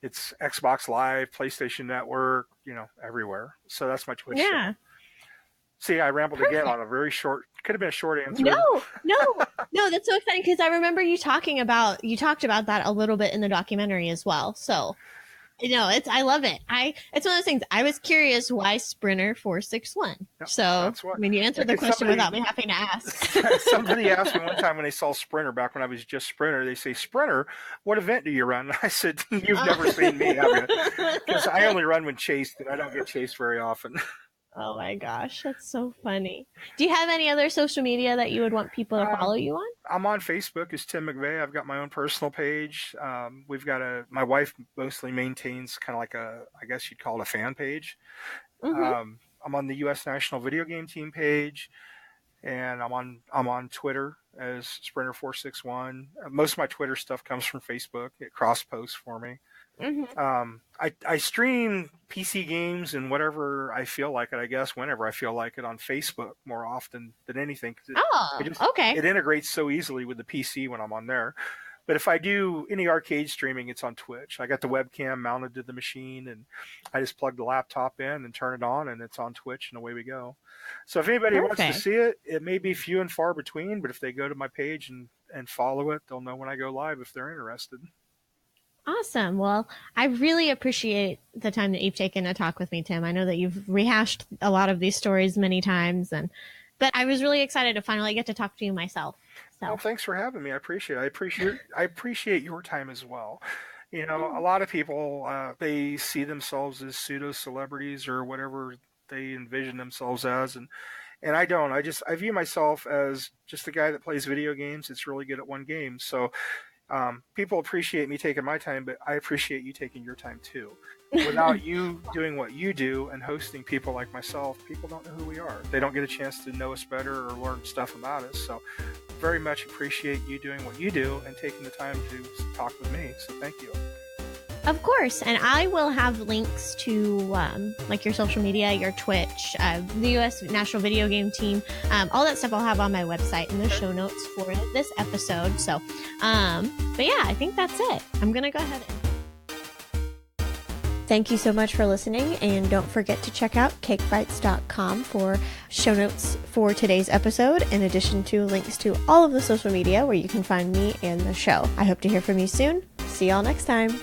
It's Xbox Live, PlayStation Network, everywhere. So that's my Twitch Yeah. channel. See, I rambled again on a very short, could have been a short answer. No, that's so exciting because I remember you talked about that a little bit in the documentary as well. So, I love it. It's one of those things. I was curious why Sprinter 461. Yep, so, you answered the question without me having to ask. Somebody asked me one time when they saw Sprinter back when I was just Sprinter, they say, Sprinter, what event do you run? I said, you've never seen me, have you? Because I only run when chased, and I don't get chased very often. Oh my gosh, that's so funny. Do you have any other social media that you would want people to follow you on? I'm on Facebook as Tim McVey. I've got my own personal page. We've got my wife mostly maintains kind of like I guess you'd call it a fan page. Mm-hmm. I'm on the U.S. National Video Game Team page, and I'm on Twitter as Sprinter461. Most of my Twitter stuff comes from Facebook. It cross posts for me. Mm-hmm. I stream PC games and whatever I feel like it, I guess, whenever I feel like it on Facebook more often than anything. Okay. It integrates so easily with the PC when I'm on there. But if I do any arcade streaming, it's on Twitch. I got the webcam mounted to the machine, and I just plug the laptop in and turn it on, and it's on Twitch, and away we go. So if anybody wants to see it, it may be few and far between, but if they go to my page and follow it, they'll know when I go live if they're interested. Awesome. Well, I really appreciate the time that you've taken to talk with me, Tim. I know that you've rehashed a lot of these stories many times, but I was really excited to finally get to talk to you myself. So. Well, thanks for having me. I appreciate it. I appreciate your time as well. A lot of people, they see themselves as pseudo celebrities or whatever they envision themselves as, and I don't. I view myself as just a guy that plays video games. It's really good at one game. So. People appreciate me taking my time, but I appreciate you taking your time too. Without you doing what you do and hosting people like myself, people don't know who we are. They don't get a chance to know us better or learn stuff about us. So very much appreciate you doing what you do and taking the time to talk with me. So thank you. Of course. And I will have links to like your social media, your Twitch, the U.S. National Video Game Team, all that stuff I'll have on my website in the show notes for this episode. So, but yeah, I think that's it. I'm going to go ahead and... Thank you so much for listening, and don't forget to check out cakebites.com for show notes for today's episode, in addition to links to all of the social media where you can find me and the show. I hope to hear from you soon. See y'all next time.